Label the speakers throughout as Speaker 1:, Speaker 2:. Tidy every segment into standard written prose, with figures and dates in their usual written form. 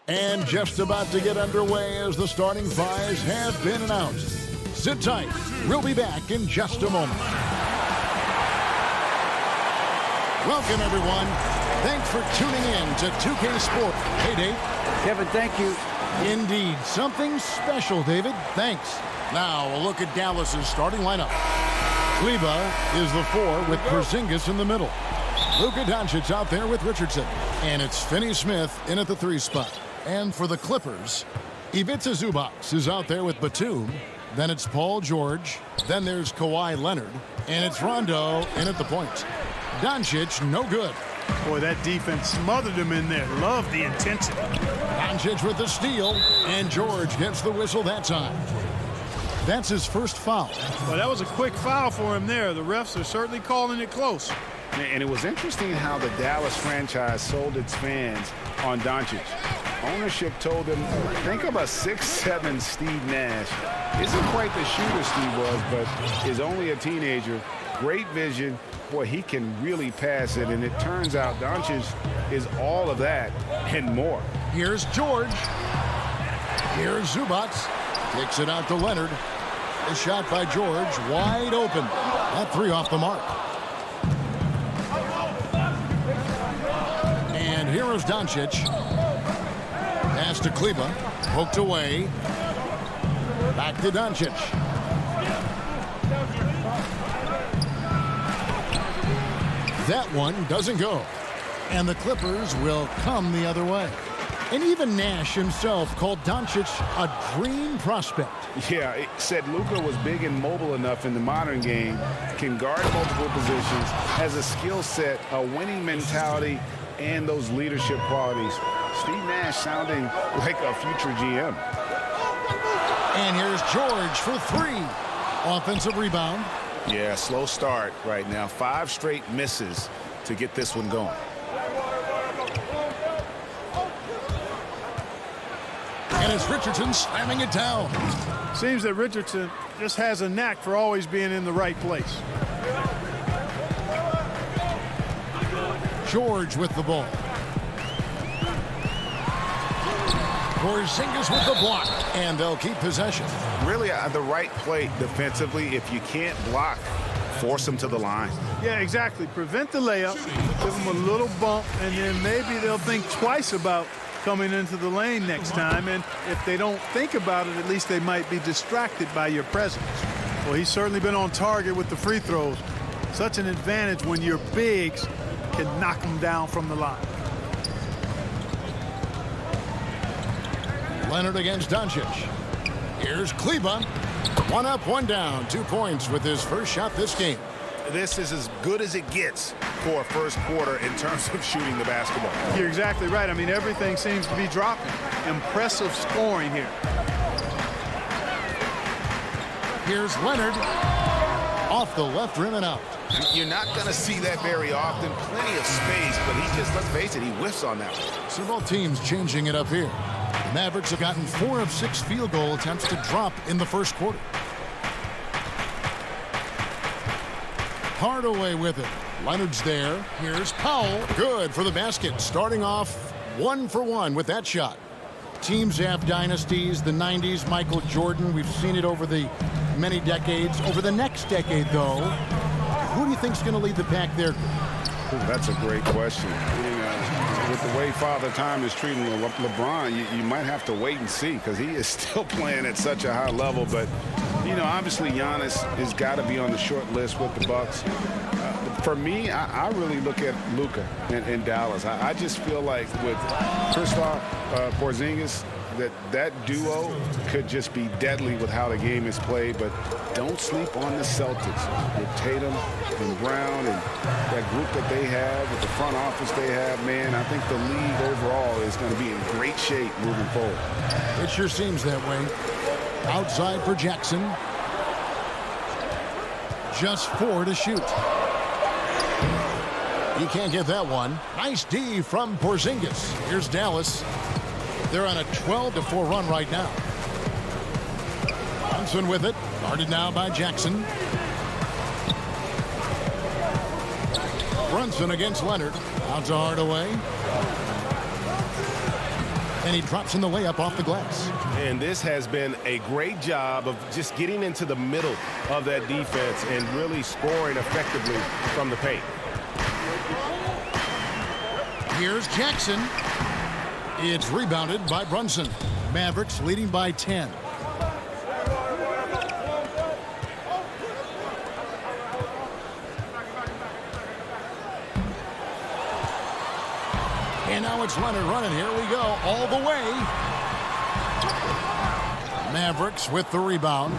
Speaker 1: And just about to get underway as the starting fives have been announced. Sit tight. We'll be back in just a moment. Welcome, everyone. Thanks for tuning in to 2K Sport. Hey, Dave.
Speaker 2: Kevin, thank you.
Speaker 1: Indeed. Something special, David. Thanks. Now, a look at Dallas's starting lineup. Kleber is the 4 with Porzingis in the middle. Luka Doncic out there with Richardson. And it's Finney-Smith in at the 3 spot. And for the Clippers, Ivica Zubac is out there with Batum. Then it's Paul George. Then there's Kawhi Leonard. And it's Rondo in at the point. Doncic, no good.
Speaker 3: Boy, that defense smothered him in there. Love the intensity.
Speaker 1: Doncic with the steal. And George gets the whistle that time. That's his first foul.
Speaker 3: Well, that was a quick foul for him there. The refs are certainly calling it close.
Speaker 4: And it was interesting how the Dallas franchise sold its fans on Doncic. Ownership told them, think of a 6'7" Steve Nash. Isn't quite the shooter Steve was, but is only a teenager. Great vision. Boy, he can really pass it, and it turns out Doncic is all of that and more.
Speaker 1: Here's George. Here's Zubac. Takes it out to Leonard. A shot by George, wide open. That 3 off the mark. And here is Doncic. Pass to Kleber. Poked away. Back to Doncic. That one doesn't go. And the Clippers will come the other way. And even Nash himself called Doncic a dream prospect.
Speaker 4: Yeah, it said Luka was big and mobile enough in the modern game, can guard multiple positions, has a skill set, a winning mentality, and those leadership qualities. Steve Nash sounding like a future GM.
Speaker 1: And here's George for 3. Offensive rebound.
Speaker 4: Yeah, slow start right now. 5 straight misses to get this one going.
Speaker 1: And it's Richardson slamming it down.
Speaker 3: Seems that Richardson just has a knack for always being in the right place.
Speaker 1: George with the ball. Porzingis with the block. And they'll keep possession.
Speaker 4: Really the right play defensively. If you can't block, force them to the line.
Speaker 3: Yeah, exactly. Prevent the layup, give them a little bump, and then maybe they'll think twice about coming into the lane next time. And if they don't think about it, at least they might be distracted by your presence. Well, he's certainly been on target with the free throws. Such an advantage when your bigs can knock them down from the line.
Speaker 1: Leonard against Doncic. Here's Kleber. 1 up, 1 down. 2 points with his first shot this game.
Speaker 4: This is as good as it gets for a first quarter in terms of shooting the basketball.
Speaker 3: You're exactly right. I mean, everything seems to be dropping. Impressive scoring here.
Speaker 1: Here's Leonard. Off the left rim and out.
Speaker 4: You're not going to see that very often. Plenty of space, but he just, let's face it, he whiffs on that one.
Speaker 1: So both teams changing it up here. The Mavericks have gotten 4 of 6 field goal attempts to drop in the first quarter. Hardaway with it. Leonard's there. Here's Powell. Good for the basket. Starting off 1 for 1 with that shot. Teams have dynasties. The 90s, Michael Jordan. We've seen it over the many decades. Over the next decade, though, who do you think is going to lead the pack there?
Speaker 4: Ooh, that's a great question. With the way Father Time is treating LeBron, you might have to wait and see because he is still playing at such a high level. But, you know, obviously Giannis has got to be on the short list with the Bucks. For me, I really look at Luka in Dallas. I just feel like with Kristaps Porzingis, that duo could just be deadly with how the game is played. But don't sleep on the Celtics with Tatum and Brown and that group that they have, with the front office they have. Man, I think the league overall is going to be in great shape moving forward.
Speaker 1: It sure seems that way. Outside for Jackson. Just 4 to shoot. He can't get that one. Nice D from Porzingis. Here's Dallas. They're on a 12-4 run right now. Brunson with it. Guarded now by Jackson. Brunson against Leonard. Out to Hardaway. And he drops in the layup off the glass.
Speaker 2: And this has been a great job of just getting into the middle of that defense and really scoring effectively from the paint.
Speaker 1: Here's Jackson. It's rebounded by Brunson. Mavericks leading by 10. And now it's Leonard running. Here we go. All the way. Mavericks with the rebound.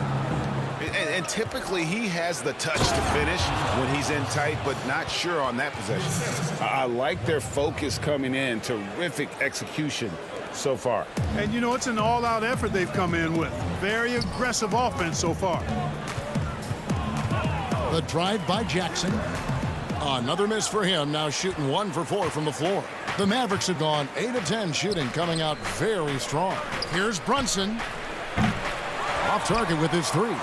Speaker 4: And typically he has the touch to finish when he's in tight, but not sure on that possession. I like their focus coming in. Terrific execution so far.
Speaker 3: And, you know, it's an all-out effort they've come in with. Very aggressive offense so far.
Speaker 1: The drive by Jackson. Another miss for him. Now shooting 1 for 4 from the floor. The Mavericks have gone 8 of 10 shooting, coming out very strong. Here's Brunson. Off target with his 3.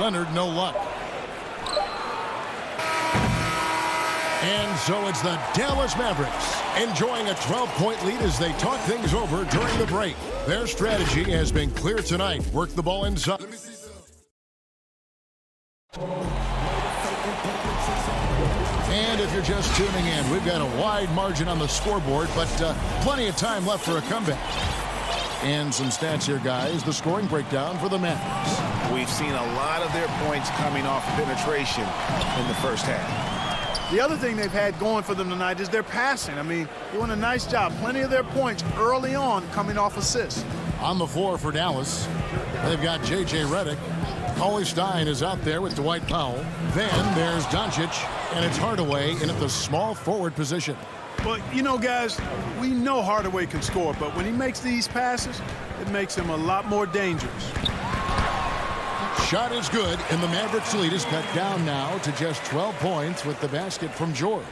Speaker 1: Leonard, no luck. And so it's the Dallas Mavericks enjoying a 12-point lead as they talk things over during the break. Their strategy has been clear tonight. Work the ball inside. And if you're just tuning in, we've got a wide margin on the scoreboard, but plenty of time left for a comeback. And some stats here, guys. The scoring breakdown for the Mavericks.
Speaker 4: We've seen a lot of their points coming off penetration in the first half.
Speaker 3: The other thing they've had going for them tonight is their passing. I mean, doing a nice job. Plenty of their points early on coming off assists.
Speaker 1: On the floor for Dallas, they've got J.J. Redick. Cauley Stein is out there with Dwight Powell. Then there's Doncic, and it's Hardaway in at the small forward position.
Speaker 3: But, you know, guys, we know Hardaway can score, but when he makes these passes, it makes him a lot more dangerous.
Speaker 1: Shot is good, and the Mavericks lead is cut down now to just 12 points with the basket from George.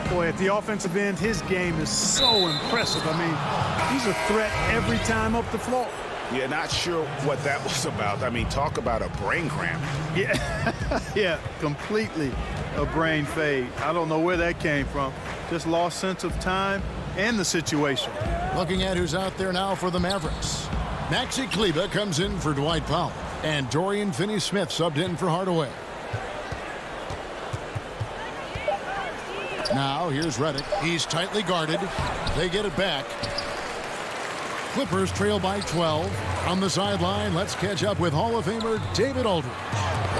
Speaker 3: Boy, at the offensive end, his game is so impressive. I mean, he's a threat every time up the floor.
Speaker 4: Yeah, not sure what that was about. I mean, talk about a brain cramp.
Speaker 3: Yeah, yeah, completely a brain fade. I don't know where that came from. Just lost sense of time and the situation.
Speaker 1: Looking at who's out there now for the Mavericks. Maxi Kleber comes in for Dwight Powell. And Dorian Finney-Smith subbed in for Hardaway. Now here's Redick. He's tightly guarded. They get it back. Clippers trail by 12. On the sideline, let's catch up with Hall of Famer David Aldridge.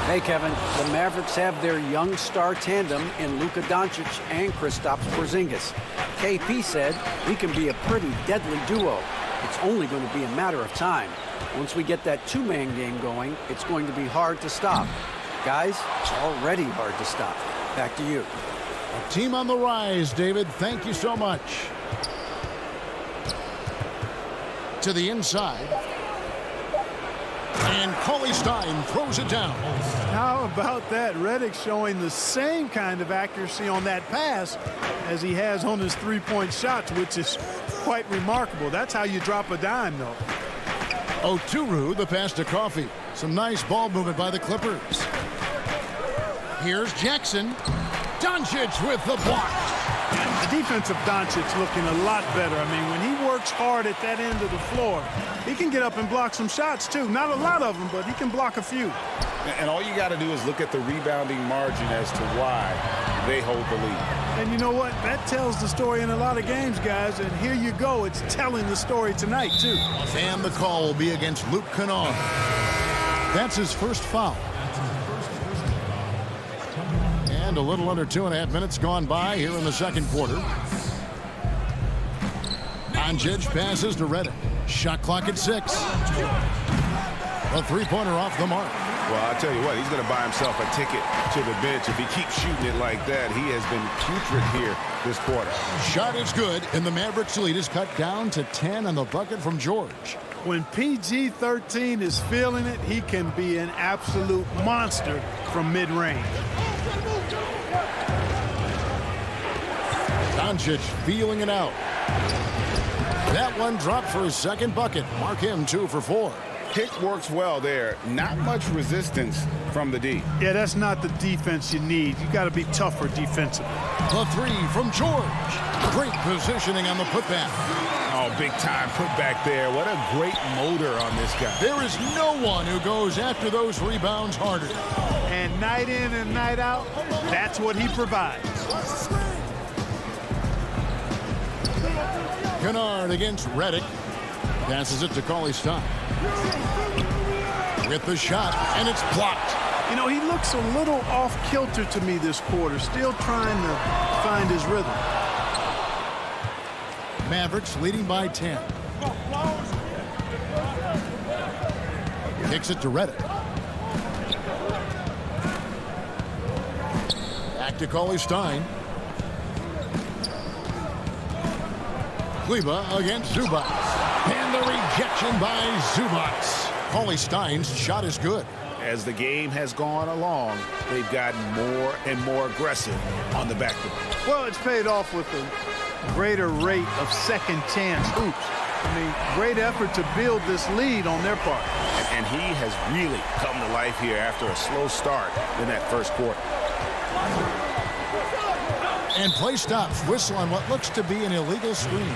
Speaker 5: Hey, Kevin. The Mavericks have their young star tandem in Luka Doncic and Kristaps Porzingis. KP said we can be a pretty deadly duo. It's only going to be a matter of time. Once we get that two-man game going, it's going to be hard to stop. Guys, it's already hard to stop. Back to you.
Speaker 1: A team on the rise, David. Thank you so much. To the inside. And Cauley Stein throws it down.
Speaker 3: How about that? Redick showing the same kind of accuracy on that pass as he has on his three-point shots, which is quite remarkable. That's how you drop a dime, though.
Speaker 1: Oturu, the pass to Coffey. Some nice ball movement by the Clippers. Here's Jackson. Doncic with the block.
Speaker 3: The defense of Doncic looking a lot better. I mean, when he works hard at that end of the floor, he can get up and block some shots, too. Not a lot of them, but he can block a few.
Speaker 4: And all you got to do is look at the rebounding margin as to why they hold the lead.
Speaker 3: And you know what? That tells the story in a lot of games, guys. And here you go. It's telling the story tonight, too.
Speaker 1: And the call will be against Luke Kennard. That's his first foul. And a little under 2.5 minutes gone by here in the second quarter. Doncic passes to Redick. Shot clock at 6. A three-pointer off the mark.
Speaker 4: Well, I tell you what, he's going to buy himself a ticket to the bench. If he keeps shooting it like that, he has been putrid here this quarter.
Speaker 1: Shot is good, and the Mavericks lead is cut down to 10 on the bucket from George.
Speaker 3: When PG-13 is feeling it, he can be an absolute monster from mid-range.
Speaker 1: Doncic feeling it out. That one dropped for his second bucket. Mark him 2 for 4.
Speaker 4: pick works well there. Not much resistance from the D.
Speaker 3: Yeah, that's not the defense you need. You got to be tougher defensively.
Speaker 1: The three from George. Great positioning on the putback.
Speaker 2: Oh, big time putback there. What a great motor on this guy.
Speaker 1: There is no one who goes after those rebounds harder.
Speaker 3: And night in and night out, that's what he provides.
Speaker 1: Kennard against Reddick. Passes it to Cauley-Stein. With the shot, and it's blocked.
Speaker 3: You know, he looks a little off-kilter to me this quarter, still trying to find his rhythm.
Speaker 1: Mavericks leading by 10. Kicks it to Reddick. Back to Cauley-Stein. Kleber against Zubac. And the rejection by Zubac. Cauley-Stein's shot is good.
Speaker 2: As the game has gone along, they've gotten more and more aggressive on the backcourt.
Speaker 3: Well, it's paid off with a greater rate of second chance hoops. I mean, great effort to build this lead on their part.
Speaker 2: And he has really come to life here after a slow start in that first quarter.
Speaker 1: And play stops. Whistle on what looks to be an illegal screen.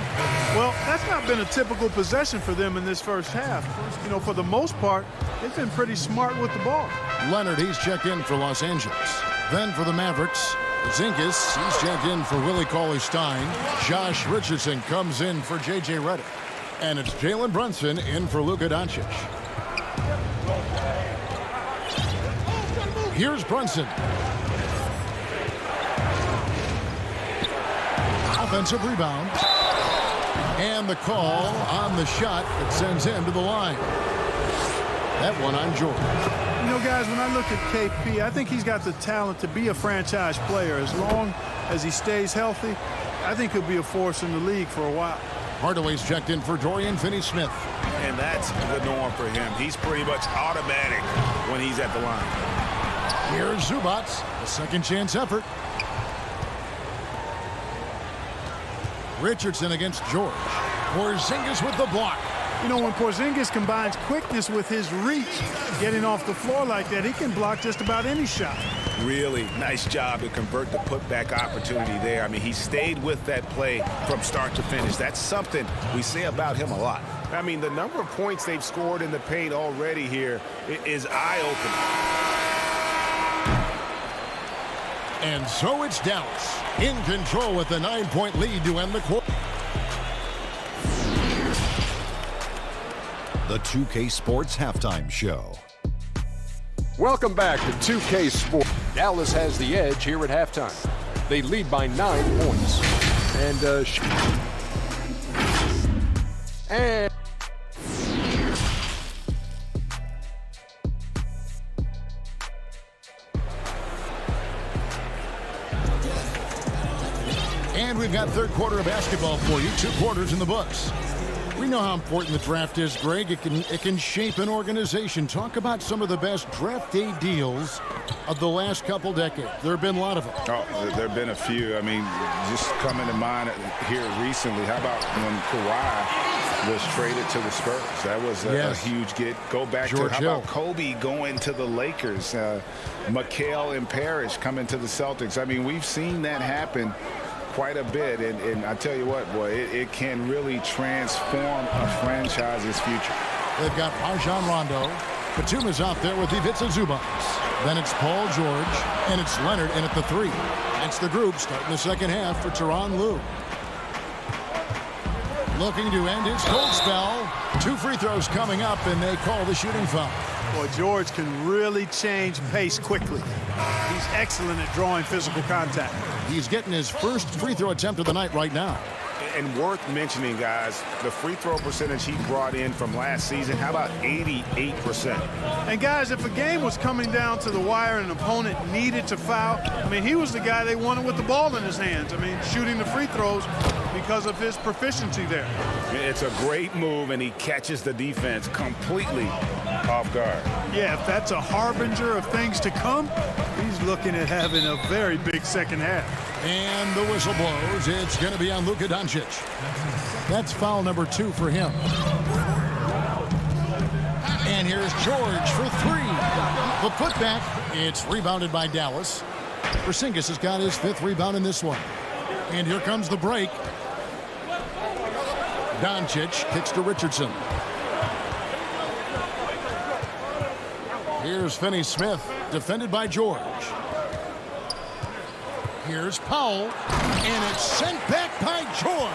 Speaker 3: Well, that's not been a typical possession for them in this first half. You know, for the most part, they've been pretty smart with the ball.
Speaker 1: Leonard, he's checked in for Los Angeles. Then for the Mavericks, Zingas, he's checked in for Willie Cauley-Stein. Josh Richardson comes in for J.J. Redick. And it's Jalen Brunson in for Luka Doncic. Here's Brunson. Offensive rebound. And the call on the shot that sends him to the line. That one on Jordan.
Speaker 3: You know, guys, when I look at KP, I think he's got the talent to be a franchise player. As long as he stays healthy, I think he'll be a force in the league for a while.
Speaker 1: Hardaway's checked in for Dorian Finney-Smith.
Speaker 2: And that's the norm for him. He's pretty much automatic when he's at the line.
Speaker 1: Here's Zubac, a second chance effort. Richardson against George. Porzingis with the block.
Speaker 3: You know, when Porzingis combines quickness with his reach, getting off the floor like that, he can block just about any shot.
Speaker 2: Really nice job to convert the putback opportunity there. I mean, he stayed with that play from start to finish. That's something we say about him a lot. I mean, the number of points they've scored in the paint already here is eye-opening.
Speaker 1: And so it's Dallas in control with a 9-point lead to end the quarter.
Speaker 6: The 2K Sports Halftime Show.
Speaker 7: Welcome back to 2K Sports. Dallas has the edge here at halftime. They lead by 9 points.
Speaker 1: And we've got third quarter of basketball for you. 2 quarters in the books. We know how important the draft is, Greg. It can shape an organization. Talk about some of the best draft day deals of the last couple decades. There have been a lot of them.
Speaker 4: Oh, there have been a few. I mean, just coming to mind here recently. How about when Kawhi was traded to the Spurs? That was a huge get. Go back
Speaker 1: George
Speaker 4: to how
Speaker 1: Hill.
Speaker 4: about Kobe going to the Lakers? Mikal and Parrish coming to the Celtics. I mean, we've seen that happen quite a bit, and I tell you what, boy, it can really transform a franchise's future.
Speaker 1: They've got Rajon Rondo. Batum's out there with Ivica Zubac. Then it's Paul George, and it's Leonard in at the 3. That's the group starting the second half for Tyronn Lue. Looking to end his cold spell. 2 free throws coming up, and they call the shooting foul.
Speaker 3: Boy, George can really change pace quickly. He's excellent at drawing physical contact.
Speaker 1: He's getting his first free throw attempt of the night right now.
Speaker 2: And worth mentioning, guys, the free throw percentage he brought in from last season, how about 88%?
Speaker 3: And guys, if a game was coming down to the wire and an opponent needed to foul, I mean, he was the guy they wanted with the ball in his hands. I mean, shooting the free throws because of his proficiency there.
Speaker 2: It's a great move, and he catches the defense completely off guard.
Speaker 3: Yeah, if that's a harbinger of things to come, he's looking at having a very big second half.
Speaker 1: And the whistle blows. It's going to be on Luka Doncic. That's foul number 2 for him. And here's George for three. The putback. It's rebounded by Dallas. Porzingis has got his 5th rebound in this one. And here comes the break. Doncic kicks to Richardson. Here's Finney-Smith, defended by George. Here's Powell, and it's sent back by George.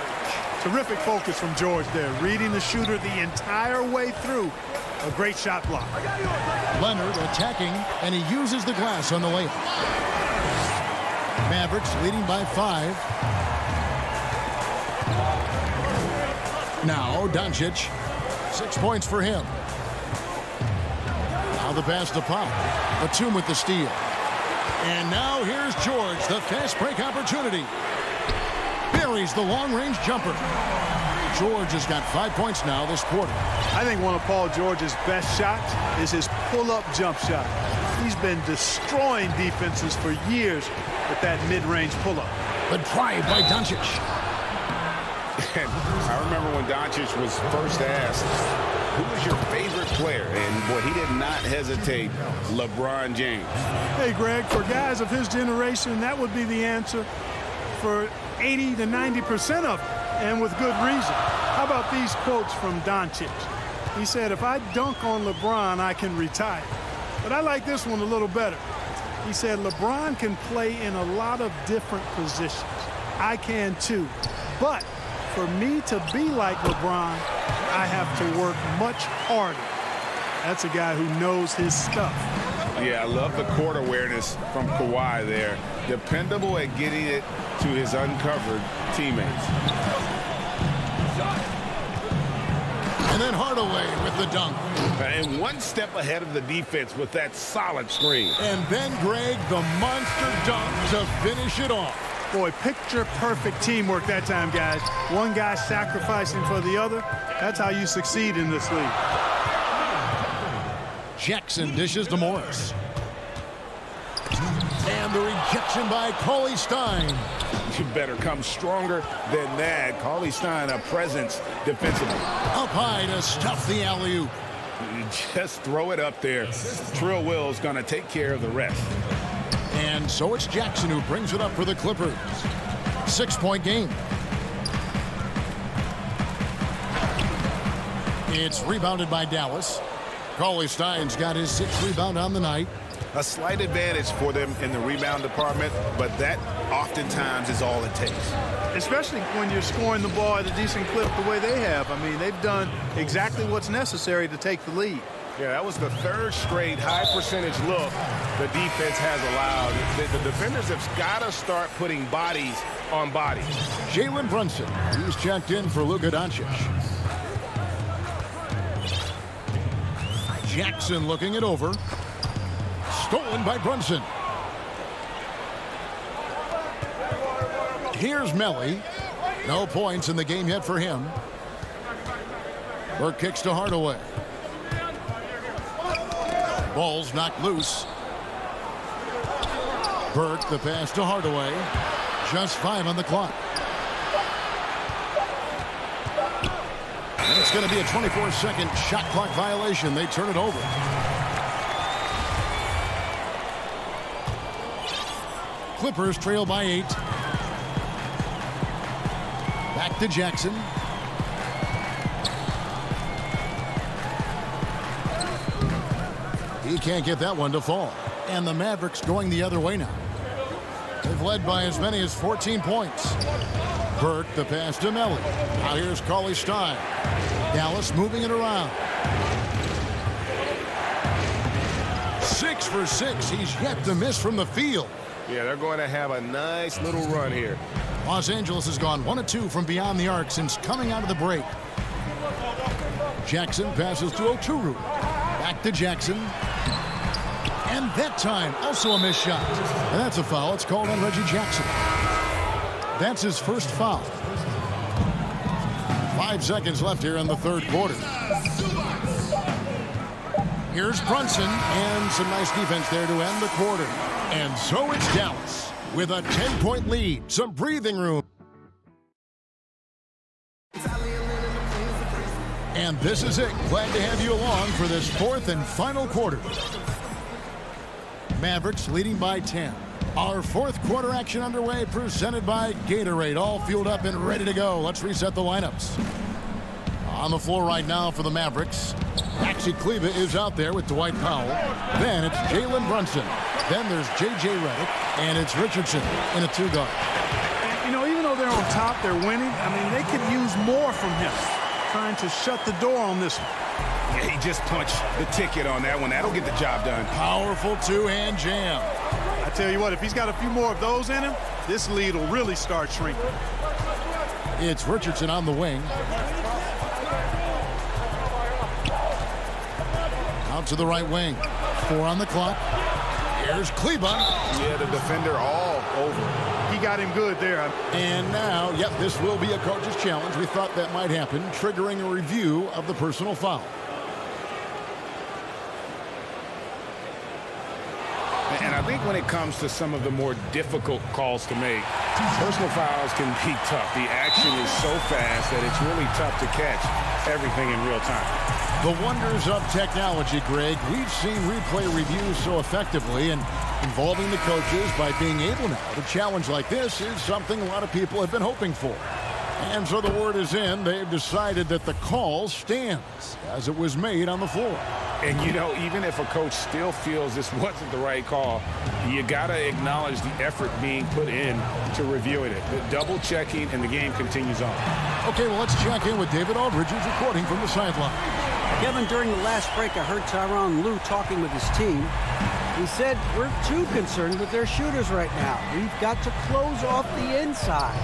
Speaker 3: Terrific focus from George there, reading the shooter the entire way through. A great shot block.
Speaker 1: Leonard attacking, and he uses the glass on the layup. Mavericks leading by 5. Now Doncic, 6 points for him. Now the pass to Pop. Batum with the steal. And now here's George, the fast break opportunity. Buries the long-range jumper. George has got 5 points now this quarter.
Speaker 3: I think one of Paul George's best shots is his pull-up jump shot. He's been destroying defenses for years with that mid-range pull-up.
Speaker 1: The drive by Doncic.
Speaker 4: And I remember when Doncic was first asked, who was your favorite player? And, boy, he did not hesitate. LeBron James.
Speaker 3: Hey, Greg, for guys of his generation, that would be the answer for 80 to 90% of them, and with good reason. How about these quotes from Doncic? He said, if I dunk on LeBron, I can retire. But I like this one a little better. He said, LeBron can play in a lot of different positions. I can too. But for me to be like LeBron, I have to work much harder. That's a guy who knows his stuff.
Speaker 4: Yeah, I love the court awareness from Kawhi there. Dependable at getting it to his uncovered teammates.
Speaker 1: And then Hardaway with the dunk.
Speaker 2: And one step ahead of the defense with that solid screen.
Speaker 1: And then Greg, the monster dunk to finish it off.
Speaker 3: Boy, picture-perfect teamwork that time, guys. One guy sacrificing for the other. That's how you succeed in this league.
Speaker 1: Jackson dishes to Morris. And the rejection by Cauley Stein.
Speaker 2: You better come stronger than that. Cauley Stein, a presence defensively.
Speaker 1: Up high to stuff the alley-oop.
Speaker 2: You just throw it up there. Trill Will's going to take care of the rest.
Speaker 1: And so it's Jackson who brings it up for the Clippers. 6-point game. It's rebounded by Dallas. Cauley Stein's got his 6th rebound on the night.
Speaker 2: A slight advantage for them in the rebound department, but that oftentimes is all it takes.
Speaker 3: Especially when you're scoring the ball at a decent clip the way they have. I mean, they've done exactly what's necessary to take the lead.
Speaker 2: Yeah, that was the 3rd straight high-percentage look the defense has allowed. The defenders have got to start putting bodies on bodies.
Speaker 1: Jalen Brunson, he's checked in for Luka Doncic. Jackson looking it over. Stolen by Brunson. Here's Melly. No points in the game yet for him. Burke kicks to Hardaway. Ball's knocked loose. Burke, the pass to Hardaway. Just 5 on the clock. And it's going to be a 24-second shot clock violation. They turn it over. Clippers trail by 8. Back to Jackson. He can't get that one to fall. And the Mavericks going the other way now. They've led by as many as 14 points. Burke, the pass to Melly. Now here's Cauley Stein. Dallas moving it around. 6 for 6. He's yet to miss from the field.
Speaker 2: Yeah, they're going to have a nice little run here.
Speaker 1: Los Angeles has gone 1 of 2 from beyond the arc since coming out of the break. Jackson passes to Oturu. Back to Jackson. And that time, also a missed shot. And that's a foul. It's called on Reggie Jackson. That's his first foul. 5 seconds left here in the 3rd quarter. Here's Brunson, and some nice defense there to end the quarter. And so it's Dallas with a 10-point lead. Some breathing room. And this is it. Glad to have you along for this fourth and final quarter. Mavericks leading by 10. Our fourth quarter action underway, presented by Gatorade. All fueled up and ready to go. Let's reset the lineups. On the floor right now for the Mavericks, Maxi Kleber is out there with Dwight Powell. Then it's Jalen Brunson. Then there's J.J. Redick, and it's Richardson in a two-guard.
Speaker 3: You know, even though they're on top, they're winning. I mean, they could use more from him, trying to shut the door on this one.
Speaker 2: Yeah, he just punched the ticket on that one. That'll get the job done.
Speaker 1: Powerful two-hand jam.
Speaker 3: I tell you what, if he's got a few more of those in him, this lead will really start shrinking.
Speaker 1: It's Richardson on the wing. Out to the right wing. 4 on the clock. Here's Kleber.
Speaker 2: Yeah, the defender all over.
Speaker 3: He got him good there.
Speaker 1: And now, yep, this will be a coach's challenge. We thought that might happen, triggering a review of the personal foul.
Speaker 2: And I think when it comes to some of the more difficult calls to make, personal fouls can be tough. The action is so fast that it's really tough to catch everything in real time.
Speaker 1: The wonders of technology, Greg. We've seen replay reviews so effectively, and involving the coaches by being able now to challenge like this is something a lot of people have been hoping for. And so the word is in. They've decided that the call stands as it was made on the floor.
Speaker 2: And, you know, even if a coach still feels this wasn't the right call, you got to acknowledge the effort being put in to reviewing it. The double checking, and the game continues on.
Speaker 1: Okay, well, let's check in with David Aldridge, who's reporting from the sideline.
Speaker 5: Kevin, during the last break, I heard Tyronn Lue talking with his team. He said, we're too concerned with their shooters right now. We've got to close off the inside.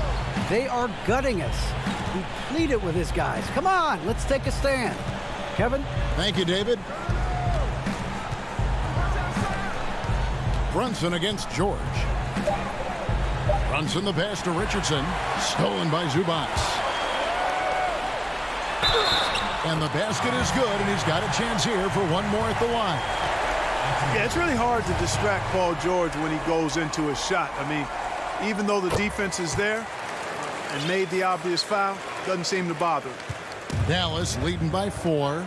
Speaker 5: They are gutting us. He pleaded with his guys. Come on, let's take a stand. Kevin?
Speaker 1: Thank you, David. Brunson against George. Brunson the pass to Richardson. Stolen by Zubac. And the basket is good, and he's got a chance here for one more at the line.
Speaker 3: Yeah, it's really hard to distract Paul George when he goes into a shot. I mean, even though the defense is there and made the obvious foul, doesn't seem to bother him.
Speaker 1: Dallas leading by 4.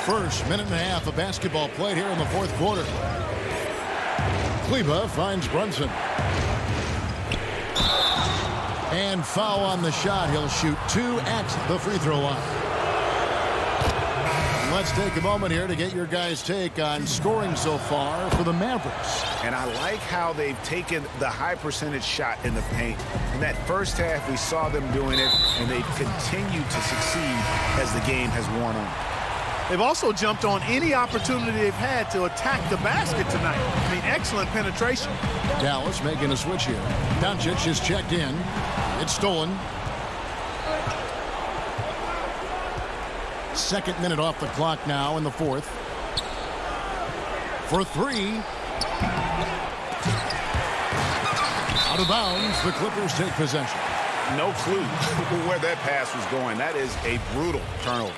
Speaker 1: First minute and a half of basketball played here in the fourth quarter. Kleber finds Brunson. And foul on the shot. He'll shoot 2 at the free throw line. Let's take a moment here to get your guys' take on scoring so far for the Mavericks.
Speaker 2: And I like how they've taken the high percentage shot in the paint. In that first half, we saw them doing it, and they've continued to succeed as the game has worn on.
Speaker 3: They've also jumped on any opportunity they've had to attack the basket tonight. I mean, excellent penetration.
Speaker 1: Dallas making a switch here. Doncic is checked in. It's stolen. Second minute off the clock now in the fourth. For 3. Out of bounds, the Clippers take possession.
Speaker 2: No clue where that pass was going. That is a brutal turnover.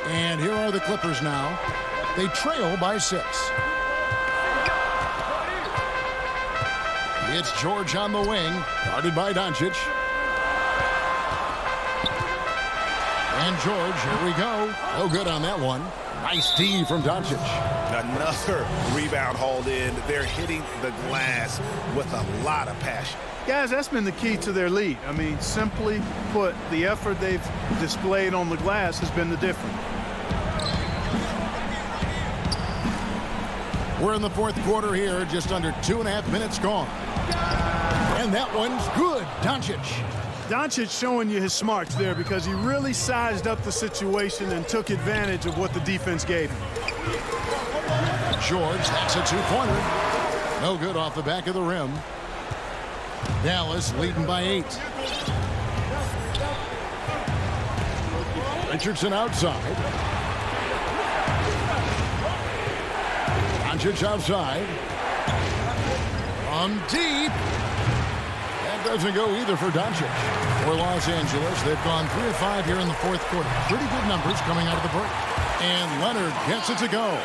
Speaker 1: And here are the Clippers now. They trail by 6. It's George on the wing, guarded by Doncic. And George, here we go. No good on that one. Nice D from Doncic.
Speaker 2: Another rebound hauled in. They're hitting the glass with a lot of passion.
Speaker 3: Guys, that's been the key to their lead. I mean, simply put, the effort they've displayed on the glass has been the difference.
Speaker 1: We're in the fourth quarter here, just under 2.5 minutes gone. And that one's good. Doncic.
Speaker 3: Doncic showing you his smarts there because he really sized up the situation and took advantage of what the defense gave him.
Speaker 1: George, that's a 2-pointer. No good off the back of the rim. Dallas leading by 8. Richardson outside. Doncic outside. From deep. That doesn't go either for Doncic. For Los Angeles, they've gone 3 of 5 here in the fourth quarter. Pretty good numbers coming out of the break. And Leonard gets it to go.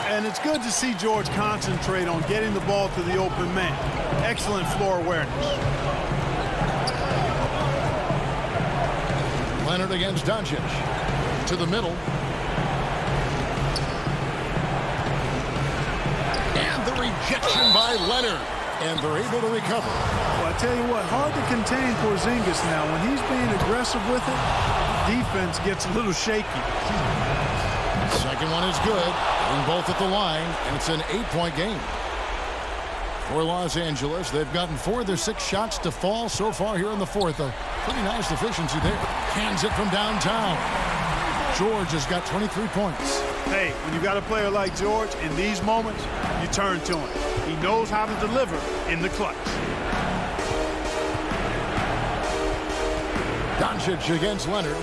Speaker 3: And it's good to see George concentrate on getting the ball to the open man. Excellent floor awareness.
Speaker 1: Leonard against Doncic. To the middle. And the rejection by Leonard. And they're able to recover.
Speaker 3: Well, I tell you what, hard to contain Porzingis now. When he's being aggressive with it, defense gets a little shaky.
Speaker 1: Second one is good. And both at the line, and it's an 8-point game. For Los Angeles, they've gotten 4 of their 6 shots to fall so far here in the fourth. A pretty nice efficiency there. Hands it from downtown. George has got 23 points.
Speaker 3: Hey, when you got a player like George, in these moments, you turn to him. He knows how to deliver in the clutch.
Speaker 1: Doncic against Leonard.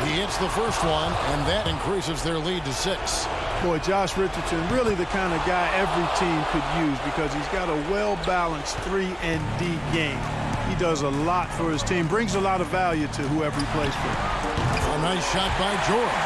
Speaker 1: He hits the first one, and that increases their lead to 6.
Speaker 3: Boy, Josh Richardson, really the kind of guy every team could use because he's got a well-balanced 3 and D game. He does a lot for his team, brings a lot of value to whoever he plays for.
Speaker 1: A nice shot by George.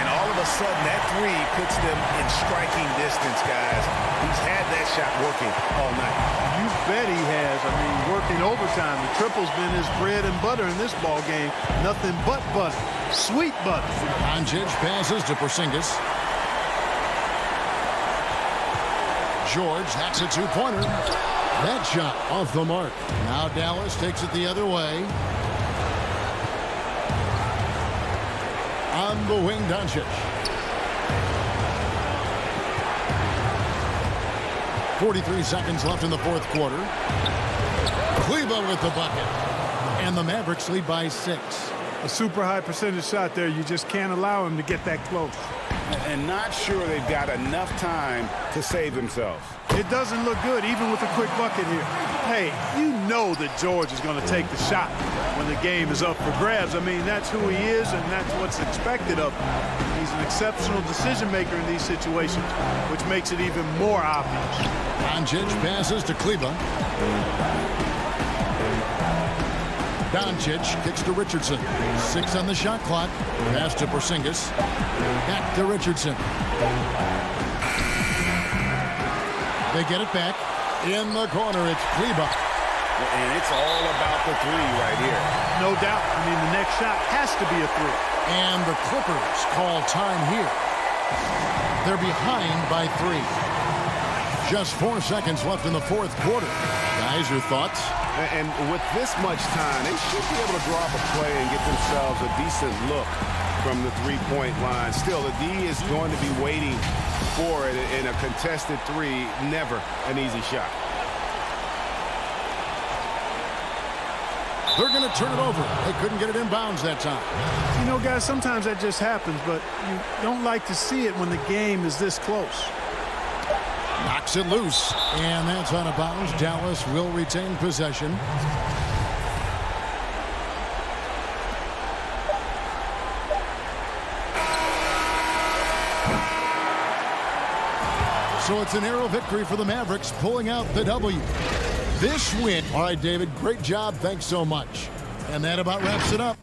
Speaker 2: And all of a sudden, that 3 puts them in striking distance, guys. He's had that shot working all night.
Speaker 3: You bet he has. I mean, working overtime. The triple's been his bread and butter in this ball game. Nothing but butter. Sweet butter.
Speaker 1: Doncic passes to Porzingis. George, that's a 2-pointer. That shot off the mark. Now Dallas takes it the other way. On the wing, Doncic. 43 seconds left in the fourth quarter. Kleber with the bucket. And the Mavericks lead by 6.
Speaker 3: A super high percentage shot there. You just can't allow him to get that close.
Speaker 4: And not sure they've got enough time to save themselves.
Speaker 3: It doesn't look good, even with a quick bucket here. Hey, you know that George is going to take the shot when the game is up for grabs. I mean, that's who he is, and that's what's expected of him. He's an exceptional decision maker in these situations, which makes it even more obvious.
Speaker 1: Doncic passes to Kleber. Doncic kicks to Richardson. 6 on the shot clock. Pass to Porzingis. Back to Richardson. They get it back. In the corner, it's Kleber.
Speaker 4: And it's all about the 3 right here.
Speaker 3: No doubt. I mean, the next shot has to be a 3.
Speaker 1: And the Clippers call time here. They're behind by 3. Just 4 seconds left in the fourth quarter. Guys, your thoughts?
Speaker 2: And with this much time, they should be able to draw up a play and get themselves a decent look from the 3-point line. Still, the D is going to be waiting for it in a contested 3. Never an easy shot.
Speaker 1: They're going to turn it over. They couldn't get it in bounds that time.
Speaker 3: You know, guys, sometimes that just happens, but you don't like to see it when the game is this close.
Speaker 1: Knocks it loose, and that's out of bounds. Dallas will retain possession. So it's an narrow victory for the Mavericks, pulling out the W. This win. All right, David, great job. Thanks so much. And that about wraps it up.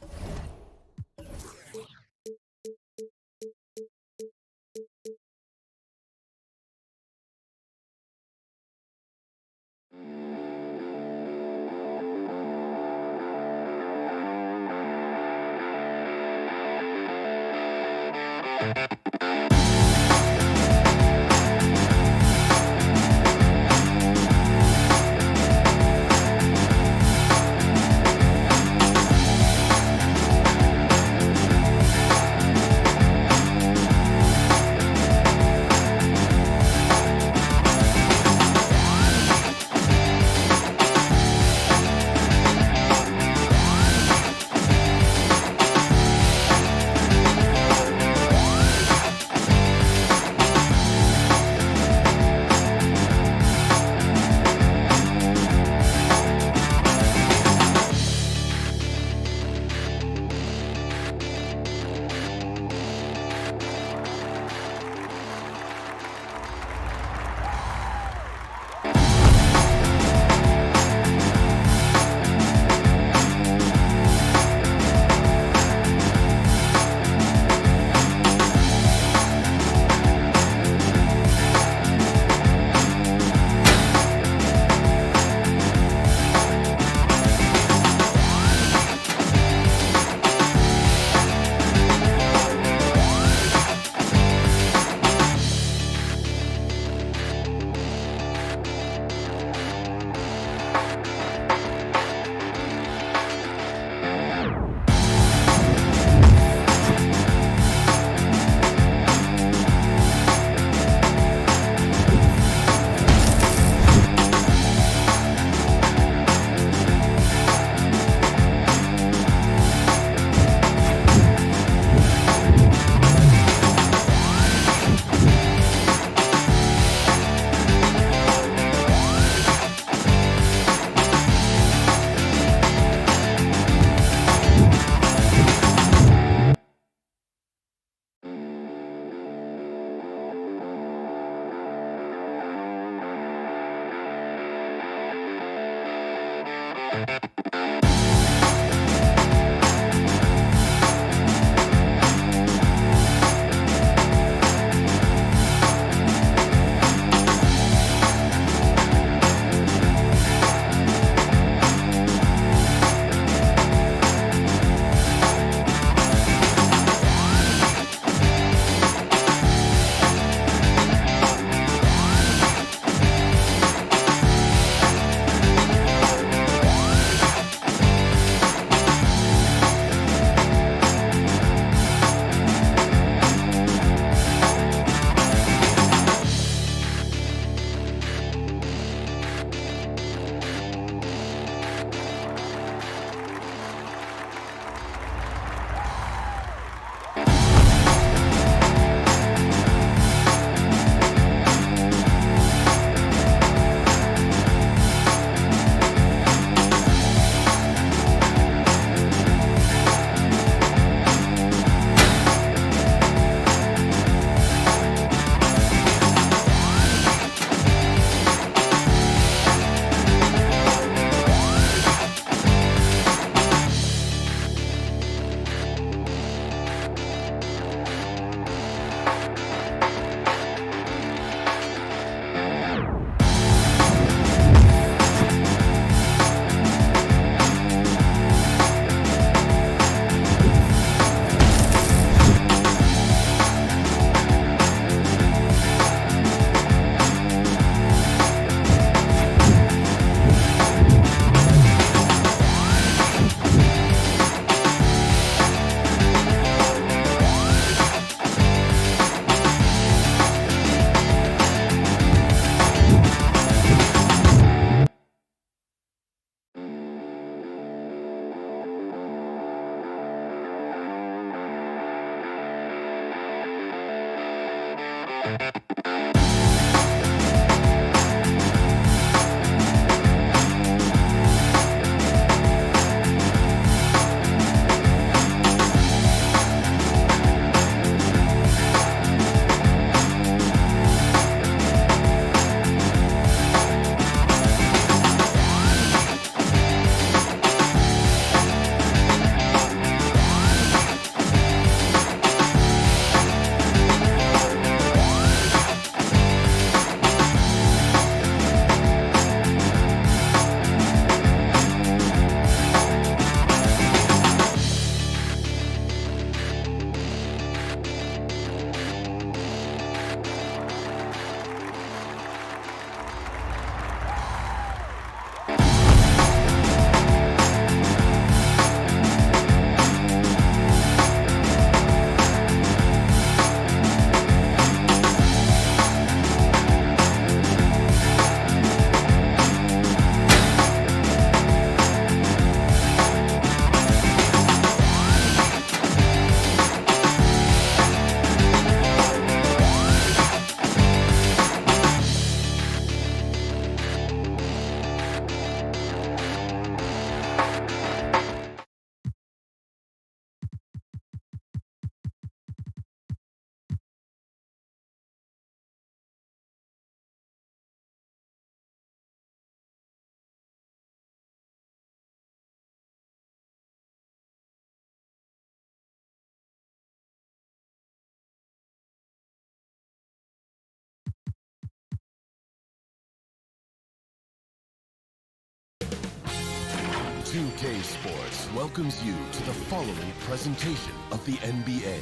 Speaker 8: 2K Sports welcomes you to the following presentation of the NBA.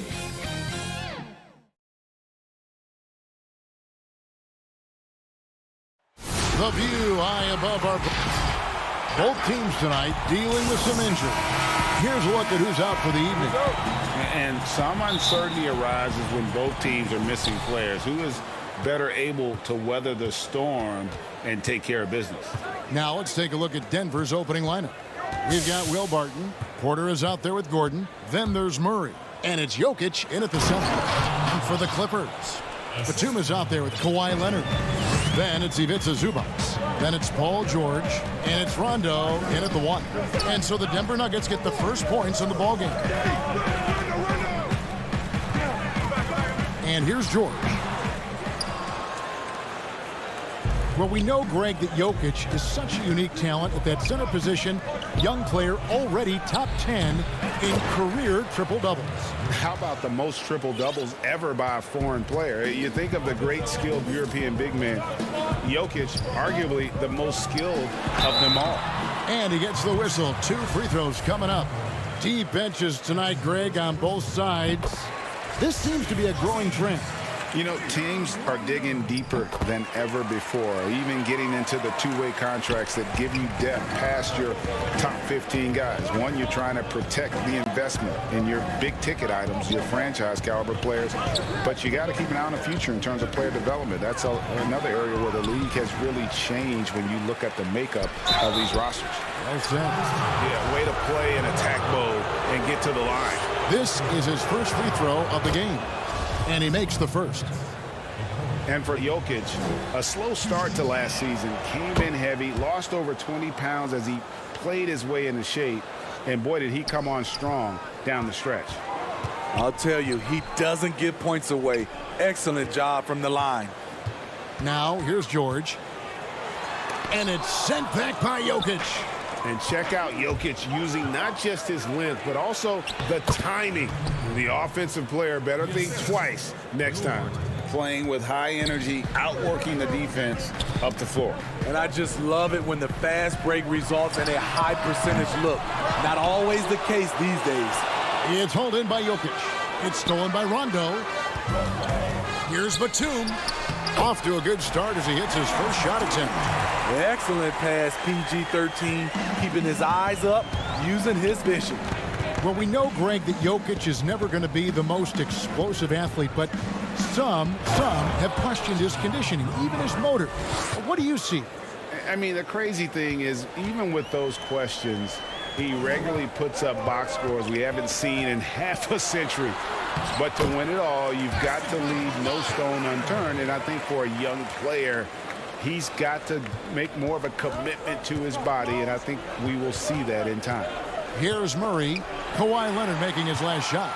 Speaker 1: The view high above our... Both teams tonight dealing with some injury. Here's a look at who's out for the evening.
Speaker 4: And some uncertainty arises when both teams are missing players. Who is better able to weather the storm and take care of business?
Speaker 1: Now let's take a look at Denver's opening lineup. We've got Will Barton. Porter is out there with Gordon. Then there's Murray. And it's Jokic in at the center. And for the Clippers, Batum is out there with Kawhi Leonard. Then it's Ivica Zubac. Then it's Paul George. And it's Rondo in at the 1. And so the Denver Nuggets get the first points in the ballgame. And here's George. Well, we know, Greg, that Jokic is such a unique talent at that center position. Young player, already top 10 in career triple-doubles.
Speaker 4: How about the most triple-doubles ever by a foreign player? You think of the great skilled European big man. Jokic, arguably the most skilled of them all.
Speaker 1: And he gets the whistle. 2 free throws coming up. Deep benches tonight, Greg, on both sides. This seems to be a growing trend.
Speaker 4: You know, teams are digging deeper than ever before, even getting into the two-way contracts that give you depth past your top 15 guys. One, you're trying to protect the investment in your big-ticket items, your franchise-caliber players, but you got to keep an eye on the future in terms of player development. That's another area where the league has really changed when you look at the makeup of these rosters.
Speaker 1: Well said.
Speaker 2: Yeah, way to play in attack mode and get to the line.
Speaker 1: This is his first free throw of the game. And he makes the first.
Speaker 4: And for Jokic, a slow start to last season, came in heavy, lost over 20 pounds as he played his way into shape. And boy, did he come on strong down the stretch.
Speaker 9: I'll tell you, he doesn't give points away. Excellent job from the line.
Speaker 1: Now, here's George. And it's sent back by Jokic.
Speaker 2: And check out Jokic using not just his length, but also the timing. The offensive player better think twice next time.
Speaker 4: Playing with high energy, outworking the defense up the floor.
Speaker 9: And I just love it when the fast break results in a high percentage look. Not always the case these days.
Speaker 1: It's hauled in by Jokic. It's stolen by Rondo. Here's Batum. Off to a good start as he hits his first shot attempt.
Speaker 9: Excellent pass, PG-13, keeping his eyes up, using his vision.
Speaker 1: Well, we know, Greg, that Jokic is never going to be the most explosive athlete, but some have questioned his conditioning, even his motor. What do you see?
Speaker 4: I mean, the crazy thing is, even with those questions, He regularly puts up box scores we haven't seen in half a century. But to win it all, you've got to leave no stone unturned. And I think for a young player, he's got to make more of a commitment to his body, and I think we will see that in time.
Speaker 1: Here's Murray. Kawhi Leonard making his last shot.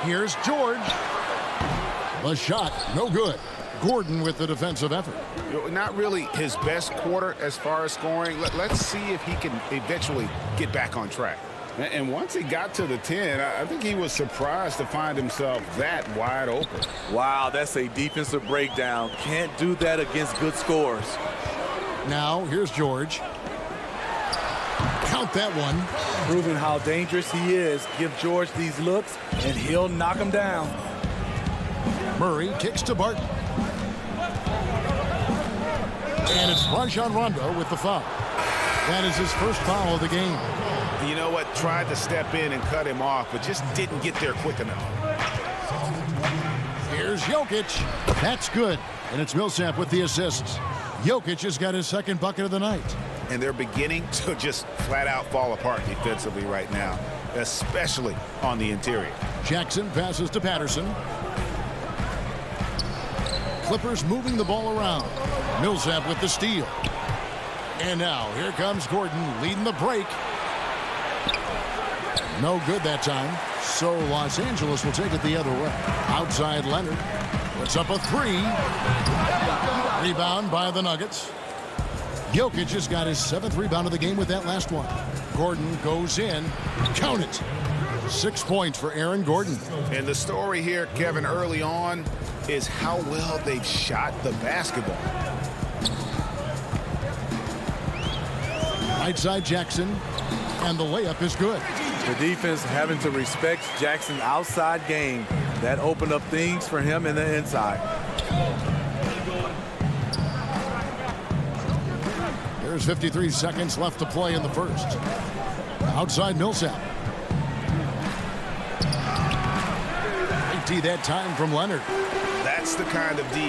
Speaker 1: Here's George. The shot, no good. Gordon with the defensive effort.
Speaker 2: Not really his best quarter as far as scoring. Let's see if he can eventually get back on track.
Speaker 4: And once he got to the 10, I think he was surprised to find himself that wide open.
Speaker 9: Wow, that's a defensive breakdown. Can't do that against good scores.
Speaker 1: Now, here's George. Count that one.
Speaker 9: Proving how dangerous he is. Give George these looks, and he'll knock him down.
Speaker 1: Murray kicks to Barton. And it's Rajon Rondo with the foul. That is his first foul of the game.
Speaker 2: You know what? Tried to step in and cut him off, but just didn't get there quick enough.
Speaker 1: Here's Jokic. That's good. And it's Millsap with the assists. Jokic has got his second bucket of the night.
Speaker 2: And they're beginning to just flat out fall apart defensively right now, especially on the interior.
Speaker 1: Jackson passes to Patterson. Clippers moving the ball around. Millsap with the steal. And now here comes Gordon leading the break. No good that time. So Los Angeles will take it the other way. Outside Leonard. Puts up a three. Rebound by the Nuggets. Jokic has got his 7th rebound of the game with that last one. Gordon goes in. Count it. 6 points for Aaron Gordon.
Speaker 2: And the story here, Kevin, early on is how well they've shot the basketball.
Speaker 1: Right side Jackson. And the layup is good.
Speaker 9: The defense having to respect Jackson's outside game. That opened up things for him in the inside.
Speaker 1: There's 53 seconds left to play in the first. Outside Millsap. 80 that time from Leonard.
Speaker 2: That's the kind of D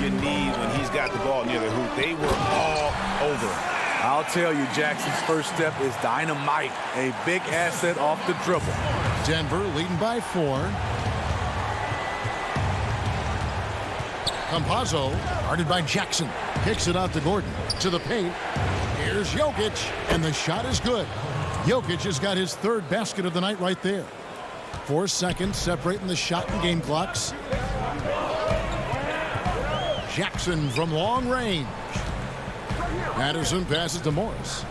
Speaker 2: you need when he's got the ball near the hoop. They were all over him.
Speaker 9: I'll tell you, Jackson's first step is dynamite. A big asset off the dribble.
Speaker 1: Denver leading by 4. Campazzo, guarded by Jackson. Kicks it out to Gordon. To the paint. Here's Jokic. And the shot is good. Jokic has got his 3rd basket of the night right there. 4 seconds separating the shot and game clocks. Jackson from long range. Patterson passes to Morris.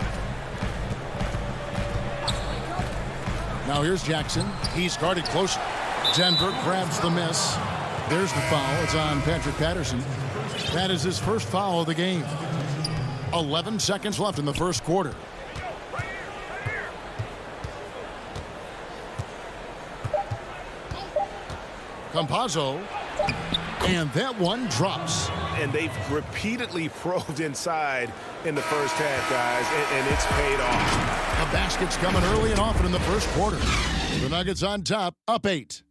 Speaker 1: Now here's Jackson. He's guarded close. Denver grabs the miss. There's the foul. It's on Patrick Patterson. That is his first foul of the game. 11 seconds left in the first quarter. Campazzo. And that one drops.
Speaker 2: And they've repeatedly probed inside in the first half, guys, and it's paid off.
Speaker 1: The basket's coming early and often in the first quarter. The Nuggets on top, up 8.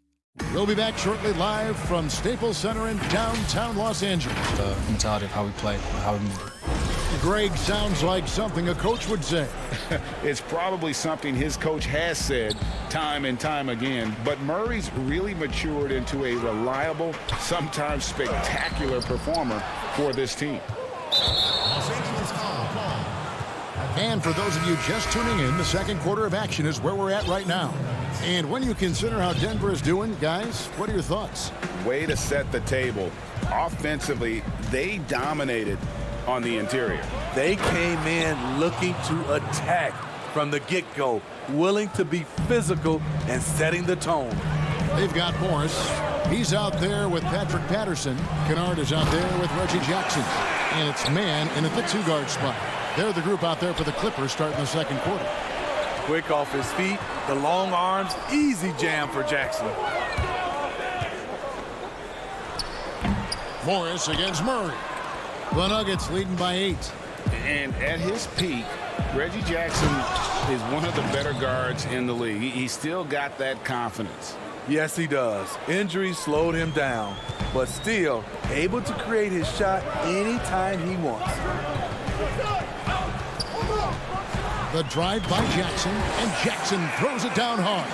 Speaker 1: We'll be back shortly live from Staples Center in downtown Los Angeles.
Speaker 10: The mentality of how we play, how we move.
Speaker 1: Greg sounds like something a coach would say.
Speaker 4: It's probably something his coach has said time and time again, but Murray's really matured into a reliable, sometimes spectacular performer for this team.
Speaker 1: And for those of you just tuning in, the second quarter of action is where we're at right now. And when you consider how Denver is doing, guys, what are your thoughts?
Speaker 4: Way to set the table. Offensively, they dominated on the interior.
Speaker 9: They came in looking to attack from the get-go, willing to be physical and setting the tone.
Speaker 1: They've got Morris. He's out there with Patrick Patterson. Kennard is out there with Reggie Jackson. And it's man in at the 2-guard spot. They're the group out there for the Clippers starting the second quarter.
Speaker 9: Quick off his feet, the long arms, easy jam for Jackson.
Speaker 1: Morris against Murray. The Nuggets leading by 8.
Speaker 4: And at his peak, Reggie Jackson is one of the better guards in the league. He's still got that confidence.
Speaker 9: Yes, he does. Injuries slowed him down, but still able to create his shot anytime he wants.
Speaker 1: The drive by Jackson, and Jackson throws it down hard.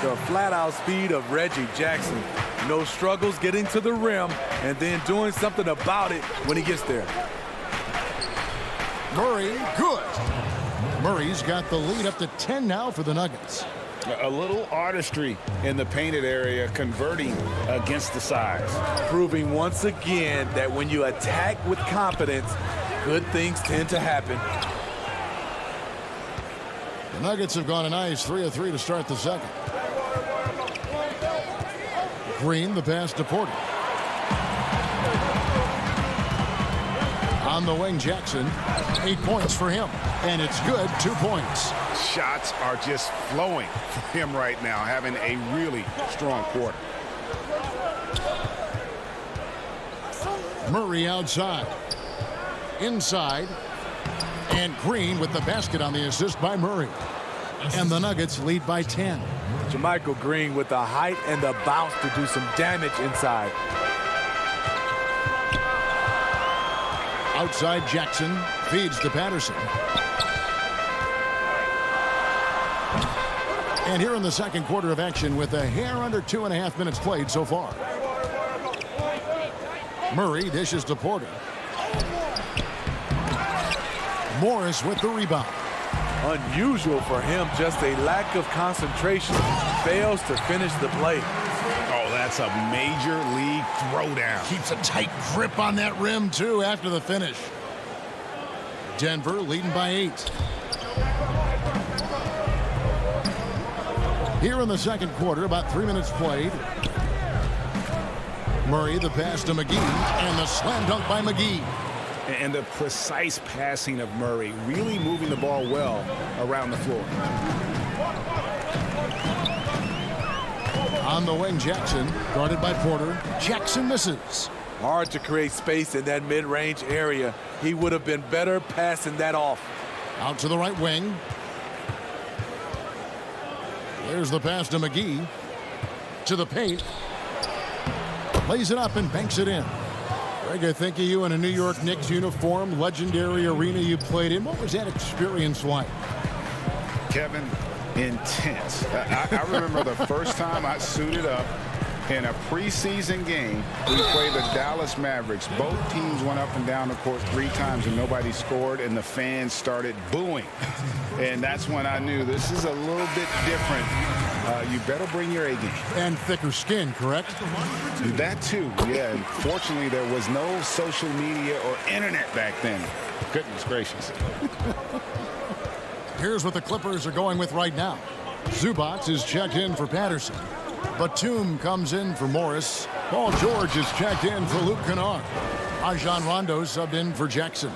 Speaker 9: The flat-out speed of Reggie Jackson. No struggles getting to the rim and then doing something about it when he gets there.
Speaker 1: Murray, good. Murray's got the lead up to 10 now for the Nuggets.
Speaker 4: A little artistry in the painted area, converting against the size.
Speaker 9: Proving once again that when you attack with confidence, good things tend to happen.
Speaker 1: The Nuggets have gone a nice 3 of 3 to start the second. Green, the pass to Porter. On the wing, Jackson. 8 points for him. And it's good, 2 points.
Speaker 2: Shots are just flowing for him right now, having a really strong quarter.
Speaker 1: Murray outside. Inside. And Green with the basket on the assist by Murray. And the Nuggets lead by 10.
Speaker 9: JaMychal Green with the height and the bounce to do some damage inside.
Speaker 1: Outside, Jackson feeds to Patterson. And here in the second quarter of action with a hair under 2.5 minutes played so far. Murray dishes to Porter. Morris with the rebound.
Speaker 9: Unusual for him, just a lack of concentration. Fails to finish the play.
Speaker 2: Oh, that's a major league throwdown.
Speaker 1: Keeps a tight grip on that rim, too, after the finish. Denver leading by 8. Here in the second quarter, about 3 minutes played. Murray, the pass to McGee, and the slam dunk by McGee.
Speaker 2: And the precise passing of Murray, really moving the ball well around the floor.
Speaker 1: On the wing, Jackson, guarded by Porter. Jackson misses.
Speaker 9: Hard to create space in that mid-range area. He would have been better passing that off.
Speaker 1: Out to the right wing. There's the pass to McGee. To the paint. Lays it up and banks it in. Greg, I think of you in a New York Knicks uniform, legendary arena you played in. What was that experience like?
Speaker 4: Kevin, intense. I remember the first time I suited up in a preseason game. We played the Dallas Mavericks. Both teams went up and down the court 3 times and nobody scored, and the fans started booing. And that's when I knew this is a little bit different. You better bring your A game.
Speaker 1: And thicker skin, correct?
Speaker 4: That too, yeah. And fortunately, there was no social media or internet back then. Goodness gracious.
Speaker 1: Here's what the Clippers are going with right now. Zubac is checked in for Patterson. Batum comes in for Morris. Paul George is checked in for Luke Kennard. Rajon Rondo subbed in for Jackson.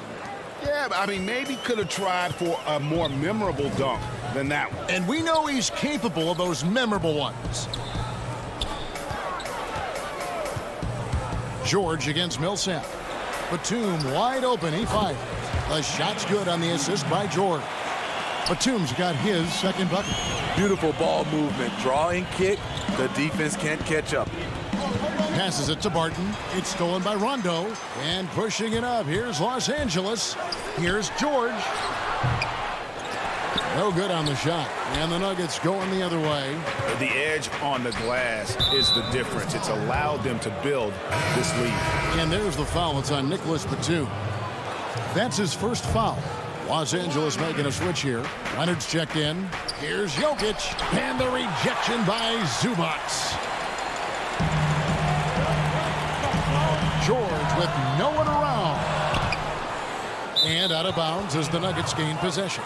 Speaker 4: Yeah, I mean, maybe could have tried for a more memorable dunk than that one.
Speaker 1: And we know he's capable of those memorable ones. George against Millsap. Batum wide open. He fires. The shot's good on the assist by George. Batum's got his second bucket.
Speaker 9: Beautiful ball movement. Drawing kick. The defense can't catch up.
Speaker 1: Passes it to Barton. It's stolen by Rondo. And pushing it up. Here's Los Angeles. Here's George. No good on the shot. And the Nuggets going the other way.
Speaker 2: The edge on the glass is the difference. It's allowed them to build this lead.
Speaker 1: And there's the foul. It's on Nicholas Batum. That's his first foul. Los Angeles making a switch here. Leonard's checked in. Here's Jokic. And the rejection by Zubac. George with no one around. And out of bounds as the Nuggets gain possession.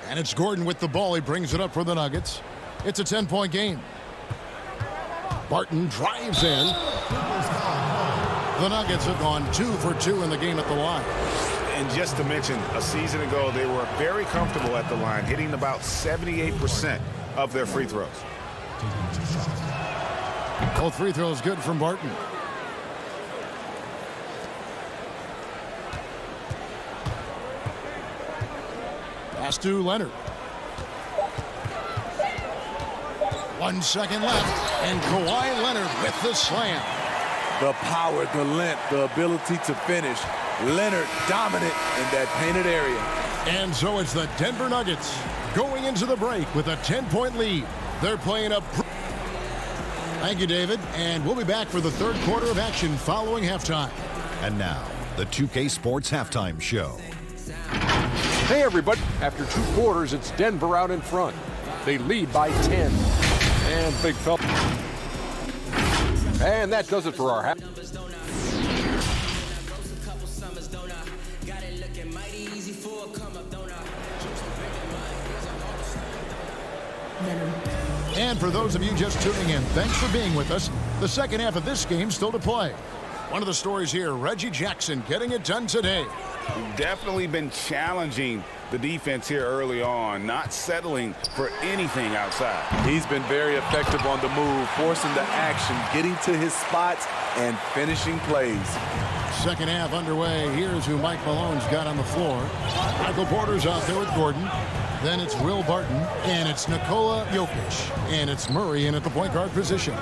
Speaker 1: And it's Gordon with the ball. He brings it up for the Nuggets. It's a 10-point game. Barton drives in. The Nuggets have gone 2 for 2 in the game at the line.
Speaker 2: And just to mention, a season ago, they were very comfortable at the line, hitting about 78% of their free throws.
Speaker 1: Both free throws good from Barton. Pass to Leonard. 1 second left, and Kawhi Leonard with the slam.
Speaker 9: The power, the length, the ability to finish. Leonard dominant in that painted area.
Speaker 1: And so it's the Denver Nuggets going into the break with a 10-point lead. They're playing up. Thank you, David. And we'll be back for the third quarter of action following halftime.
Speaker 6: And now, the 2K Sports Halftime Show.
Speaker 7: Hey, everybody. After 2 quarters, it's Denver out in front. They lead by 10. And big fella. And that does it for our half.
Speaker 1: And for those of you just tuning in, thanks for being with us. The second half of this game still to play. One of the stories here, Reggie Jackson getting it done today.
Speaker 4: Definitely been challenging the defense here early on, not settling for anything outside.
Speaker 9: He's been very effective on the move, forcing the action, getting to his spots, and finishing plays.
Speaker 1: Second half underway. Here's who Mike Malone's got on the floor. Michael Porter's out there with Gordon. Then it's Will Barton, and it's Nikola Jokic, and it's Murray in at the point guard position.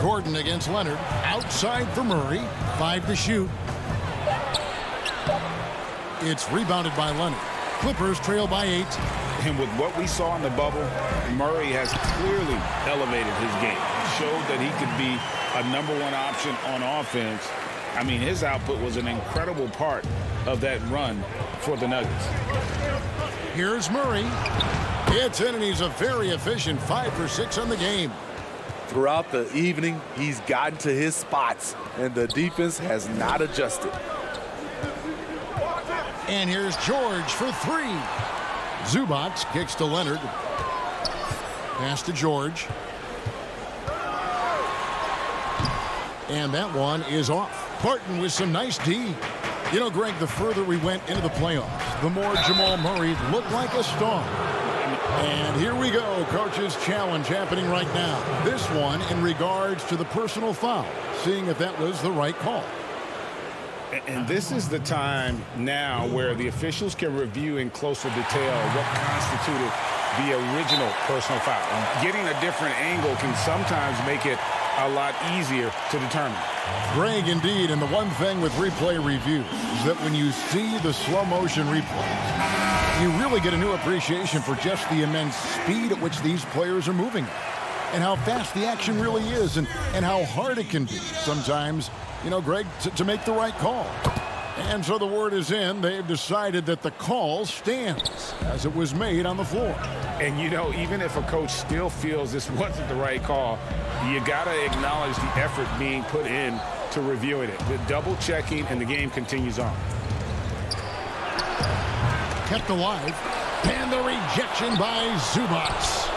Speaker 1: Gordon against Leonard, outside for Murray, 5 to shoot. It's rebounded by Leonard. Clippers trail by 8.
Speaker 4: And with what we saw in the bubble, Murray has clearly elevated his game. Showed that he could be a #1 option on offense. I mean, his output was an incredible part of that run for the Nuggets.
Speaker 1: Here's Murray. It's in, and he's a very efficient 5 for 6 on the game.
Speaker 9: Throughout the evening, he's gotten to his spots, and the defense has not adjusted.
Speaker 1: And here's George for 3. Zubac kicks to Leonard. Pass to George. And that one is off. Barton with some nice D. You know, Greg, the further we went into the playoffs, the more Jamal Murray looked like a star. And here we go, coach's challenge happening right now. This one in regards to the personal foul, seeing if that was the right call.
Speaker 4: And this is the time now where the officials can review in closer detail what constituted the original personal foul. Getting a different angle can sometimes make it a lot easier to determine.
Speaker 1: Greg, indeed, and the one thing with replay review is that when you see the slow motion replays, you really get a new appreciation for just the immense speed at which these players are moving and how fast the action really is and how hard it can be sometimes, you know, Greg, to make the right call. And so the word is in. They've decided that the call stands as it was made on the floor.
Speaker 4: And, you know, even if a coach still feels this wasn't the right call, you got to acknowledge the effort being put in to reviewing it. The double checking, and the game continues on.
Speaker 1: Kept alive. And the rejection by Zubac.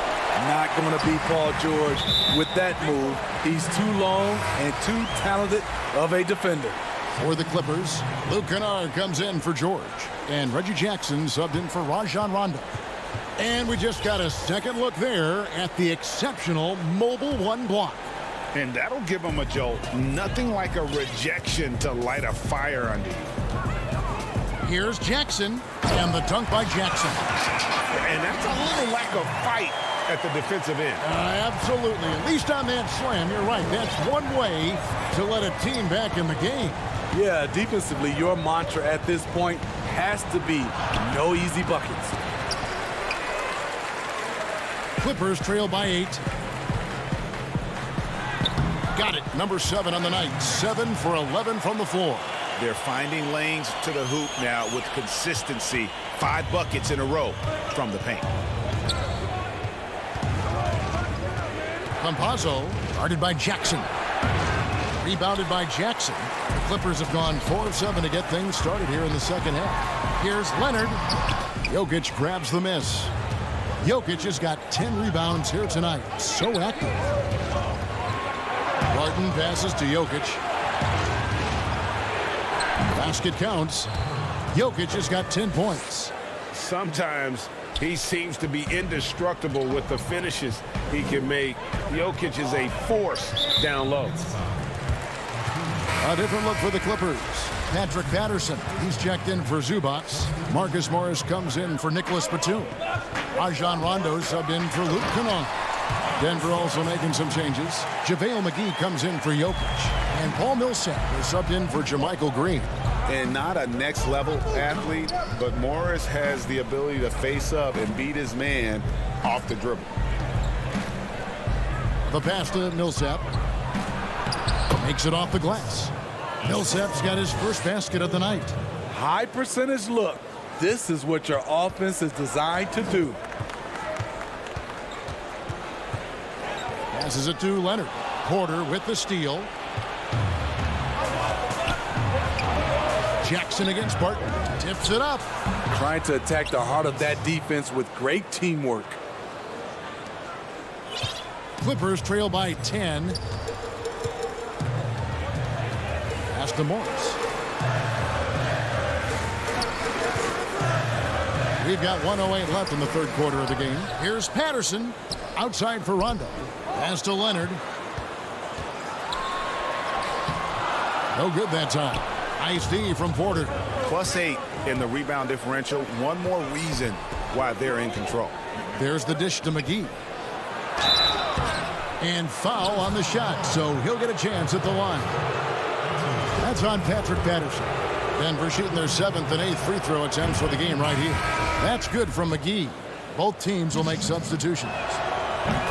Speaker 9: Not going to be Paul George with that move. He's too long and too talented of a defender.
Speaker 1: For the Clippers, Luke Kennard comes in for George. And Reggie Jackson subbed in for Rajon Rondo. And we just got a second look there at the exceptional mobile 1 block.
Speaker 4: And that'll give him a jolt. Nothing like a rejection to light a fire under you.
Speaker 1: Here's Jackson, and the dunk by Jackson.
Speaker 4: And that's a little lack of fight at the defensive end.
Speaker 1: Absolutely. At least on that slam, you're right. That's one way to let a team back in the game.
Speaker 9: Yeah, defensively, your mantra at this point has to be no easy buckets.
Speaker 1: Clippers trail by 8. Got it. Number 7 on the night. 7 for 11 from the floor.
Speaker 2: They're finding lanes to the hoop now with consistency. 5 buckets in a row from the paint.
Speaker 1: Campazzo guarded by Jackson. Rebounded by Jackson. The Clippers have gone 4 of 7 to get things started here in the second half. Here's Leonard. Jokic grabs the miss. Jokic has got 10 rebounds here tonight. So active. Barton passes to Jokic. Basket counts. Jokic has got 10 points.
Speaker 4: Sometimes he seems to be indestructible with the finishes he can make. Jokic is a force down low.
Speaker 1: A different look for the Clippers. Patrick Patterson, he's checked in for Zubac. Marcus Morris comes in for Nicholas Batum. Rajon Rondo subbed in for Luke Kennard. Denver also making some changes. JaVale McGee comes in for Jokic. And Paul Millsap is subbed in for JaMychal Green.
Speaker 2: And not a next-level athlete, but Morris has the ability to face up and beat his man off the dribble.
Speaker 1: The pass to Millsap. Makes it off the glass. Millsap's got his first basket of the night.
Speaker 9: High percentage look. This is what your offense is designed to do.
Speaker 1: Passes it to Leonard. Porter with the steal. Jackson against Barton. Tips it up.
Speaker 9: Trying to attack the heart of that defense with great teamwork.
Speaker 1: Clippers trail by 10. Pass to Morris. We've got 1:08 left in the third quarter of the game. Here's Patterson. Outside for Rondo. Pass to Leonard. No good that time. Nice D from Porter.
Speaker 2: +8 in the rebound differential. One more reason why they're in control.
Speaker 1: There's the dish to McGee. And foul on the shot, so he'll get a chance at the line. That's on Patrick Patterson. Denver shooting their 7th and 8th free throw attempts for the game right here. That's good from McGee. Both teams will make substitutions.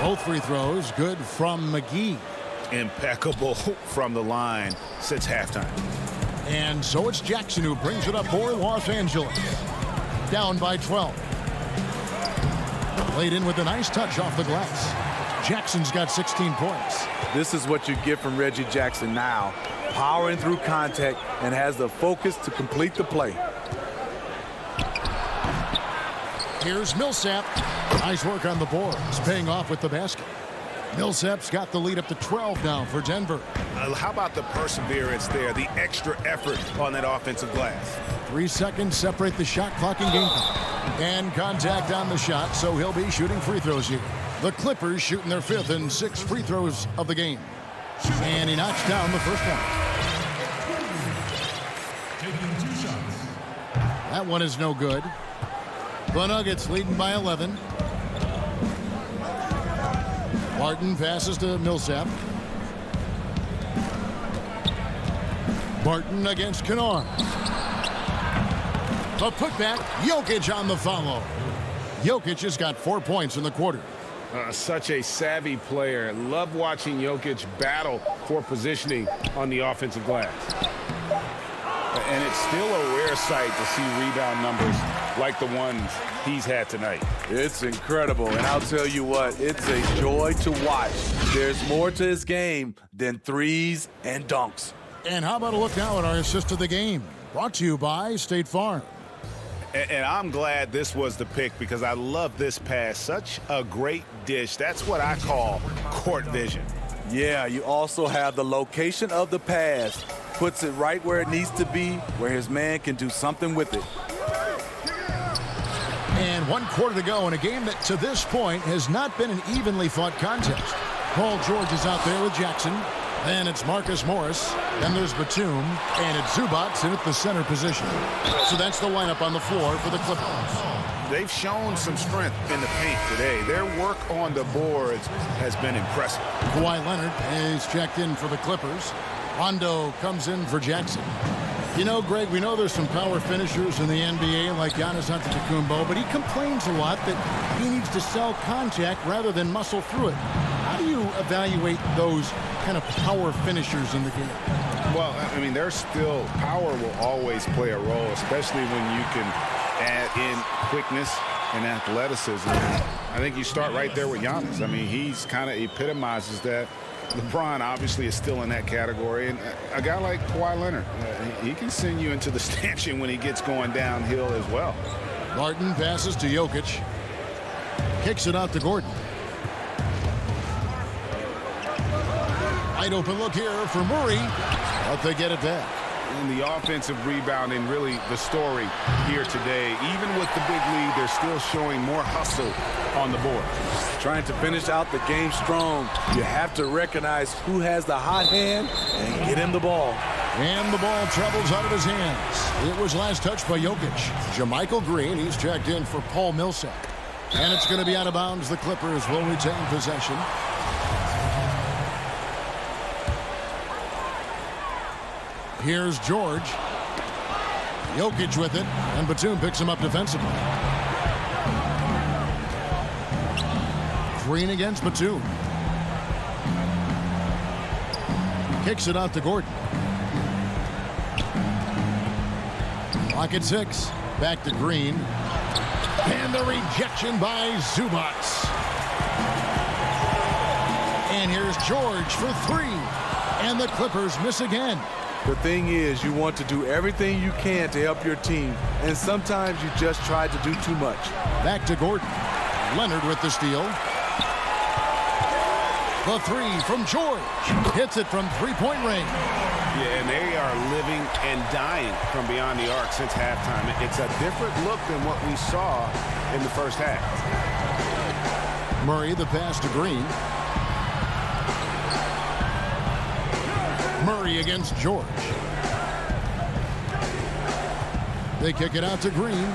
Speaker 1: Both free throws good from McGee.
Speaker 2: Impeccable from the line since halftime.
Speaker 1: And so it's Jackson who brings it up for Los Angeles. Down by 12. Played in with a nice touch off the glass. Jackson's got 16 points.
Speaker 9: This is what you get from Reggie Jackson now. Powering through contact and has the focus to complete the play.
Speaker 1: Here's Millsap. Nice work on the boards, paying off with the basket. Millsap's got the lead up to 12 now for Denver.
Speaker 2: How about the perseverance there, the extra effort on that offensive glass?
Speaker 1: 3 seconds separate the shot clock and game clock. And contact on the shot, so he'll be shooting free throws here. The Clippers shooting their 5th and 6th free throws of the game. And he knocks down the first one. That one is no good. The Nuggets leading by 11. Barton passes to Millsap. Barton against Kennard. The putback. Jokic on the follow. Jokic has got 4 points in the quarter.
Speaker 2: Such a savvy player. Love watching Jokic battle for positioning on the offensive glass. And it's still a rare sight to see rebound numbers like the ones he's had tonight.
Speaker 9: It's incredible, and I'll tell you what, it's a joy to watch. There's more to his game than threes and dunks.
Speaker 1: And how about a look now at our assist of the game? Brought to you by State Farm.
Speaker 2: And I'm glad this was the pick because I love this pass. Such a great dish. That's what I call court vision.
Speaker 9: Yeah, you also have the location of the pass. Puts it right where it needs to be, where his man can do something with it.
Speaker 1: And 1 quarter to go in a game that to this point has not been an evenly fought contest. Paul George is out there with Jackson. Then it's Marcus Morris. Then there's Batum. And it's Zubac in at the center position. So that's the lineup on the floor for the Clippers.
Speaker 2: They've shown some strength in the paint today. Their work on the boards has been impressive.
Speaker 1: Kawhi Leonard is checked in for the Clippers. Rondo comes in for Jackson. You know, Greg, we know there's some power finishers in the NBA like Giannis Antetokounmpo, but he complains a lot that he needs to sell contact rather than muscle through it. How do you evaluate those kind of power finishers in the game?
Speaker 2: Well, I mean, there's still power will always play a role, especially when you can add in quickness and athleticism. I think you start right there with Giannis. I mean, he's kind of epitomizes that. LeBron obviously is still in that category, and a guy like Kawhi Leonard, he can send you into the stanchion when he gets going downhill as well.
Speaker 1: Barton passes to Jokic. Kicks it out to Gordon. Wide open look here for Murray, but they get it back.
Speaker 2: And the offensive rebounding, really the story here today. Even with the big lead, they're still showing more hustle on the board.
Speaker 9: Trying to finish out the game strong. You have to recognize who has the hot hand and get him the ball.
Speaker 1: And the ball travels out of his hands. It was last touched by Jokic. JaMychal Green, he's checked in for Paul Millsap. And it's going to be out of bounds. The Clippers will retain possession. Here's George. Jokic with it, and Batum picks him up defensively. Green against Batum. Kicks it out to Gordon. Clock at 6. Back to Green. And the rejection by Zubac. And here's George for 3. And the Clippers miss again.
Speaker 9: The thing is, you want to do everything you can to help your team, and sometimes you just try to do too much.
Speaker 1: Back to Gordon. Leonard with the steal. The 3 from George. Hits it from three-point range.
Speaker 2: Yeah, and they are living and dying from beyond the arc since halftime. It's a different look than what we saw in the first half.
Speaker 1: Murray, the pass to Green. Murray against George. They kick it out to Green.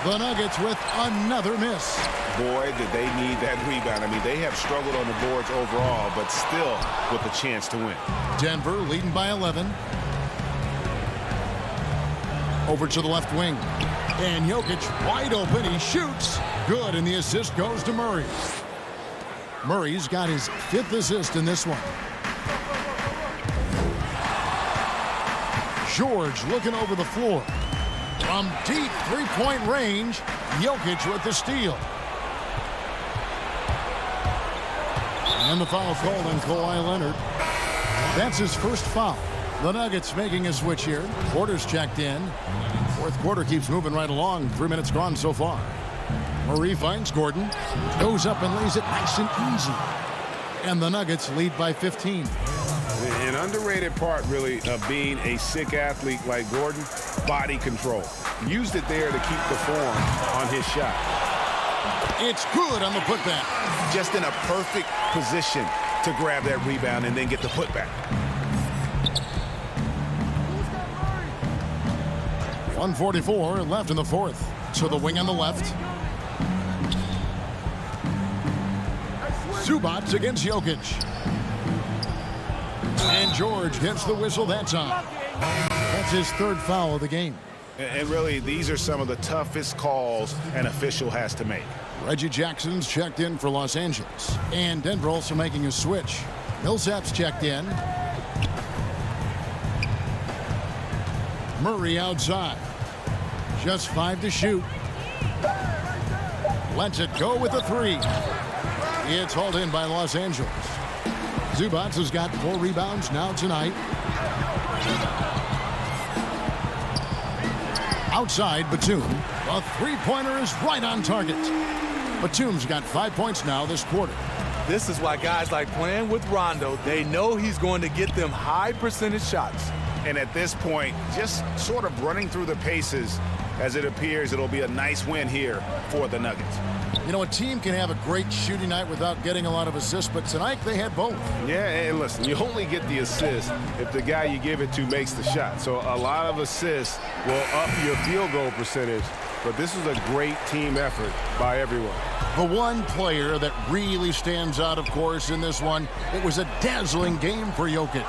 Speaker 1: The Nuggets with another miss.
Speaker 2: Boy, did they need that rebound. I mean, they have struggled on the boards overall, but still with a chance to win.
Speaker 1: Denver leading by 11. Over to the left wing. And Jokic wide open. He shoots. Good, and the assist goes to Murray. Murray's got his 5th assist in this one. George looking over the floor. From deep three-point range, Jokic with the steal. And the foul called on Kawhi Leonard. That's his first foul. The Nuggets making a switch here. Porter's checked in. Fourth quarter keeps moving right along. 3 minutes gone so far. Murray finds Gordon. Goes up and lays it nice and easy. And the Nuggets lead by 15.
Speaker 2: An underrated part, really, of being a sick athlete like Gordon, body control. Used it there to keep the form on his shot.
Speaker 1: It's good on the putback.
Speaker 2: Just in a perfect position to grab that rebound and then get the putback.
Speaker 1: 1:44 left in the fourth. To the wing on the left. Zubac against Jokic. And George gets the whistle that time. That's his 3rd foul of the game.
Speaker 2: And really, these are some of the toughest calls an official has to make.
Speaker 1: Reggie Jackson's checked in for Los Angeles. And Denver also making a switch. Millsap's checked in. Murray outside. Just 5 to shoot. Lets it go with a 3. It's hauled in by Los Angeles. Zubac has got 4 rebounds now tonight. Outside, Batum. A three-pointer is right on target. Batum's got 5 points now this quarter.
Speaker 9: This is why guys like playing with Rondo. They know he's going to get them high percentage shots.
Speaker 2: And at this point, just sort of running through the paces, as it appears it'll be a nice win here for the Nuggets.
Speaker 1: You know, a team can have a great shooting night without getting a lot of assists, but tonight they had both.
Speaker 2: Yeah, and listen, you only get the assist if the guy you give it to makes the shot. So a lot of assists will up your field goal percentage, but this is a great team effort by everyone.
Speaker 1: The one player that really stands out, of course, in this one, it was a dazzling game for Jokic.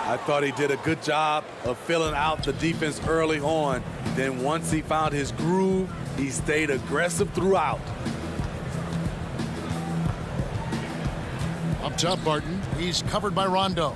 Speaker 9: I thought he did a good job of filling out the defense early on. Then once he found his groove, he stayed aggressive throughout.
Speaker 1: Up top, Barton. He's covered by Rondo.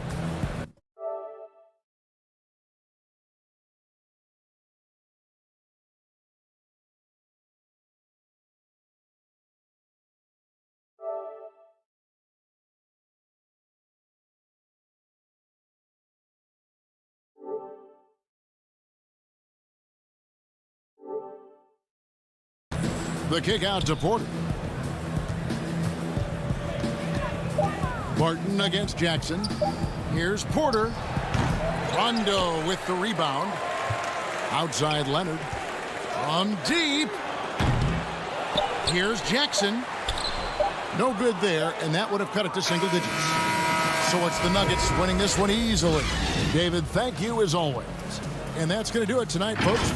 Speaker 1: The kick out to Porter. Barton against Jackson. Here's Porter. Rondo with the rebound. Outside Leonard. From deep. Here's Jackson. No good there, and that would have cut it to single digits. So it's the Nuggets winning this one easily. David, thank you as always. And that's going to do it tonight, folks.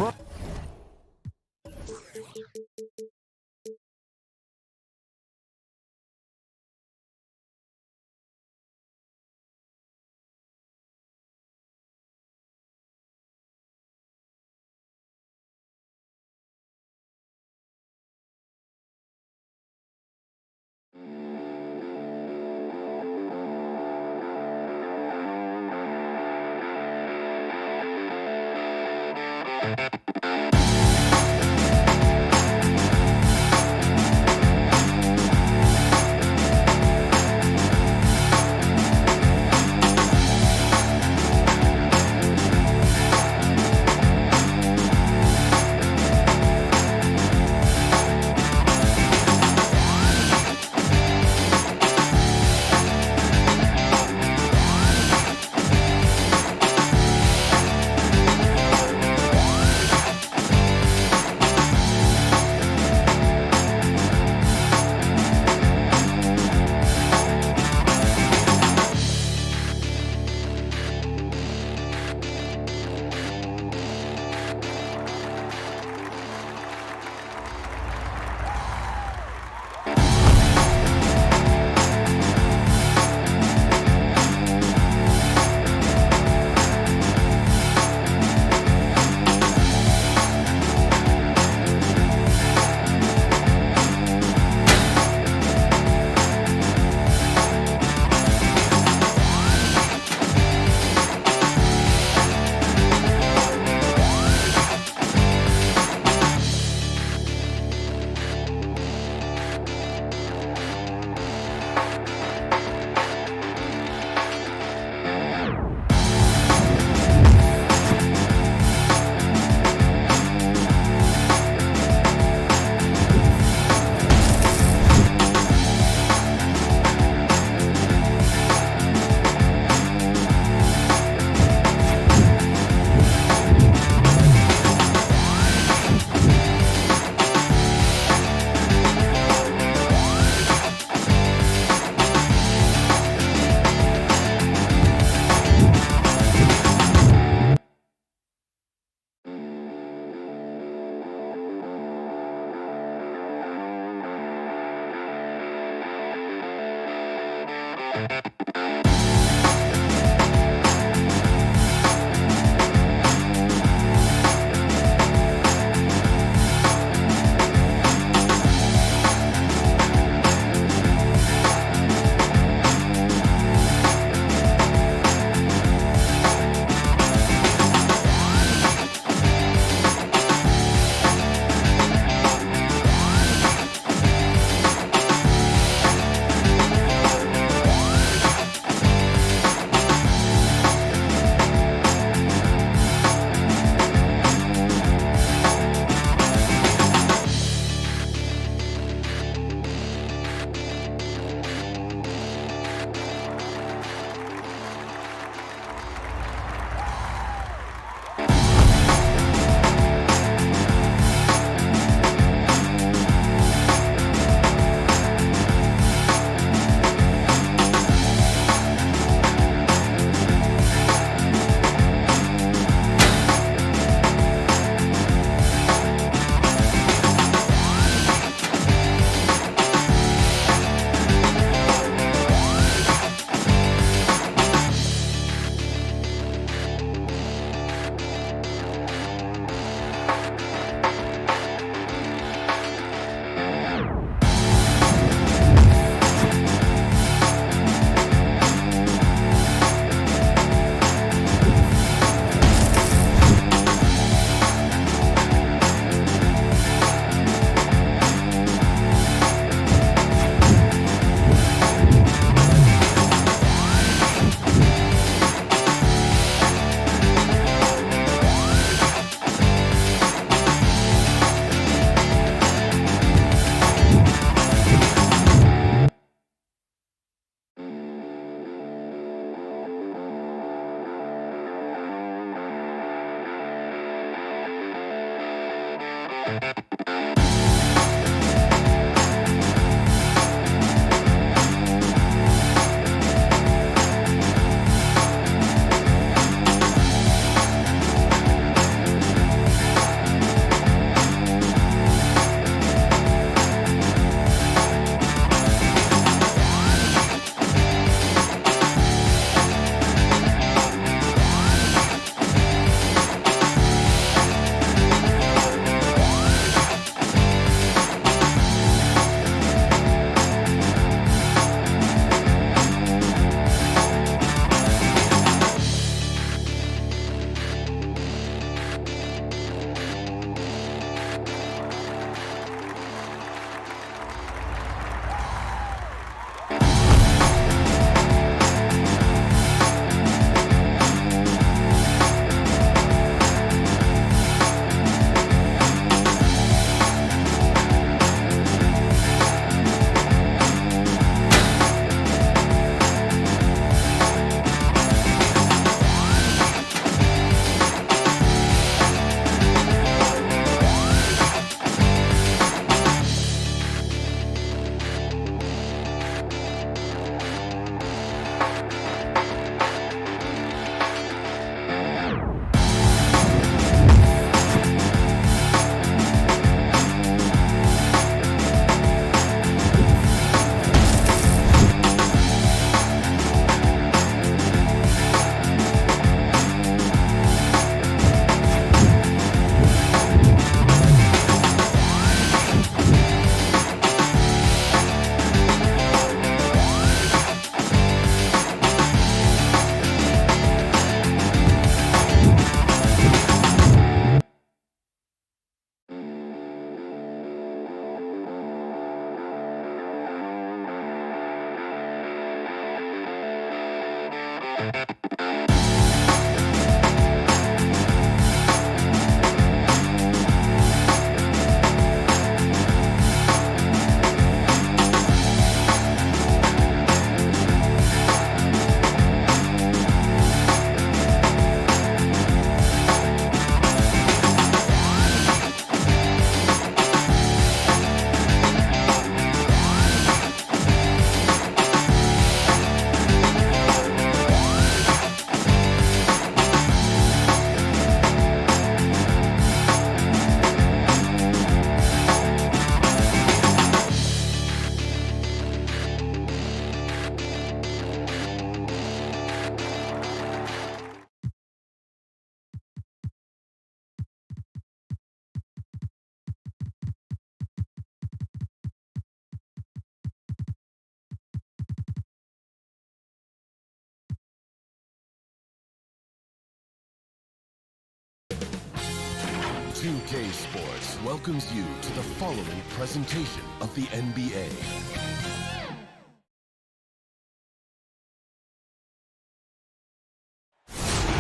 Speaker 8: 2K Sports welcomes you to the following presentation of the NBA.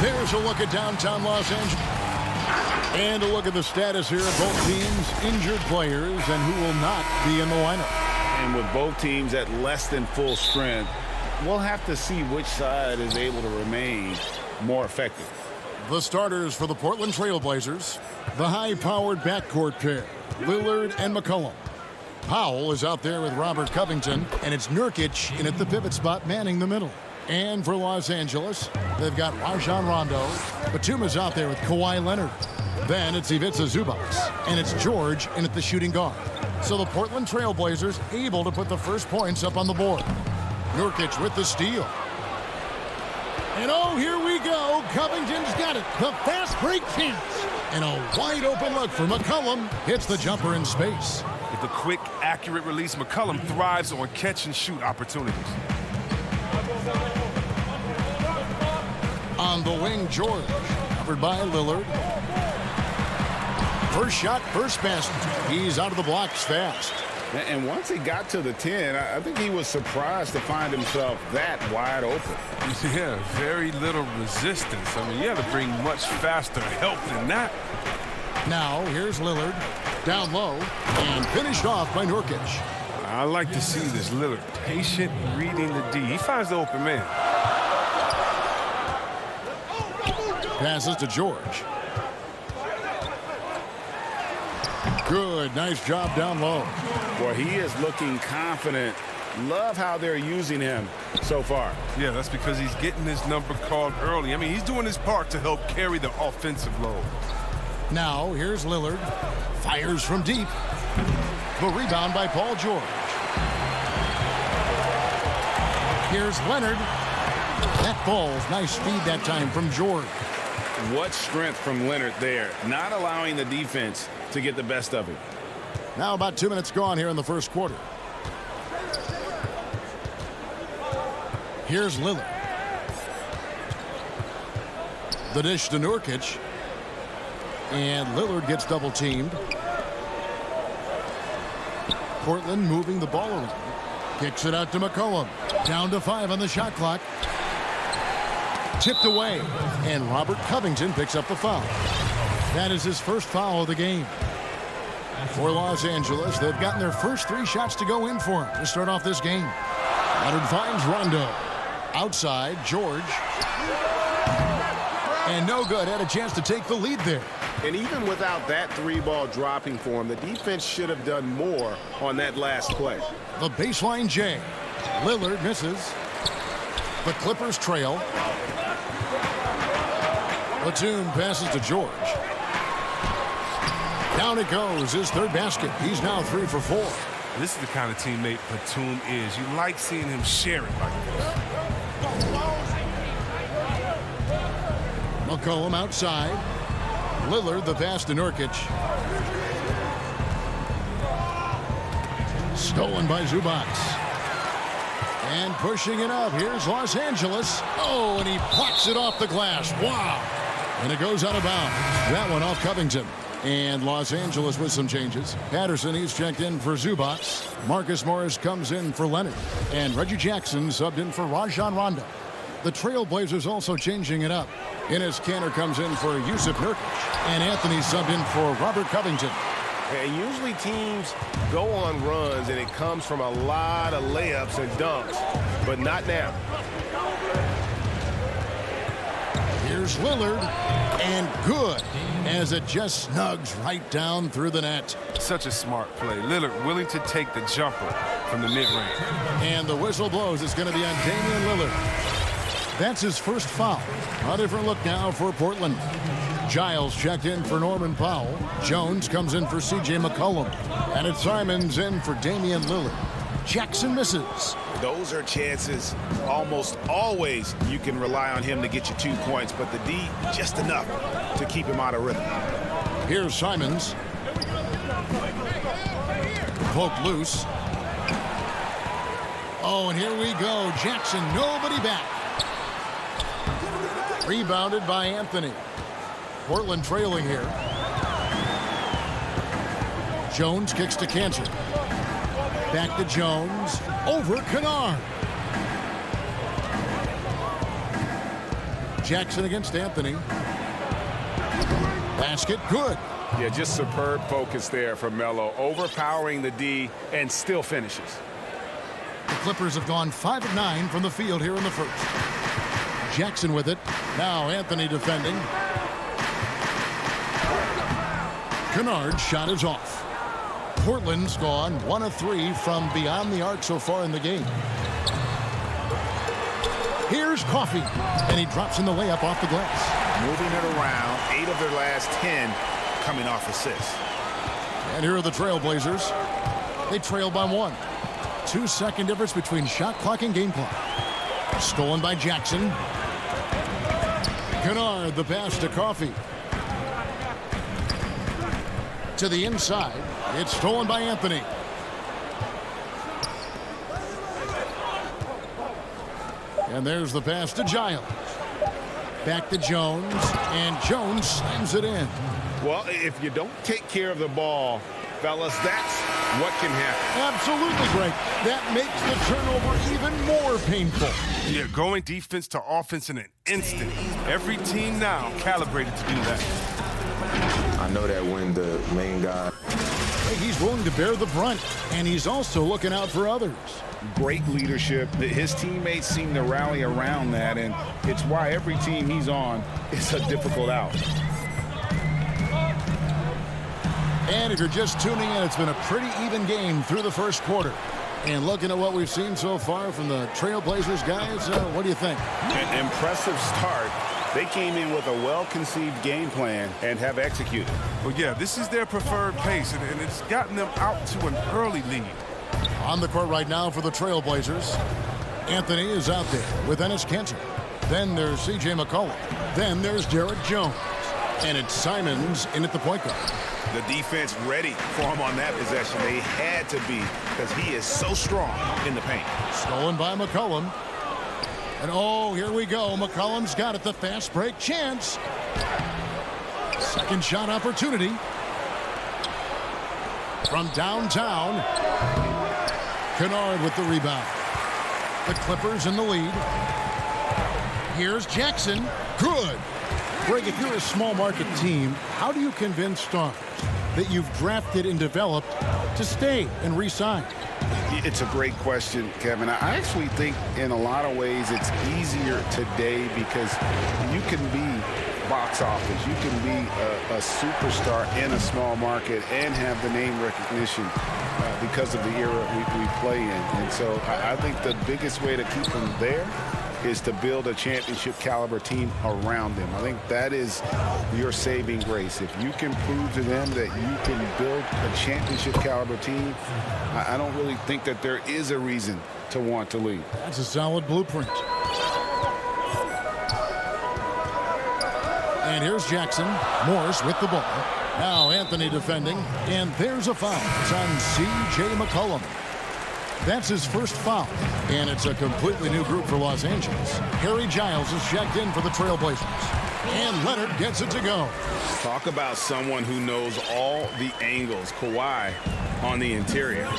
Speaker 1: There's a look at downtown Los Angeles. And a look at the status here of both teams' injured players and who will not be in the lineup.
Speaker 2: And with both teams at less than full strength, we'll have to see which side is able to remain more effective.
Speaker 1: The starters for the Portland Trailblazers, the high-powered backcourt pair, Lillard and McCollum. Powell is out there with Robert Covington, and it's Nurkic in at the pivot spot manning the middle. And for Los Angeles, they've got Rajon Rondo. Batum's out there with Kawhi Leonard. Then it's Ivica Zubac, and it's George in at the shooting guard. So the Portland Trailblazers able to put the first points up on the board. Nurkic with the steal. And oh, here we go. Covington's got it. The fast break chance. And a wide open look for McCollum. Hits the jumper in space.
Speaker 11: With the quick, accurate release, McCollum thrives on catch-and-shoot opportunities.
Speaker 1: On the wing, George. Covered by Lillard. First shot, first basket. He's out of the blocks fast.
Speaker 4: And once he got to the 10, I think he was surprised to find himself that wide open.
Speaker 11: Yeah, very little resistance. I mean, you have to bring much faster help than that.
Speaker 1: Now, here's Lillard. Down low. And finished off by Nurkic.
Speaker 11: I like to see this Lillard patient reading the D. He finds the open man.
Speaker 1: Passes to George. Good, nice job down low.
Speaker 4: Boy, he is looking confident. Love how they're using him so far.
Speaker 11: Yeah, that's because he's getting his number called early. I mean, he's doing his part to help carry the offensive load.
Speaker 1: Now, here's Lillard. Fires from deep. The rebound by Paul George. Here's Leonard. That falls. Nice feed that time from George.
Speaker 4: What strength from Leonard there, not allowing the defense to get the best of him.
Speaker 1: Now about 2 minutes gone here in the first quarter. Here's Lillard. The dish to Nurkic. And Lillard gets double teamed. Portland moving the ball around. Kicks it out to McCollum. Down to 5 on the shot clock. Tipped away. And Robert Covington picks up the foul. That is his first foul of the game. For Los Angeles, they've gotten their first 3 shots to go in for him to start off this game. Leonard finds Rondo. Outside, George. And no good. Had a chance to take the lead there.
Speaker 2: And even without that 3-ball dropping for him, the defense should have done more on that last play.
Speaker 1: The baseline J. Lillard misses. The Clippers trail. Batum passes to George. Down it goes. His 3rd basket. He's now 3 for 4.
Speaker 11: This is the kind of teammate Batum is. You like seeing him share it like this.
Speaker 1: McCollum outside. Lillard the pass to Nurkic. Stolen by Zubac. And pushing it up. Here's Los Angeles. Oh, and he plucks it off the glass. Wow. And it goes out of bounds. That one off Covington. And Los Angeles with some changes. Patterson, he's checked in for Zubac. Marcus Morris comes in for Leonard. And Reggie Jackson subbed in for Rajon Rondo. The Trailblazers also changing it up. Enes Kanter comes in for Yusuf Nurkic. And Anthony subbed in for Robert Covington.
Speaker 2: And usually teams go on runs and it comes from a lot of layups and dunks, but not now.
Speaker 1: Here's Lillard, and good, as it just snugs right down through the net.
Speaker 11: Such a smart play. Lillard willing to take the jumper from the mid-range.
Speaker 1: And the whistle blows. It's going to be on Damian Lillard. That's his first foul. A different look now for Portland. Giles checked in for Norman Powell. Jones comes in for C.J. McCollum. And it's Simons in for Damian Lillard. Jackson misses.
Speaker 2: Those are chances almost always you can rely on him to get you 2 points, but the D just enough to keep him out of rhythm.
Speaker 1: Here's Simons. Poked loose. Oh, and here we go. Jackson, nobody back. Rebounded by Anthony. Portland trailing here. Jones kicks to Kanter. Back to Jones. Over Kennard. Jackson against Anthony. Basket good.
Speaker 4: Yeah, just superb focus there from Melo. Overpowering the D and still finishes.
Speaker 1: The Clippers have gone 5 of 9 from the field here in the first. Jackson with it. Now Anthony defending. Kennard's shot is off. Portland's gone 1 of 3 from beyond the arc so far in the game. Here's Coffey, and he drops in the layup off the glass.
Speaker 2: Moving it around, 8 of their last 10 coming off assists.
Speaker 1: And here are the Trailblazers. They trail by 1. 2-second difference between shot clock and game clock. Stolen by Jackson. Kennard, the pass to Coffey. To the inside. It's stolen by Anthony. And there's the pass to Giles. Back to Jones. And Jones slams it in.
Speaker 4: Well, if you don't take care of the ball, fellas, that's what can happen.
Speaker 1: Absolutely great. That makes the turnover even more painful.
Speaker 11: Yeah, going defense to offense in an instant. Every team now calibrated to do that.
Speaker 12: I know that when the main guy...
Speaker 1: He's willing to bear the brunt, and he's also looking out for others.
Speaker 4: Great leadership. His teammates seem to rally around that, and it's why every team he's on is a difficult out.
Speaker 1: And if you're just tuning in, it's been a pretty even game through the first quarter. And looking at what we've seen so far from the Trailblazers guys, what do you think?
Speaker 4: An impressive start. They came in with a well-conceived game plan and have executed.
Speaker 11: Well, yeah, this is their preferred pace, and it's gotten them out to an early lead.
Speaker 1: On the court right now for the Trailblazers, Anthony is out there with Enes Kanter. Then there's C.J. McCollum. Then there's Derek Jones. And it's Simons in at the point guard.
Speaker 2: The defense ready for him on that possession. They had to be, because he is so strong in the paint.
Speaker 1: Stolen by McCollum. And oh, here we go. McCollum's got it. The fast break chance. Second shot opportunity. From downtown. Kennard with the rebound. The Clippers in the lead. Here's Jackson. Good. Greg, if you're a small market team, how do you convince stars that you've drafted and developed to stay and re-sign?
Speaker 4: It's a great question, Kevin. I actually think in a lot of ways it's easier today because you can be box office. You can be a superstar in a small market and have the name recognition because of the era we play in. And so I think the biggest way to keep them there is to build a championship caliber team around them. I think that is your saving grace. If you can prove to them that you can build a championship caliber team, I don't really think that there is a reason to want to leave.
Speaker 1: That's a solid blueprint. And here's Jackson. Morris with the ball. Now Anthony defending. And there's a foul. It's on C.J. McCollum. That's his first foul. And it's a completely new group for Los Angeles. Harry Giles is checked in for the Trailblazers. And Leonard gets it to go.
Speaker 2: Talk about someone who knows all the angles. Kawhi on the interior.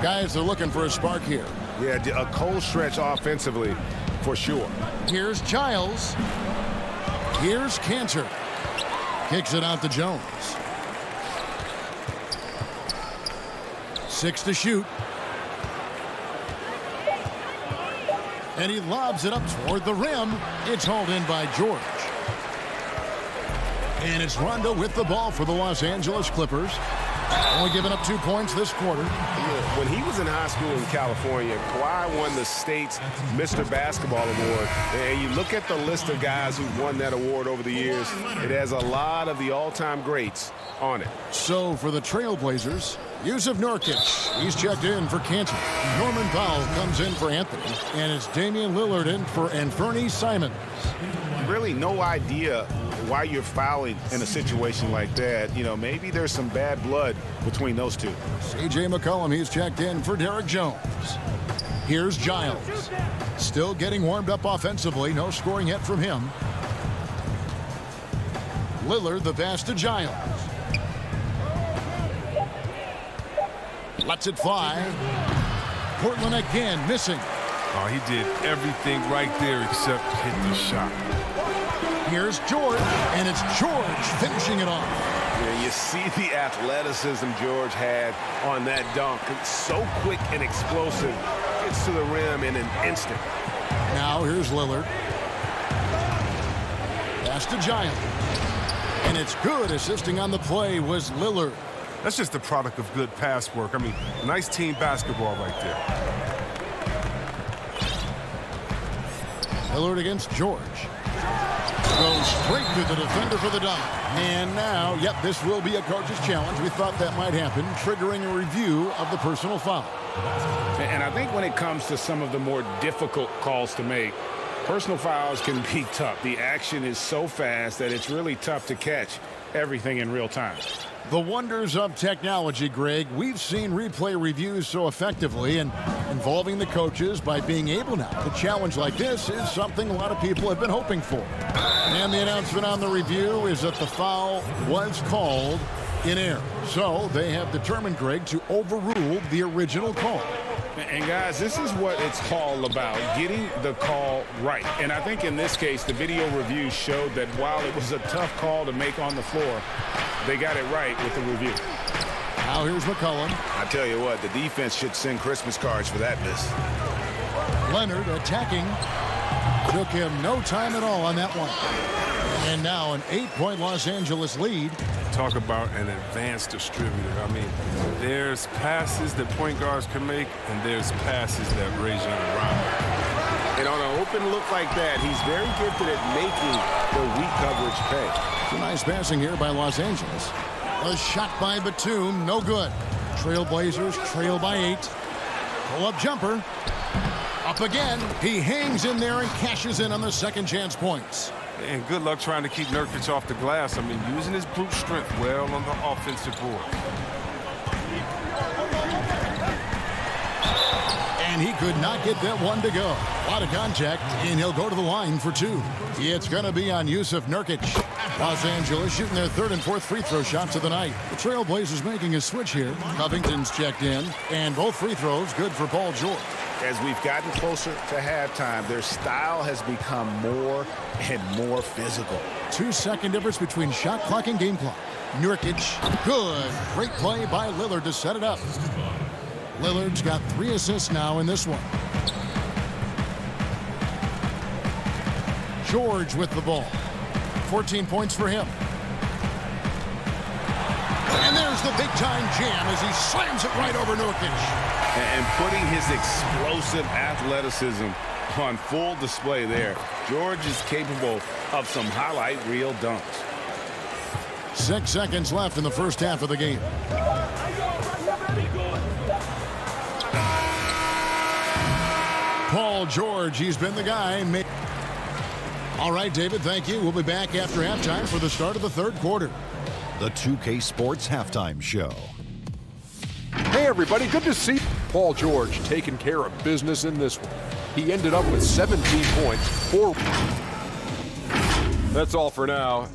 Speaker 1: Guys, they're looking for a spark here.
Speaker 2: Yeah, a cold stretch offensively for sure.
Speaker 1: Here's Giles. Here's Kanter. Kicks it out to Jones. 6 to shoot. And he lobs it up toward the rim. It's hauled in by George. And it's Rondo with the ball for the Los Angeles Clippers. Only giving up 2 points this quarter.
Speaker 2: Yeah, when he was in high school in California, Kawhi won the state's Mr. Basketball Award. And you look at the list of guys who've won that award over the years, it has a lot of the all-time greats on it.
Speaker 1: So for the Trailblazers, Yusuf Nurkic, he's checked in for Kanter. Norman Powell comes in for Anthony. And it's Damian Lillard in for Anthony Simons.
Speaker 2: Really no idea why you're fouling in a situation like that. You know, maybe there's some bad blood between those two.
Speaker 1: C.J. McCollum, he's checked in for Derek Jones. Here's Giles. Still getting warmed up offensively. No scoring yet from him. Lillard, the pass to Giles. Lets it fly. Portland again missing.
Speaker 11: Oh, he did everything right there except hit the shot.
Speaker 1: Here's George, and it's George finishing it off.
Speaker 2: Yeah, you see the athleticism George had on that dunk. It's so quick and explosive. Gets to the rim in an instant.
Speaker 1: Now here's Lillard. Pass to Giles. And it's good. Assisting on the play was Lillard.
Speaker 11: That's just the product of good pass work. I mean, nice team basketball right there.
Speaker 1: Lillard against George. Goes straight to the defender for the dunk. And now, yep, this will be a coach's challenge. We thought that might happen, triggering a review of the personal foul.
Speaker 4: And I think when it comes to some of the more difficult calls to make, personal fouls can be tough. The action is so fast that it's really tough to catch everything in real time.
Speaker 1: The wonders of technology, Greg. We've seen replay reviews so effectively, and involving the coaches by being able now to challenge like this is something a lot of people have been hoping for. And the announcement on the review is that the foul was called in error. So they have determined, Greg, to overrule the original call.
Speaker 4: And guys, this is what it's all about, getting the call right. And I think in this case, the video review showed that while it was a tough call to make on the floor, they got it right with the review.
Speaker 1: Now here's McCollum.
Speaker 2: I tell you what, the defense should send Christmas cards for that miss.
Speaker 1: Leonard attacking. Took him no time at all on that one. And now an 8-point Los Angeles lead.
Speaker 11: talk about an advanced distributor. I mean, there's passes that point guards can make, and there's passes that Rajon Rondo.
Speaker 2: And on an open look like that, he's very gifted at making the weak coverage pay.
Speaker 1: Some nice passing here by Los Angeles. A shot by Batum, no good. Trailblazers trail by 8. Pull-up jumper. Up again. He hangs in there and cashes in on the second chance points.
Speaker 11: And good luck trying to keep Nurkic off the glass. I mean, using his brute strength well on the offensive board.
Speaker 1: And he could not get that one to go. A lot of contact, and he'll go to the line for 2. It's going to be on Yusuf Nurkic. Los Angeles shooting their 3rd and 4th free throw shots of the night. The Trailblazers making a switch here. Covington's checked in, and both free throws good for Paul George.
Speaker 2: As we've gotten closer to halftime, their style has become more and more physical.
Speaker 1: 2-second difference between shot clock and game clock. Nurkic, good. Great play by Lillard to set it up. Lillard's got 3 assists now in this one. George with the ball. 14 points for him. And there's the big-time jam as he slams it right over Nurkic.
Speaker 2: And putting his explosive athleticism on full display there. George is capable of some highlight reel dunks.
Speaker 1: 6 seconds left in the first half of the game. Paul George, he's been the guy. All right, David, thank you. We'll be back after halftime for the start of the 3rd quarter.
Speaker 6: The 2K Sports Halftime Show.
Speaker 7: Hey, everybody, good to see Paul George taking care of business in this one. He ended up with 17 points, 4. That's all for now.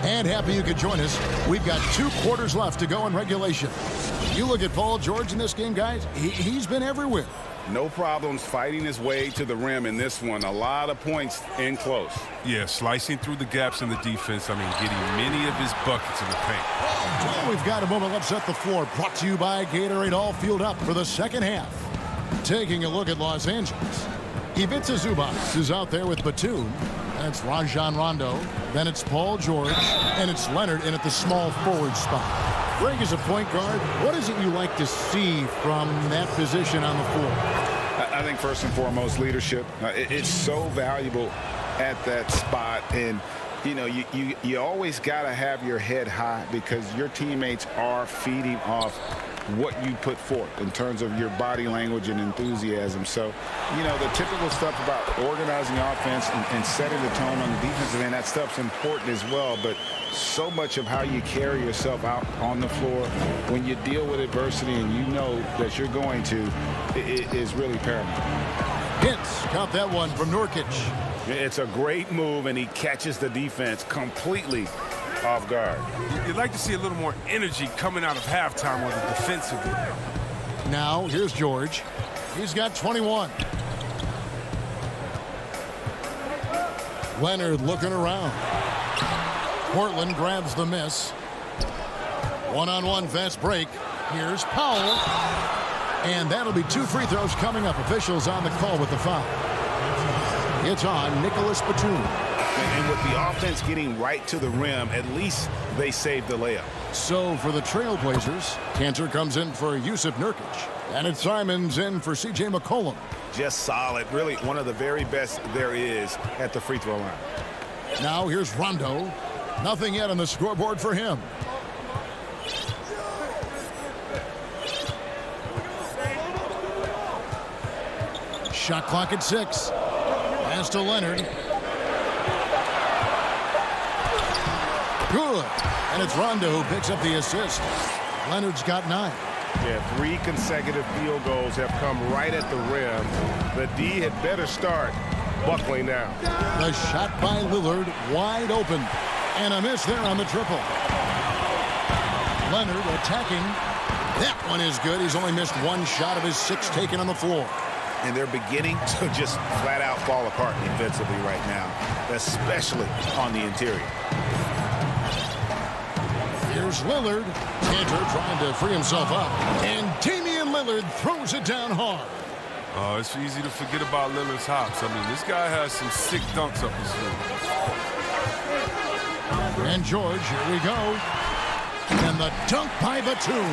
Speaker 1: And happy you could join us. We've got 2 quarters left to go in regulation. You look at Paul George in this game, guys. He's been everywhere.
Speaker 4: No problems fighting his way to the rim in this one. A lot of points in close.
Speaker 11: Yeah, slicing through the gaps in the defense. I mean, getting many of his buckets in the paint.
Speaker 1: Well, we've got a moment. Let's set the floor. Brought to you by Gatorade. All fueled up for the second half. Taking a look at Los Angeles. Ivica Zubac is out there with Batum. That's Rajon Rondo. Then it's Paul George. And it's Leonard in at the small forward spot. Greg, as a point guard, what is it you like to see from that position on the floor?
Speaker 4: I think first and foremost, leadership. It's so valuable at that spot. And, you know, you always got to have your head high because your teammates are feeding off what you put forth in terms of your body language and enthusiasm. So, you know, the typical stuff about organizing offense and setting the tone on the defensive end, that stuff's important as well. But so much of how you carry yourself out on the floor when you deal with adversity and you know that you're going to, it is really paramount.
Speaker 1: Hits, caught that one from Nurkic.
Speaker 2: It's a great move, and he catches the defense completely off guard.
Speaker 11: You'd like to see a little more energy coming out of halftime on the defensive end.
Speaker 1: Now, here's George. He's got 21. Leonard looking around. Portland grabs the miss. One-on-one fast break. Here's Powell. And that'll be 2 free throws coming up. Officials on the call with the foul. It's on Nicholas Batum.
Speaker 2: And with the offense getting right to the rim, at least they saved the layup.
Speaker 1: So for the Trailblazers, Cantor comes in for Yusuf Nurkic. And it's Simons in for C.J. McCollum.
Speaker 2: Just solid. Really one of the very best there is at the free throw line.
Speaker 1: Now here's Rondo. Nothing yet on the scoreboard for him. Shot clock at 6. Pass to Leonard. Good. And it's Rondo who picks up the assist. Leonard's got 9.
Speaker 2: Yeah, 3 consecutive field goals have come right at the rim. The D had better start buckling now.
Speaker 1: The shot by Lillard wide open. And a miss there on the triple. Leonard attacking. That one is good. He's only missed 1 shot of his 6 taken on the floor.
Speaker 2: And they're beginning to just flat out fall apart defensively right now, especially on the interior.
Speaker 1: Here's Lillard. Cantor trying to free himself up. And Damian Lillard Lillard throws it down hard.
Speaker 11: Oh, it's easy to forget about Lillard's hops. I mean, this guy has some sick dunks up his sleeve.
Speaker 1: And George, here we go. And the dunk by Batum.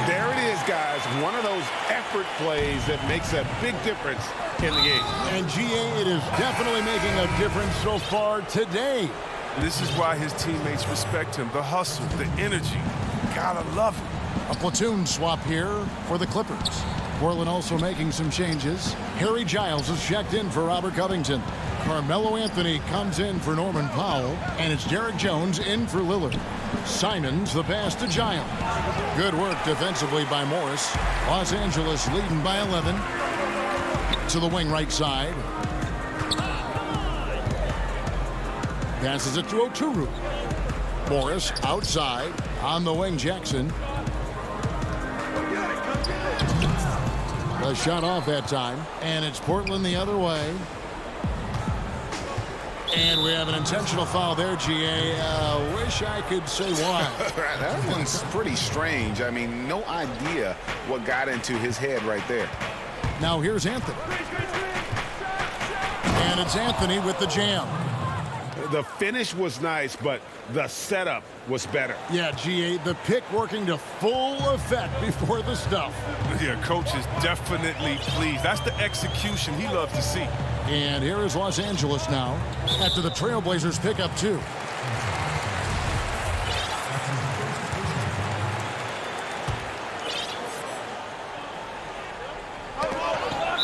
Speaker 2: There it is, guys. One of those effort plays that makes a big difference in the game.
Speaker 1: And GA, it is definitely making a difference so far today.
Speaker 11: This is why his teammates respect him. The hustle, the energy. Gotta love it.
Speaker 1: A platoon swap here for the Clippers. Portland also making some changes. Harry Giles is checked in for Robert Covington. Carmelo Anthony comes in for Norman Powell. And it's Derek Jones in for Lillard. Simons the pass to Giles. Good work defensively by Morris. Los Angeles leading by 11. To the wing right side. Passes it to Oturu. Morris outside. On the wing, Jackson. The shot off that time. And it's Portland the other way. And we have an intentional foul there, GA. Wish I could say why.
Speaker 2: That one's pretty strange. I mean, no idea what got into his head right there.
Speaker 1: Now here's Anthony. And it's Anthony with the jam.
Speaker 2: The finish was nice, but the setup was better.
Speaker 1: Yeah, GA, the pick working to full effect before the stuff.
Speaker 11: Yeah, coach is definitely pleased. That's the execution he loves to see.
Speaker 1: And here is Los Angeles now after the Trailblazers pick up 2.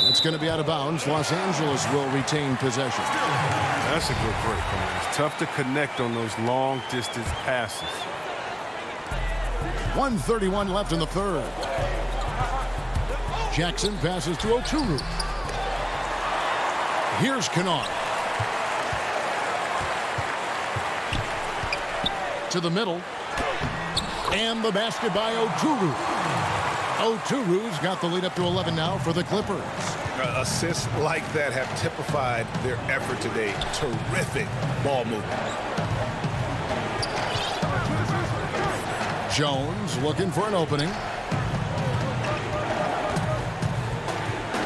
Speaker 1: It's going to be out of bounds. Los Angeles will retain possession.
Speaker 11: That's a good break. I mean, it's tough to connect on those long-distance passes.
Speaker 1: 1:31 left in the third. Jackson passes to Oturu. Here's Kennard. To the middle. And the basket by Oturu. Oturu's got the lead up to 11 now for the Clippers.
Speaker 2: Assists like that have typified their effort today. Terrific ball movement.
Speaker 1: Jones looking for an opening.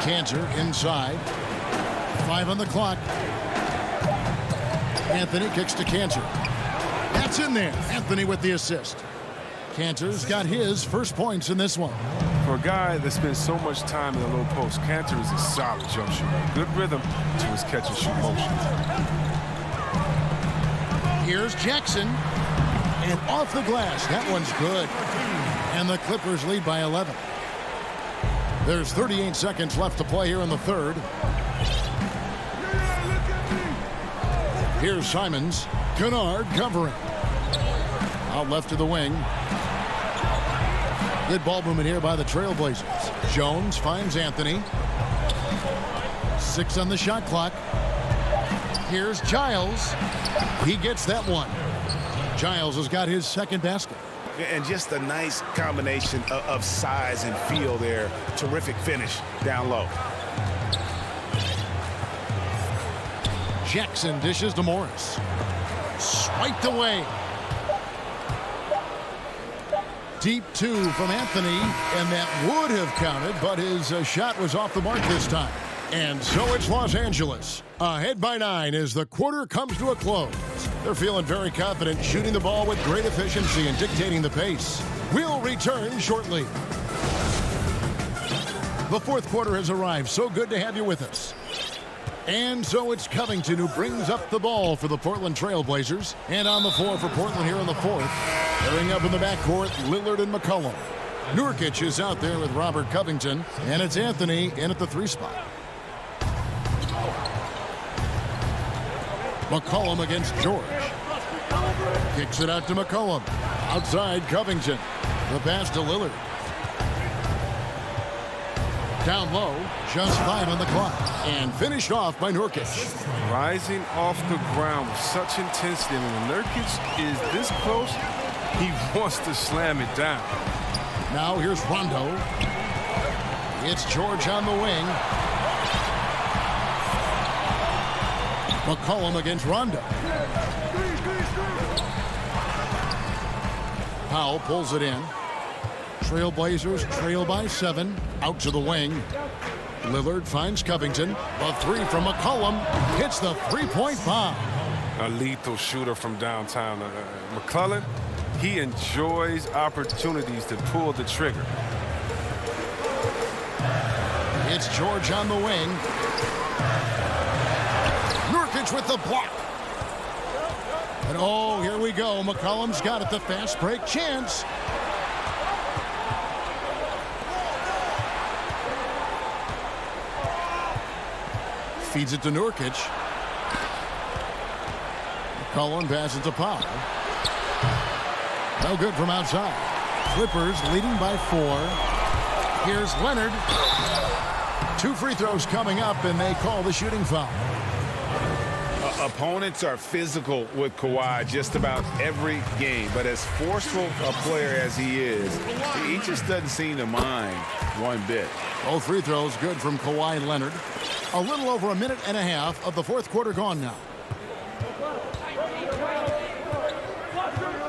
Speaker 1: Cantor inside. 5 on the clock. Anthony kicks to Cantor. That's in there. Anthony with the assist. Cantor's got his first points in this one.
Speaker 11: For a guy that spends so much time in the low post, Cantor is a solid jump shooter. Good rhythm to his catch and shoot motion.
Speaker 1: Here's Jackson. And off the glass. That one's good. And the Clippers lead by 11. There's 38 seconds left to play here in the third. Here's Simons. Kennard covering. Out left to the wing. Good ball movement here by the Trailblazers. Jones finds Anthony. 6 on the shot clock. Here's Giles. He gets that one. Giles has got his second basket.
Speaker 2: And just a nice combination of size and feel there. Terrific finish down low.
Speaker 1: Jackson dishes to Morris. Swiped away. Deep 2 from Anthony, and that would have counted, but his shot was off the mark this time. And so it's Los Angeles, ahead by 9 as the quarter comes to a close. They're feeling very confident, shooting the ball with great efficiency and dictating the pace. We'll return shortly. The fourth quarter has arrived. So good to have you with us. And so it's Covington who brings up the ball for the Portland Trailblazers. And on the floor for Portland here in the fourth. Pairing up in the backcourt, Lillard and McCollum. Nurkic is out there with Robert Covington. And it's Anthony in at the 3 spot. McCollum against George. Kicks it out to McCollum. Outside Covington. The pass to Lillard. Down low, just 5 on the clock. And finished off by Nurkic.
Speaker 11: Rising off the ground with such intensity. And when Nurkic is this close, he wants to slam it down.
Speaker 1: Now here's Rondo. It's George on the wing. McCollum against Rondo. Powell pulls it in. Trailblazers trail by 7. Out to the wing. Lillard finds Covington. A three from McCollum. Hits the three-point bomb.
Speaker 11: A lethal shooter from downtown. McClellan, he enjoys opportunities to pull the trigger.
Speaker 1: It's George on the wing. Nurkic with the block. And oh, here we go. McCollum's got it. The fast break chance. Feeds it to Nurkic. McCollum passes to Powell. No good from outside. Clippers leading by 4. Here's Leonard. 2 free throws coming up, and they call the shooting foul.
Speaker 2: Opponents are physical with Kawhi just about every game, but as forceful a player as he is, he just doesn't seem to mind one bit.
Speaker 1: Both free throws good from Kawhi Leonard. A little over a minute and a half of the fourth quarter gone now.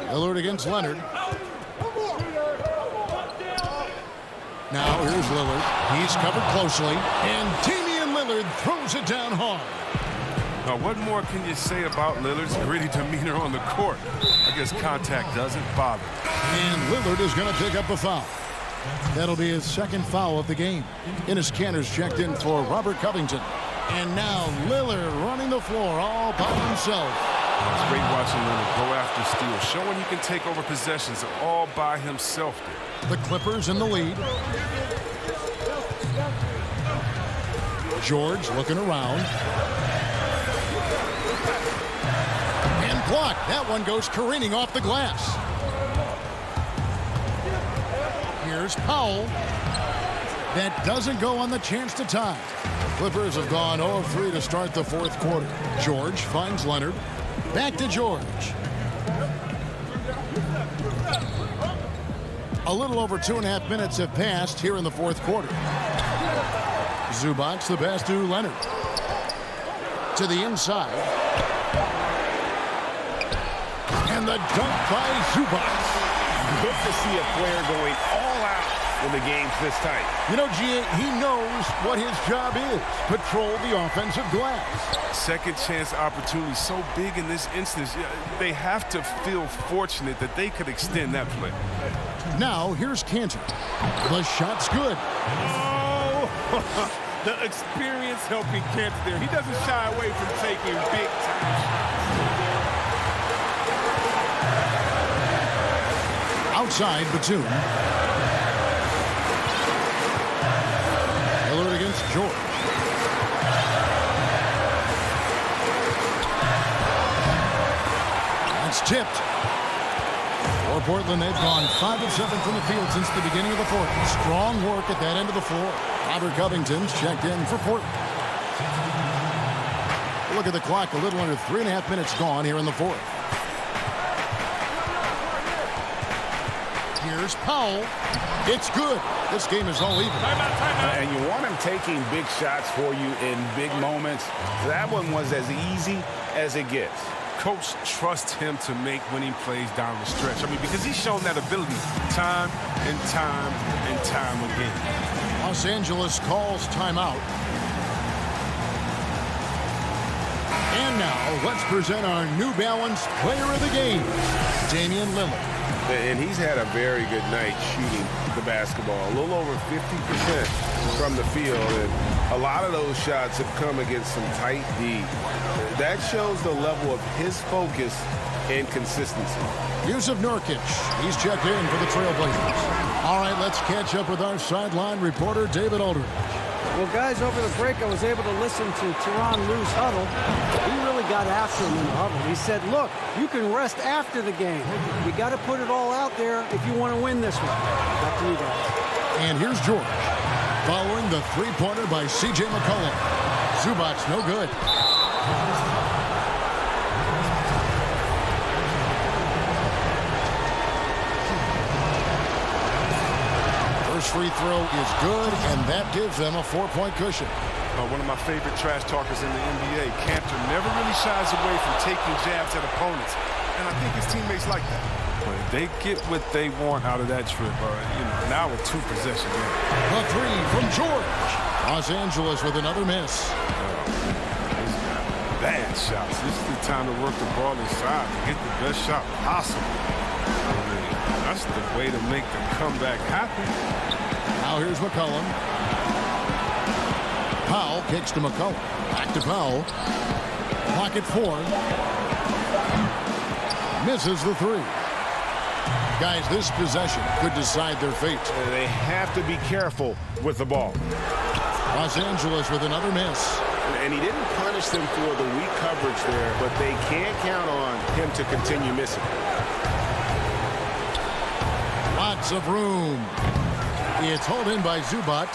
Speaker 1: Lillard against Leonard. Now here's Lillard. He's covered closely, and Damian Lillard throws it down hard.
Speaker 11: Now, what more can you say about Lillard's gritty demeanor on the court? I guess contact doesn't bother.
Speaker 1: And Lillard is going to pick up a foul. That'll be his second foul of the game. Enes Kanter's checked in for Robert Covington. And now Lillard running the floor all by himself.
Speaker 11: It's great watching Lillard go after steals, showing he can take over possessions all by himself there.
Speaker 1: The Clippers in the lead. George looking around. And blocked. That one goes careening off the glass. Here's Powell. That doesn't go on the chance to tie. Clippers have gone 0 of 3 to start the fourth quarter. George finds Leonard. Back to George. A little over 2.5 minutes have passed here in the fourth quarter. Zubac the pass to Leonard. To the inside. And the dunk by Zubac.
Speaker 2: Good to see a player going all out when the game's this tight.
Speaker 1: You know, G.A., he knows what his job is. Patrol the offensive glass.
Speaker 11: Second chance opportunity so big in this instance. They have to feel fortunate that they could extend that play.
Speaker 1: Now, here's Kanter. The shot's good.
Speaker 11: Oh! The experience helping Kanter there. He doesn't shy away from taking big time.
Speaker 1: Outside Batum. Lillard against George. That's tipped. For Portland, they've gone 5 of 7 from the field since the beginning of the fourth. Strong work at that end of the floor. Robert Covington's checked in for Portland. Look at the clock. A little under 3.5 minutes gone here in the fourth. Here's Powell. It's good. This game is all even.
Speaker 2: And you want him taking big shots for you in big moments. That one was as easy as it gets.
Speaker 11: Coach trusts him to make winning plays down the stretch. I mean, because he's shown that ability time and time and time again.
Speaker 1: Los Angeles calls timeout. And now, let's present our New Balance player of the game, Damian Lillard.
Speaker 2: And he's had a very good night shooting the basketball. A little over 50% from the field. And a lot of those shots have come against some tight D. That shows the level of his focus and consistency.
Speaker 1: Yusuf Nurkic. He's checked in for the Trailblazers. All right, let's catch up with our sideline reporter, David Aldridge.
Speaker 5: Well, guys, over the break, I was able to listen to Tyronn Lue's huddle. He really got after him in the huddle. He said, look, you can rest after the game. You got to put it all out there if you want to win this one. Back to you guys.
Speaker 1: And here's George. Following the three-pointer by C.J. McCollum. Zubac, no good. First free throw is good, and that gives them a 4-point cushion.
Speaker 11: One of my favorite trash talkers in the NBA, Kanter, never really shies away from taking jabs at opponents, and I think his teammates like that. But if they get what they want out of that trip, now with 2 possession game.
Speaker 1: A three from George. Los Angeles with another miss.
Speaker 11: Bad shots. This is the time to work the ball inside to get the best shot possible. I mean, that's the way to make the comeback happen.
Speaker 1: Now here's McCollum. Powell kicks to McCollum. Back to Powell. Pocket 4. Misses the 3. Guys, this possession could decide their fate.
Speaker 2: They have to be careful with the ball.
Speaker 1: Los Angeles with another miss.
Speaker 2: And he didn't punish them for the weak coverage there, but they can't count on him to continue missing.
Speaker 1: Lots of room. It's hauled in by Zubac.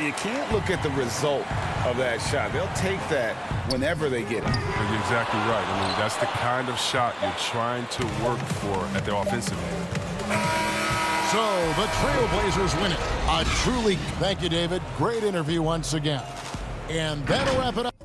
Speaker 4: You can't look at the result of that shot. They'll take that whenever they get it.
Speaker 11: You're exactly right. I mean, that's the kind of shot you're trying to work for at the offensive end.
Speaker 1: So the Trailblazers win it. A truly, thank you, David. Great interview once again. And that'll wrap it up.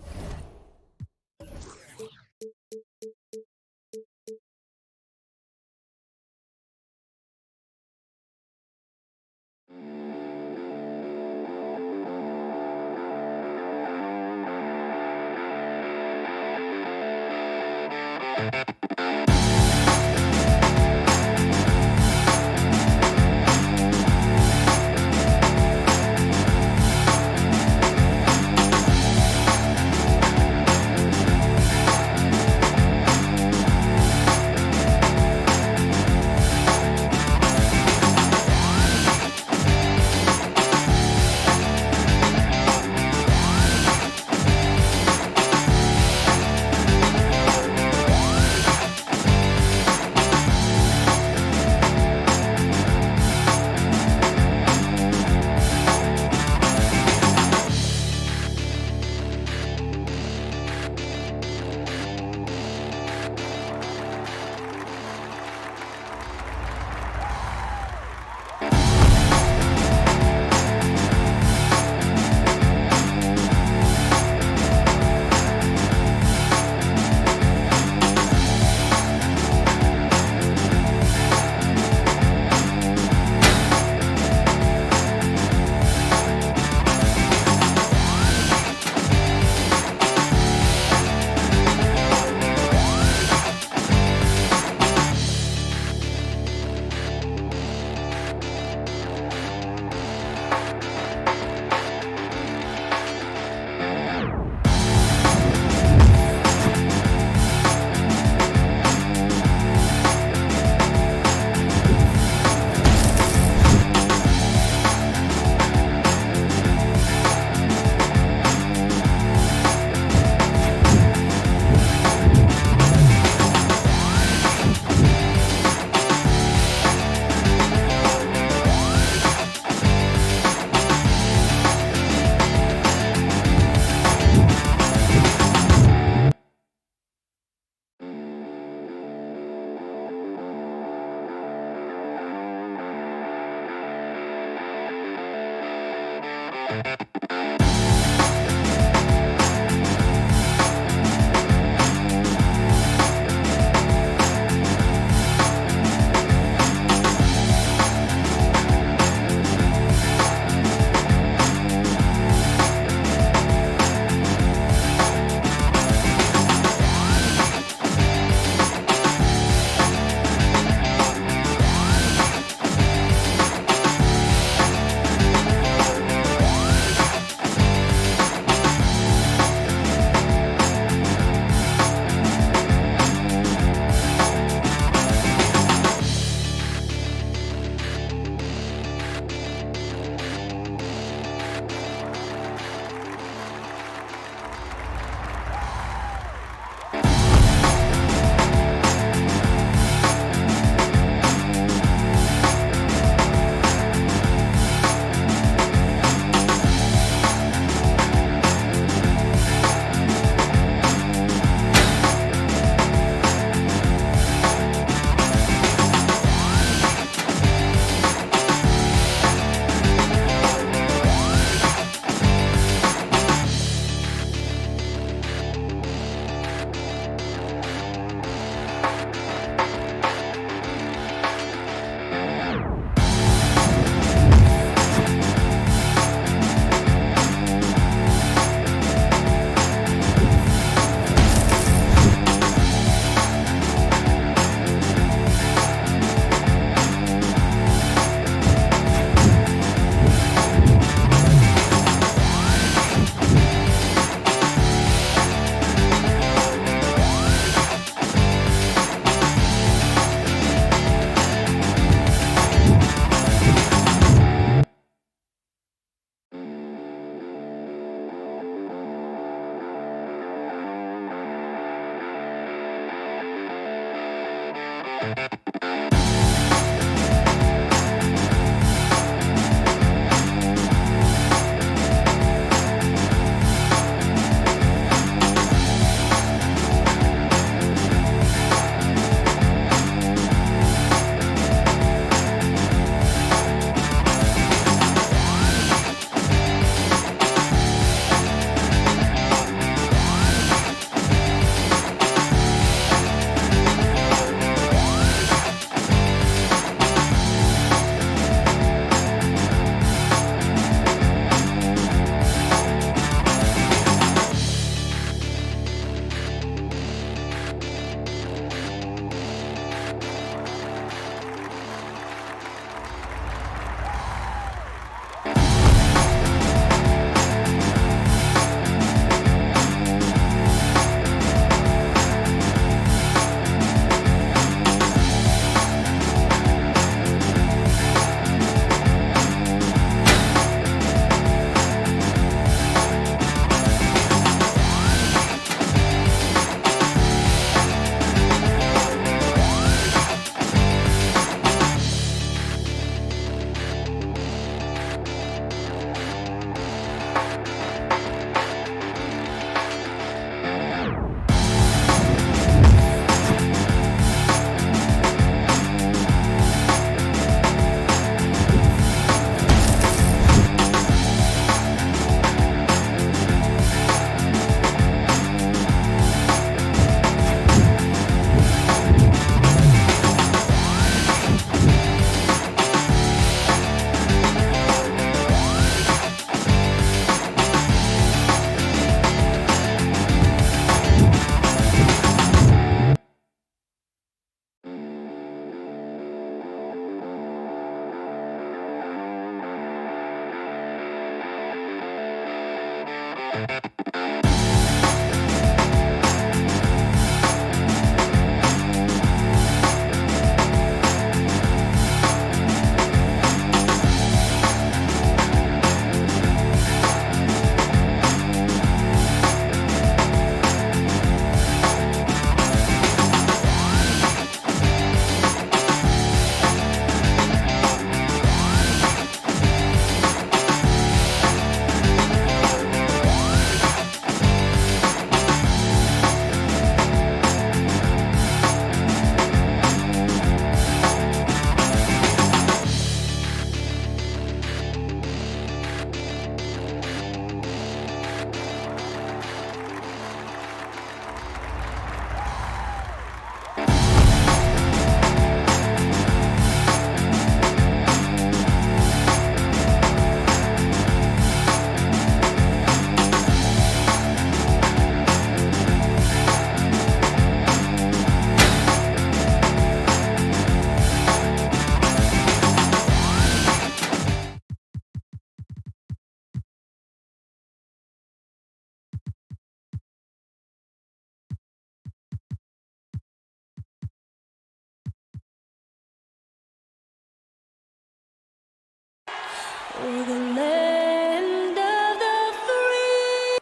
Speaker 13: For the land of the free.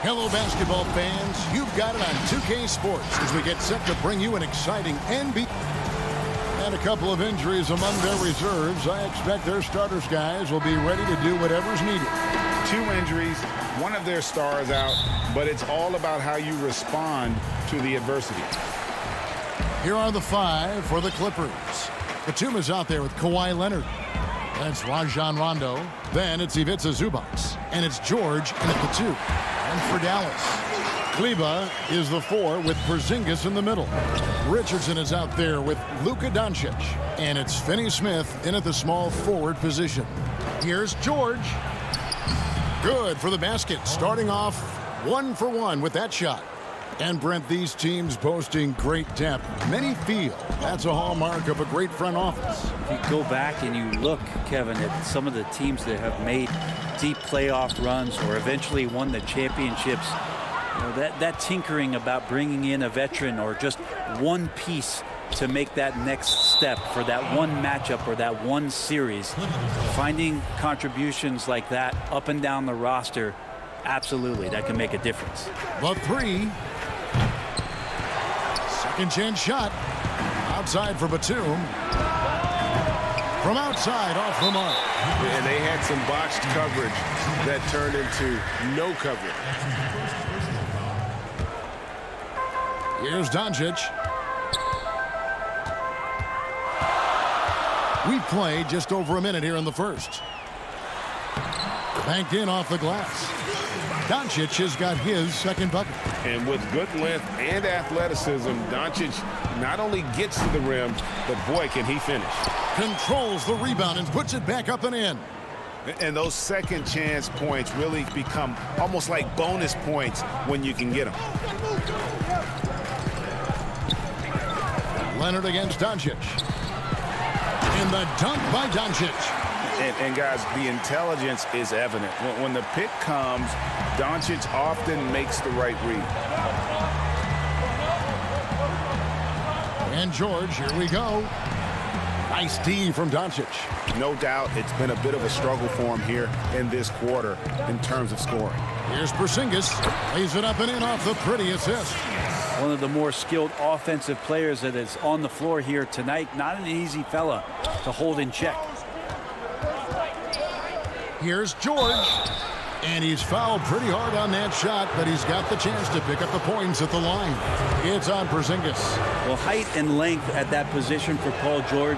Speaker 1: Hello, basketball fans. You've got it on 2K Sports as we get set to bring you an exciting NBA. And a couple of injuries among their reserves. I expect their starters guys will be ready to do whatever's needed.
Speaker 4: 2 injuries, one of their stars out, but it's all about how you respond to the adversity.
Speaker 1: Here are the 5 for the Clippers. Batum is out there with Kawhi Leonard. That's Rajon Rondo. Then it's Ivica Zubac. And it's George in at the 2. And for Dallas, Kleber is the 4 with Porzingis in the middle. Richardson is out there with Luka Doncic. And it's Finney-Smith in at the small forward position. Here's George. Good for the basket. Starting off 1 for 1 with that shot. And Brent, these teams boasting great depth. Many feel that's a hallmark of a great front office.
Speaker 14: If you go back and you look, Kevin, at some of the teams that have made deep playoff runs or eventually won the championships, you know, that tinkering about bringing in a veteran or just one piece to make that next step for that one matchup or that one series, finding contributions like that up and down the roster, absolutely, that can make a difference.
Speaker 1: The 3. Second chance shot. Outside for Batum. From outside, off the mark.
Speaker 2: And they had some botched coverage that turned into no coverage.
Speaker 1: Here's Doncic. We played just over a minute here in the first. Banked in off the glass. Doncic has got his second bucket.
Speaker 2: And with good length and athleticism, Doncic not only gets to the rim, but boy, can he finish.
Speaker 1: Controls the rebound and puts it back up and in.
Speaker 2: And those second chance points really become almost like bonus points when you can get them.
Speaker 1: Leonard against Doncic. And the dunk by Doncic.
Speaker 2: And guys, the intelligence is evident. When the pick comes, Doncic often makes the right read.
Speaker 1: And George, here we go. Nice D from Doncic.
Speaker 2: No doubt it's been a bit of a struggle for him here in this quarter in terms of scoring.
Speaker 1: Here's Porzingis. Lays it up and in off the pretty assist.
Speaker 14: One of the more skilled offensive players that is on the floor here tonight. Not an easy fella to hold in check.
Speaker 1: Here's George. And he's fouled pretty hard on that shot, but he's got the chance to pick up the points at the line. It's on Porzingis.
Speaker 14: Well, height and length at that position for Paul George,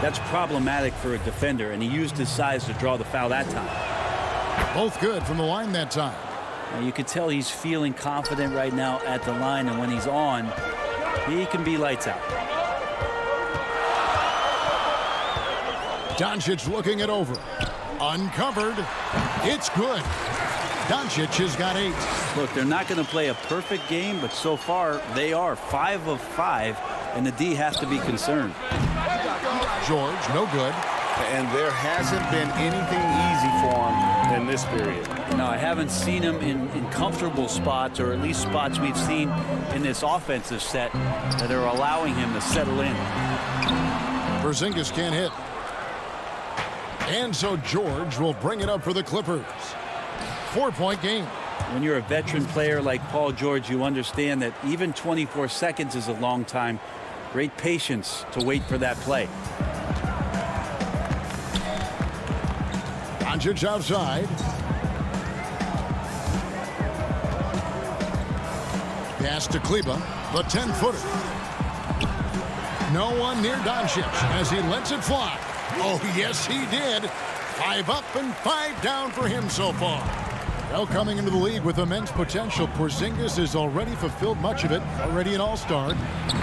Speaker 14: that's problematic for a defender, and he used his size to draw the foul that time.
Speaker 1: Both good from the line that time.
Speaker 14: And you can tell he's feeling confident right now at the line, and when he's on, he can be lights out.
Speaker 1: Doncic looking it over. Uncovered. It's good. Doncic has got 8.
Speaker 14: Look, they're not going to play a perfect game, but so far they are 5 of 5, and the D has to be concerned.
Speaker 1: George, no good.
Speaker 2: And there hasn't been anything easy for him in this period.
Speaker 14: No, I haven't seen him in comfortable spots, or at least spots we've seen in this offensive set that are allowing him to settle in.
Speaker 1: Porzingis can't hit. And so George will bring it up for the Clippers. 4-point game.
Speaker 14: When you're a veteran player like Paul George, you understand that even 24 seconds is a long time. Great patience to wait for that play.
Speaker 1: Doncic outside. Pass to Kleber, the 10-footer. No one near Doncic as he lets it fly. Oh, yes, he did. 5 up and 5 down for him so far. Well, coming into the league with immense potential, Porzingis has already fulfilled much of it, already an all-star.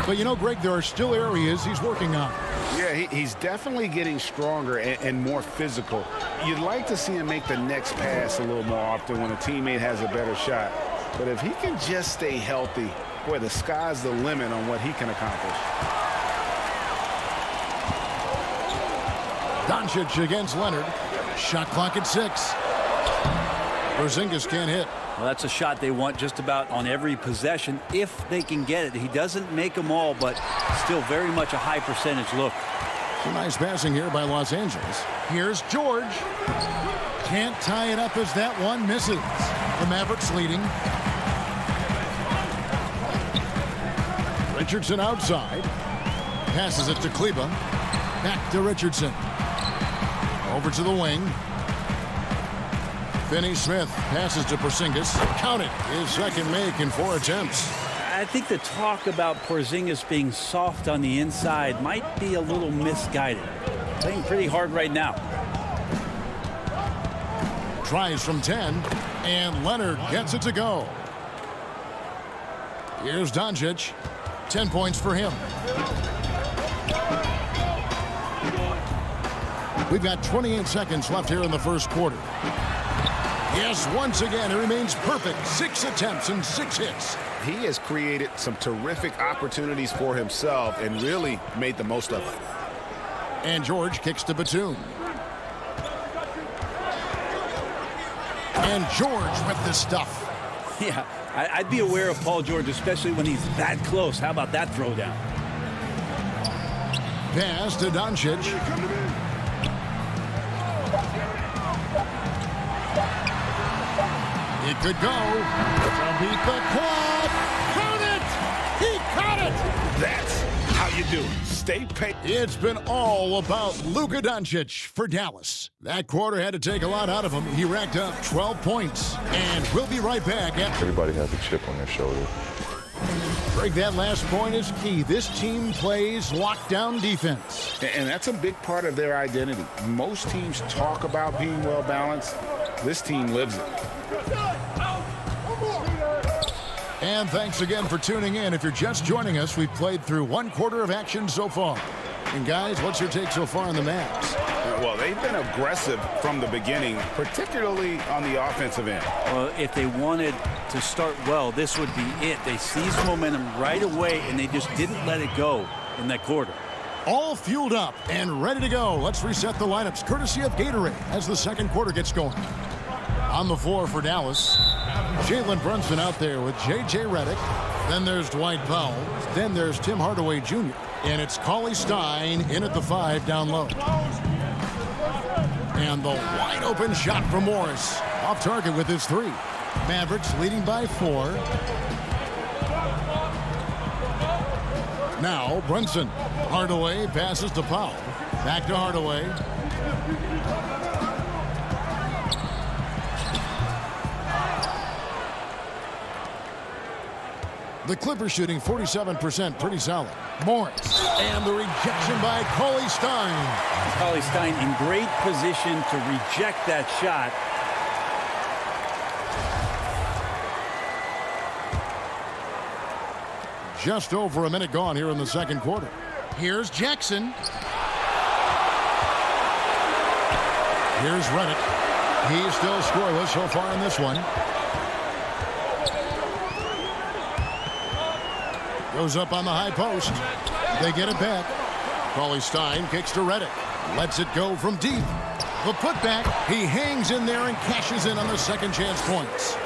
Speaker 1: But, you know, Greg, there are still areas he's working on.
Speaker 2: Yeah, he's definitely getting stronger and more physical. You'd like to see him make the next pass a little more often when a teammate has a better shot. But if he can just stay healthy, boy, the sky's the limit on what he can accomplish.
Speaker 1: Doncic against Leonard. Shot clock at 6. Porzingis can't hit.
Speaker 14: Well, that's a shot they want just about on every possession if they can get it. He doesn't make them all, but still very much a high percentage look.
Speaker 1: Some nice passing here by Los Angeles. Here's George. Can't tie it up as that one misses. The Mavericks leading. Richardson outside. Passes it to Kleber. Back to Richardson. Over to the wing. Finney-Smith passes to Porzingis. Count it. His second make in 4 attempts.
Speaker 14: I think the talk about Porzingis being soft on the inside might be a little misguided. Playing pretty hard right now.
Speaker 1: Tries from 10, and Leonard gets it to go. Here's Doncic. 10 points for him. We've got 28 seconds left here in the first quarter. Yes, once again, it remains perfect. 6 attempts and 6 hits.
Speaker 2: He has created some terrific opportunities for himself and really made the most of it.
Speaker 1: And George kicks to Batum. And George with the stuff.
Speaker 14: Yeah, I'd be aware of Paul George, especially when he's that close. How about that throwdown?
Speaker 1: Pass to Doncic. It could go. To beat the quad. Count it! He caught it!
Speaker 2: That's how you do it. Stay paid.
Speaker 1: It's been all about Luka Doncic for Dallas. That quarter had to take a lot out of him. He racked up 12 points. And we'll be right back after.
Speaker 15: Everybody has a chip on their shoulder.
Speaker 1: Greg, that last point is key. This team plays lockdown defense.
Speaker 4: And that's a big part of their identity. Most teams talk about being well-balanced. This team lives it.
Speaker 1: And thanks again for tuning in. If you're just joining us, we've played through one quarter of action so far. And guys, what's your take so far on the Mavs?
Speaker 4: Well, they've been aggressive from the beginning, particularly on the offensive end.
Speaker 14: Well, if they wanted to start well, this would be it. They seized momentum right away, and they just didn't let it go in that quarter.
Speaker 1: All fueled up and ready to go. Let's reset the lineups, courtesy of Gatorade, as the second quarter gets going. On the floor for Dallas, Jalen Brunson out there with J.J. Redick. Then there's Dwight Powell. Then there's Tim Hardaway Jr. And it's Cauley Stein in at the 5 down low. And the wide open shot from Morris. Off target with his 3. Mavericks leading by 4. Now Brunson. Hardaway passes to Powell. Back to Hardaway. The Clippers shooting 47%, pretty solid. Morris, and the rejection by Cauley Stein.
Speaker 14: Cauley Stein in great position to reject that shot.
Speaker 1: Just over a minute gone here in the second quarter. Here's Jackson. Here's Redick. He's still scoreless so far in this one. Goes up on the high post. They get it back. Cauley Stein kicks to Redick. Lets it go from deep. The putback. He hangs in there and cashes in on the second chance points.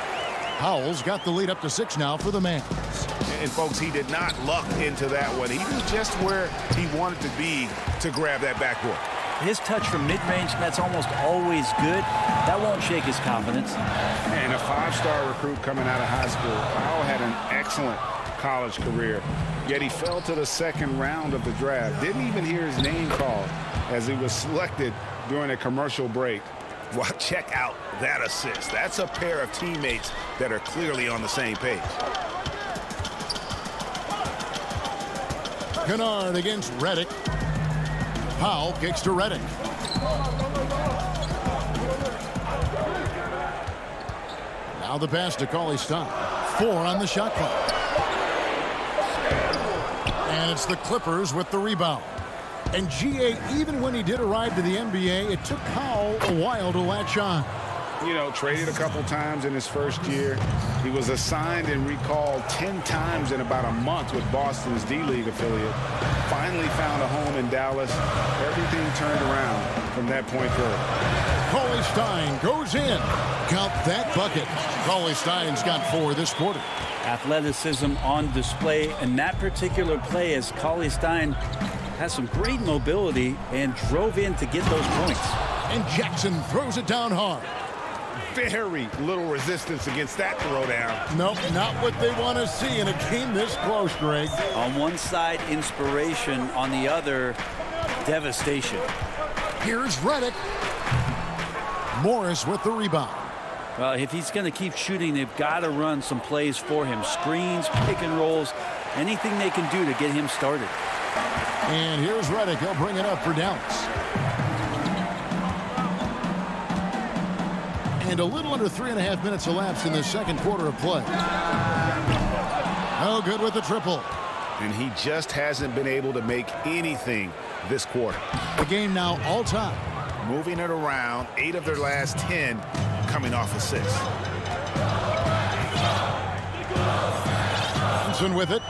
Speaker 1: Powell's got the lead up to 6 now for the Mavs.
Speaker 2: And folks, he did not luck into that one. He was just where he wanted to be to grab that backboard.
Speaker 14: His touch from mid-range, that's almost always good. That won't shake his confidence.
Speaker 4: And a 5-star recruit coming out of high school. Powell had an excellent college career, yet he fell to the second round of the draft. Didn't even hear his name called as he was selected during a commercial break.
Speaker 2: Well, check out that assist. That's a pair of teammates that are clearly on the same page.
Speaker 1: Kennard against Redick. Powell kicks to Redick. Now the pass to Cauley Stein. 4 on the shot clock. And it's the Clippers with the rebound. And G.A., even when he did arrive to the NBA, it took Powell a while to latch on.
Speaker 4: You know, traded a couple times in his first year. He was assigned and recalled 10 times in about a month with Boston's D-League affiliate. Finally found a home in Dallas. Everything turned around from that point forward.
Speaker 1: Cauley Stein goes in. Count that bucket. Cauley Stein's got 4 this quarter.
Speaker 14: Athleticism on display, and that particular play as Cauley Stein has some great mobility and drove in to get those points.
Speaker 1: And Jackson throws it down hard.
Speaker 2: Very little resistance against that throwdown.
Speaker 1: Nope, not what they want to see in a game this close, Greg.
Speaker 14: On one side, inspiration. On the other, devastation.
Speaker 1: Here's Redick. Morris with the rebound.
Speaker 14: Well, if he's going to keep shooting, they've got to run some plays for him. Screens, pick and rolls, anything they can do to get him started.
Speaker 1: And here's Redick. He'll bring it up for Dallas. And a little under 3.5 minutes elapsed in the second quarter of play. No good with the triple.
Speaker 2: And he just hasn't been able to make anything this quarter.
Speaker 1: The game now all time.
Speaker 2: Moving it around, 8 of their last 10 coming off assists.
Speaker 1: Johnson with it.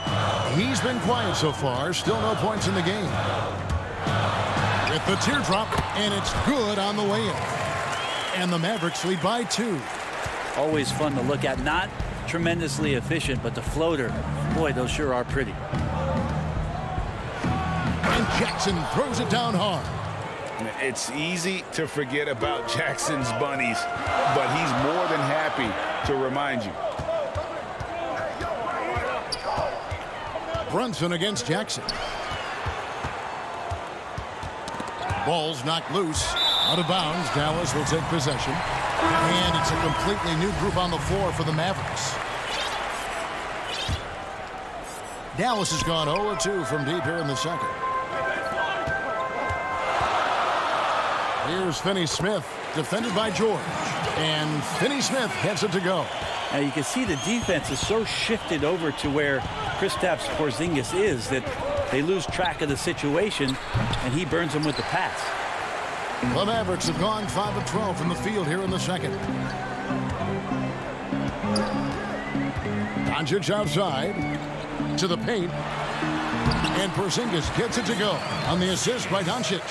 Speaker 1: He's been quiet so far. Still no points in the game. With the teardrop, and it's good on the way in. And the Mavericks lead by 2.
Speaker 14: Always fun to look at. Not tremendously efficient, but the floater, boy, those sure are pretty.
Speaker 1: And Jackson throws it down hard.
Speaker 4: It's easy to forget about Jackson's bunnies, but he's more than happy to remind you.
Speaker 1: Brunson against Jackson. Ball's knocked loose. Out of bounds. Dallas will take possession. And it's a completely new group on the floor for the Mavericks. Dallas has gone 0-2 from deep here in the second. Here's Finney-Smith, defended by George. And Finney-Smith gets it to go.
Speaker 14: Now you can see the defense is so shifted over to where Kristaps Porzingis is that they lose track of the situation, and he burns them with the pass.
Speaker 1: The Mavericks have gone 5 of 12 from the field here in the second. Doncic outside to the paint. And Porzingis gets it to go on the assist by Doncic.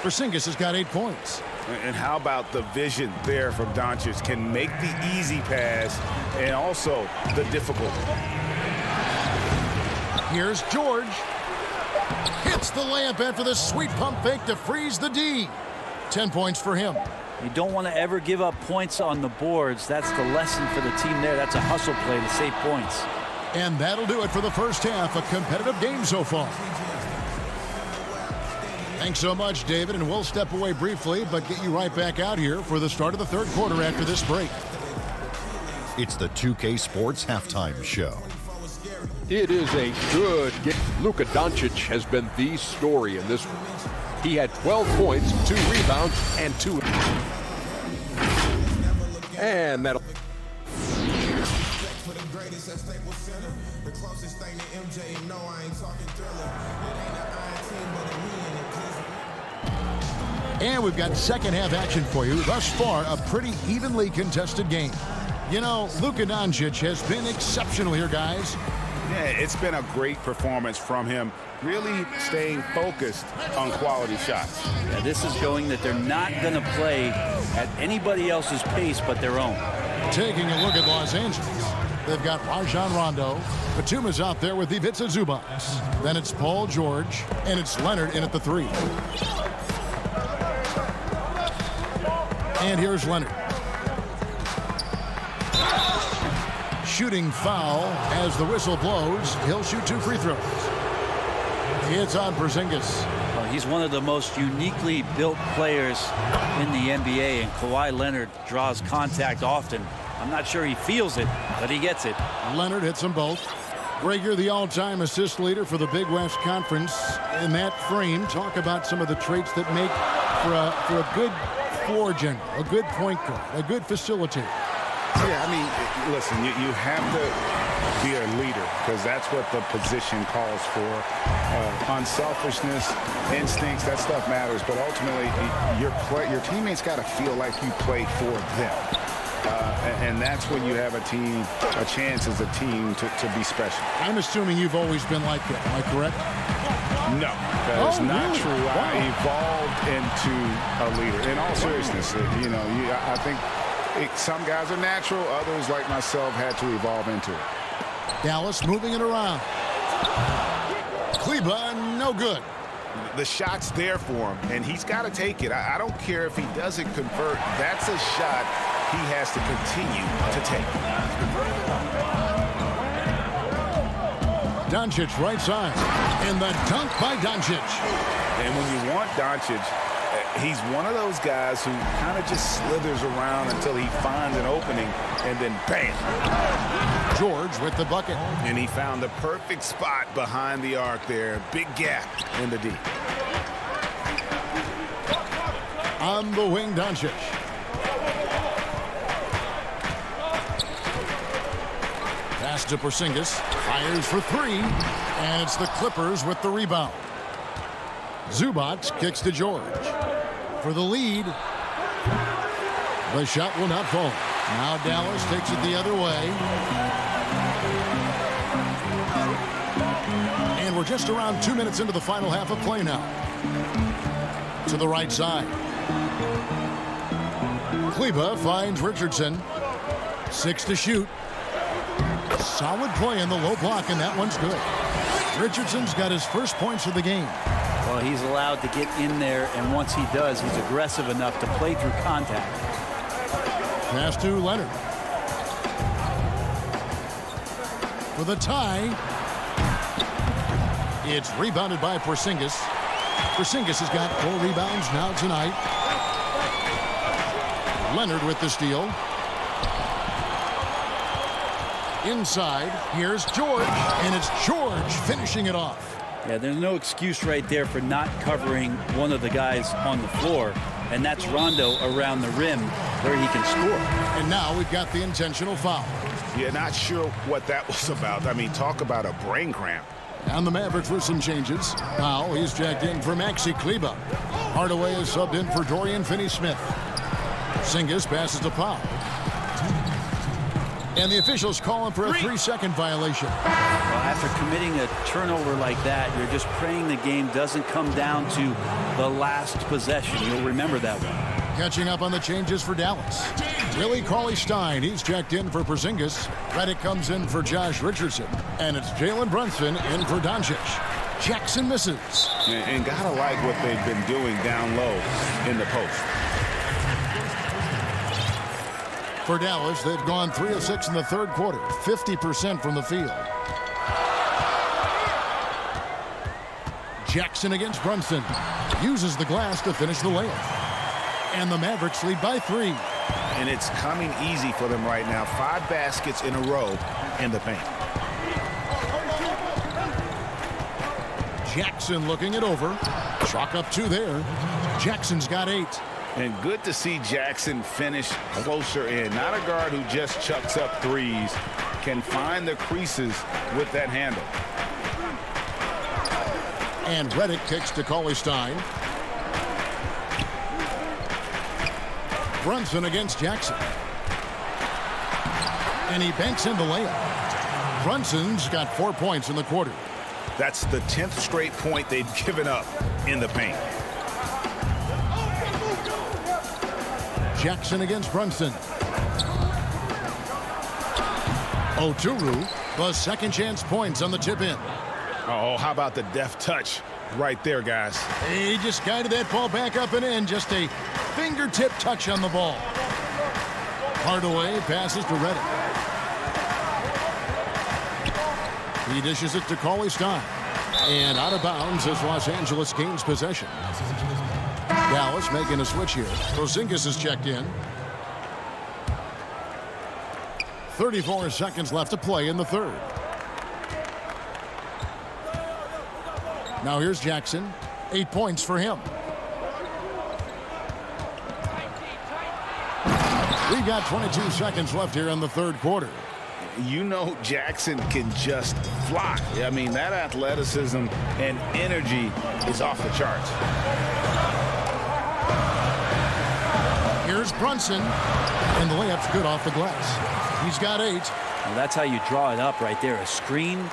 Speaker 1: Porzingis has got 8 points.
Speaker 2: And how about the vision there from Doncic? Can make the easy pass and also the difficult.
Speaker 1: Here's George. Hits the layup after the sweet pump fake to freeze the D. 10 points for him.
Speaker 14: You don't want to ever give up points on the boards. That's the lesson for the team there. That's a hustle play to save points.
Speaker 1: And that'll do it for the first half. A competitive game so far. Thanks so much, David, and we'll step away briefly, but get you right back out here for the start of the third quarter after this break.
Speaker 6: It's the 2K Sports Halftime Show.
Speaker 7: It is a good game. Luka Doncic has been the story in this one. He had 12 points, 2 rebounds, and 2. And that'll.
Speaker 1: And we've got second half action for you. Thus far, a pretty evenly contested game. You know, Luka Doncic has been exceptional here, guys.
Speaker 2: Yeah, it's been a great performance from him. Really staying focused on quality shots.
Speaker 14: Yeah, this is showing that they're not going to play at anybody else's pace but their own.
Speaker 1: Taking a look at Los Angeles. They've got Rajon Rondo. Batuma's out there with Ivica Zubac. Then it's Paul George. And it's Leonard in at the 3. And here's Leonard. Shooting foul as the whistle blows. He'll shoot 2 free throws. It's on Porzingis.
Speaker 14: Well, he's one of the most uniquely built players in the NBA, and Kawhi Leonard draws contact often. I'm not sure he feels it, but he gets it.
Speaker 1: Leonard hits them both. Greg, you're the all-time assist leader for the Big West Conference. In that frame, talk about some of the traits that make for a good floor general, a good point guard, a good facilitator.
Speaker 2: Yeah, I mean, listen, you have to be a leader because that's what the position calls for. Unselfishness, instincts, that stuff matters. But ultimately, your teammates got to feel like you play for them. And that's when you have a chance as a team to be special.
Speaker 1: I'm assuming you've always been like that. Am I correct?
Speaker 2: No, that is not true. Wow. I evolved into a leader. In all seriousness, I think some guys are natural. Others, like myself, had to evolve into it.
Speaker 1: Dallas moving it around. Kleba, no good.
Speaker 2: The shot's there for him, and he's got to take it. I don't care if he doesn't convert. That's a shot he has to continue to take.
Speaker 1: Doncic right side. And the dunk by Doncic.
Speaker 2: And when you want Doncic, he's one of those guys who kind of just slithers around until he finds an opening, and then bam.
Speaker 1: George with the bucket.
Speaker 2: And he found the perfect spot behind the arc there. Big gap in the D.
Speaker 1: On the wing, Doncic. Pass to Porzingis. Fires for 3. And it's the Clippers with the rebound. Zubac kicks to George. For the lead. The shot will not fall. Now Dallas takes it the other way. And we're just around 2 minutes into the final half of play now. To the right side. Kleba finds Richardson. 6 to shoot. Solid play in the low block, and that one's good. Richardson's got his first points of the game.
Speaker 14: Well, he's allowed to get in there, and once he does, he's aggressive enough to play through contact.
Speaker 1: Pass to Leonard. For the tie. It's rebounded by Porzingis. Porzingis has got 4 rebounds now tonight. Leonard with the steal. Inside, here's George, and it's George finishing it off.
Speaker 14: Yeah, there's no excuse right there for not covering one of the guys on the floor, and that's Rondo around the rim where he can score.
Speaker 1: And now we've got the intentional foul.
Speaker 2: Yeah, not sure what that was about. I mean, talk about a brain cramp.
Speaker 1: And the Mavericks with some changes. Now he's checked in for Maxi Kleber. Hardaway is subbed in for Dorian Finney-Smith. Porzingis passes to Powell. And the officials calling for a 3-second violation.
Speaker 14: Well, after committing a turnover like that, you're just praying the game doesn't come down to the last possession. You'll remember that one.
Speaker 1: Catching up on the changes for Dallas. Willie Cauley-Stein, he's checked in for Porzingis. Redick comes in for Josh Richardson. And it's Jalen Brunson in for Doncic. Jackson misses.
Speaker 2: And gotta like what they've been doing down low in the post.
Speaker 1: For Dallas, they've gone 3 of 6 in the third quarter, 50% from the field. Jackson against Brunson. Uses the glass to finish the layup. And the Mavericks lead by 3.
Speaker 2: And it's coming easy for them right now. 5 baskets in a row in the paint.
Speaker 1: Jackson looking it over. Chalk up 2 there. Jackson's got 8.
Speaker 2: And good to see Jackson finish closer in. Not a guard who just chucks up threes. Can find the creases with that handle.
Speaker 1: And Redick kicks to Cauley-Stein. Brunson against Jackson. And he banks in the layup. Brunson's got 4 points in the quarter.
Speaker 2: That's the 10th straight point they've given up in the paint.
Speaker 1: Jackson against Brunson. Oturu, the second chance points on the tip in.
Speaker 2: Oh, how about the deft touch right there, guys?
Speaker 1: He just guided that ball back up and in. Just a fingertip touch on the ball. Hardaway passes to Redick. He dishes it to Cauley-Stein. And out of bounds as Los Angeles gains possession. Dallas making a switch here. Porzingis is checked in. 34 seconds left to play in the third. Now here's Jackson. 8 points for him. We've got 22 seconds left here in the third quarter.
Speaker 2: You know Jackson can just fly. I mean, that athleticism and energy is off the charts.
Speaker 1: Here's Brunson, and the layup's good off the glass. He's got 8.
Speaker 14: Well, that's how you draw it up right there. A screen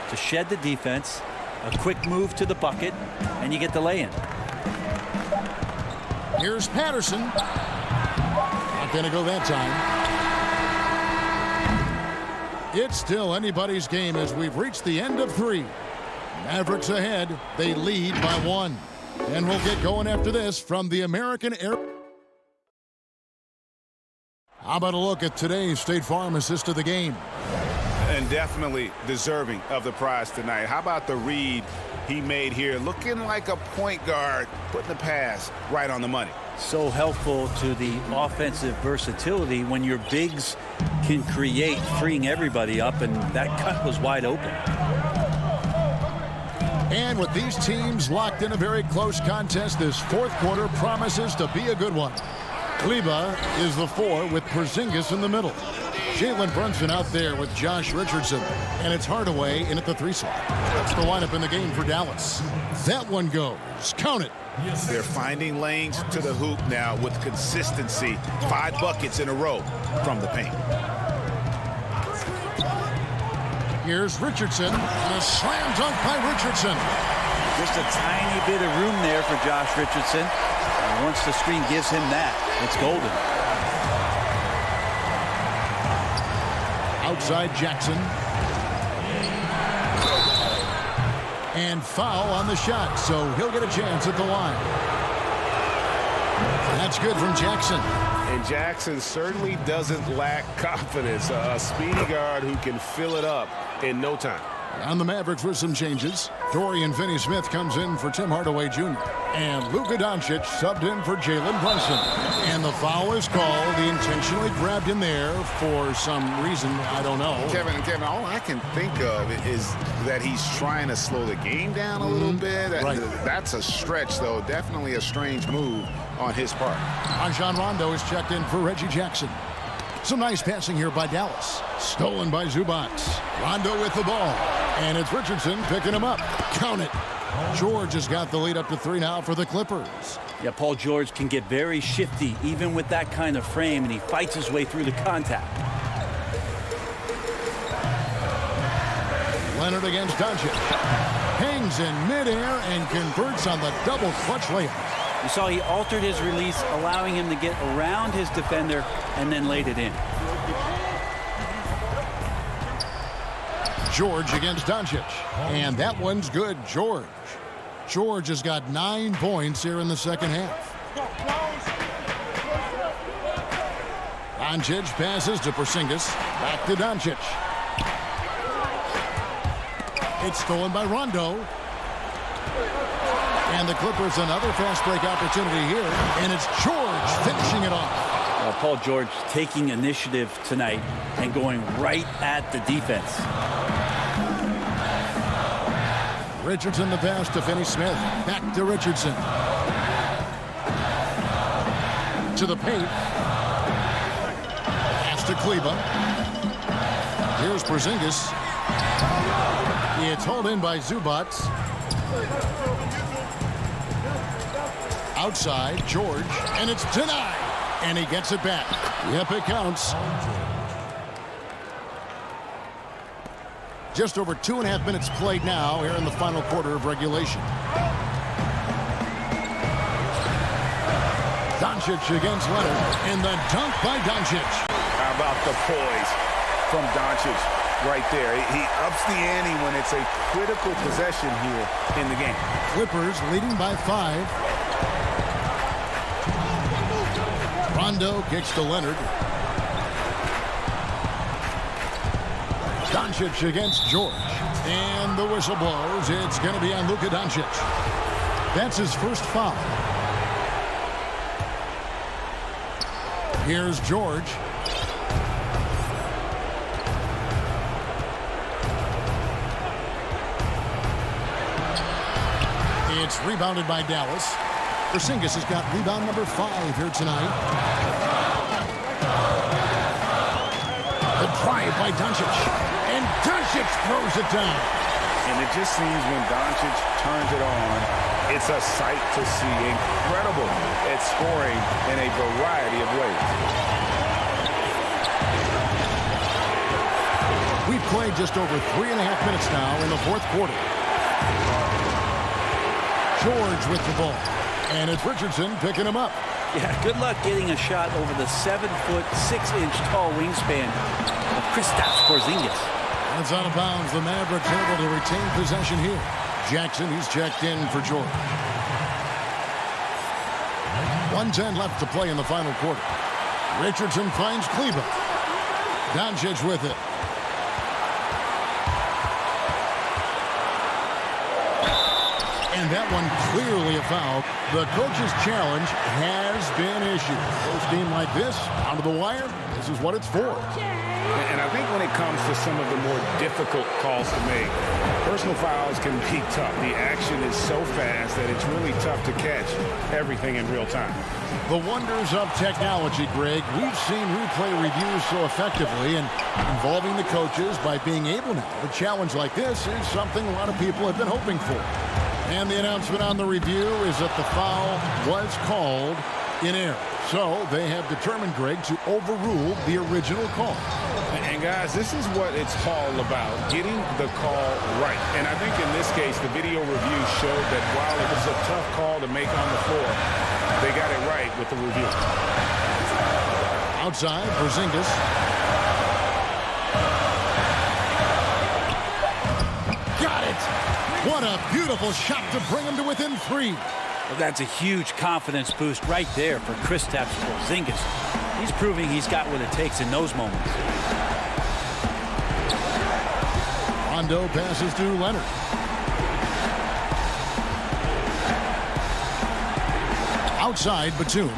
Speaker 14: to shed the defense, a quick move to the bucket, and you get the lay-in.
Speaker 1: Here's Patterson. Not going to go that time. It's still anybody's game as we've reached the end of 3. Mavericks ahead. They lead by 1. And we'll get going after this from the American Air. How about a look at today's State Farm assist of the game?
Speaker 2: And definitely deserving of the prize tonight. How about the read he made here? Looking like a point guard, putting the pass right on the money.
Speaker 14: So helpful to the offensive versatility when your bigs can create, freeing everybody up, and that cut was wide open.
Speaker 1: And with these teams locked in a very close contest, this fourth quarter promises to be a good one. Kleber is the 4 with Porzingis in the middle. Jalen Brunson out there with Josh Richardson. And it's Hardaway in at the 3 slot. That's the lineup in the game for Dallas. That one goes. Count it.
Speaker 2: They're finding lanes to the hoop now with consistency. 5 buckets in a row from the paint.
Speaker 1: Here's Richardson. And a slam dunk by Richardson.
Speaker 14: Just a tiny bit of room there for Josh Richardson. And once the screen gives him that, it's golden.
Speaker 1: Outside Jackson. And foul on the shot, so he'll get a chance at the line. That's good from Jackson.
Speaker 2: And Jackson certainly doesn't lack confidence. A speedy guard who can fill it up in no time.
Speaker 1: On the Mavericks with some changes, Dorian Finney-Smith comes in for Tim Hardaway Jr. And Luka Doncic subbed in for Jalen Brunson. And the foul is called. He intentionally grabbed him there for some reason. I don't know.
Speaker 2: Kevin, all I can think of is that he's trying to slow the game down a little bit. That's a stretch, though. Definitely a strange move on his part.
Speaker 1: Rajon Rondo is checked in for Reggie Jackson. Some nice passing here by Dallas. Stolen by Zubac. Rondo with the ball. And it's Richardson picking him up. Count it. George has got the lead up to 3 now for the Clippers.
Speaker 14: Yeah, Paul George can get very shifty even with that kind of frame, and he fights his way through the contact.
Speaker 1: Leonard against Doncic. Hangs in midair and converts on the double clutch layup.
Speaker 14: You saw he altered his release, allowing him to get around his defender and then laid it in.
Speaker 1: George against Doncic. And that one's good. George. George has got 9 points here in the second half. Doncic passes to Porzingis. Back to Doncic. It's stolen by Rondo. And the Clippers another fast break opportunity here. And it's George finishing it off.
Speaker 14: Paul George taking initiative tonight and going right at the defense.
Speaker 1: Richardson the pass to Finney-Smith. Back to Richardson. To the paint. Pass to Kleba. Here's Porzingis. It's hauled in by Zubac. Outside, George. And it's denied. And he gets it back. Yep, it counts. Just over 2.5 minutes played now here in the final quarter of regulation. Doncic against Leonard. And the dunk by Doncic.
Speaker 2: How about the poise from Doncic right there? He ups the ante when it's a critical possession here in the game.
Speaker 1: Clippers leading by 5. Rondo kicks to Leonard. Doncic against George. And the whistle blows. It's going to be on Luka Doncic. That's his first foul. Here's George. It's rebounded by Dallas. Porzingis has got rebound number 5 here tonight. The drive by Doncic. And Doncic throws it down.
Speaker 2: And it just seems when Doncic turns it on, it's a sight to see. Incredible at scoring in a variety of ways.
Speaker 1: We've played just over 3.5 minutes now in the fourth quarter. George with the ball. And it's Richardson picking him up.
Speaker 14: Yeah, good luck getting a shot over the 7-foot, 6-inch tall wingspan of Kristaps Porzingis.
Speaker 1: It's out of bounds. The Mavericks able to retain possession here. Jackson, he's checked in for George. 1:10 left to play in the final quarter. Richardson finds Kleba. Doncic with it. And that one clearly a foul. The coach's challenge has been issued. Close game like this, down to the wire, this is what it's for.
Speaker 2: And I think when it comes to some of the more difficult calls to make, personal fouls can be tough. The action is so fast that it's really tough to catch everything in real time.
Speaker 1: The wonders of technology, Greg. We've seen replay reviews so effectively, and involving the coaches by being able now to challenge like this is something a lot of people have been hoping for. And the announcement on the review is that the foul was called in error. So they have determined, Greg, to overrule the original call.
Speaker 2: And guys, this is what it's all about, getting the call right. And I think in this case, the video review showed that while it was a tough call to make on the floor, they got it right with the review.
Speaker 1: Outside, Porzingis. Got it! What a beautiful shot to bring him to within 3.
Speaker 14: Well, that's a huge confidence boost right there for Kristaps Porzingis. He's proving he's got what it takes in those moments.
Speaker 1: Rondo passes to Leonard. Outside, Batum.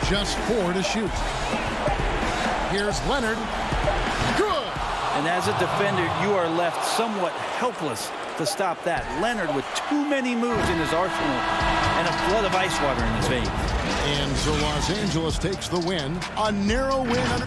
Speaker 1: Just 4 to shoot. Here's Leonard. Good.
Speaker 14: And as a defender, you are left somewhat helpless to stop that. Leonard with too many moves in his arsenal and a flood of ice water in his veins.
Speaker 1: And so Los Angeles takes the win. A narrow win.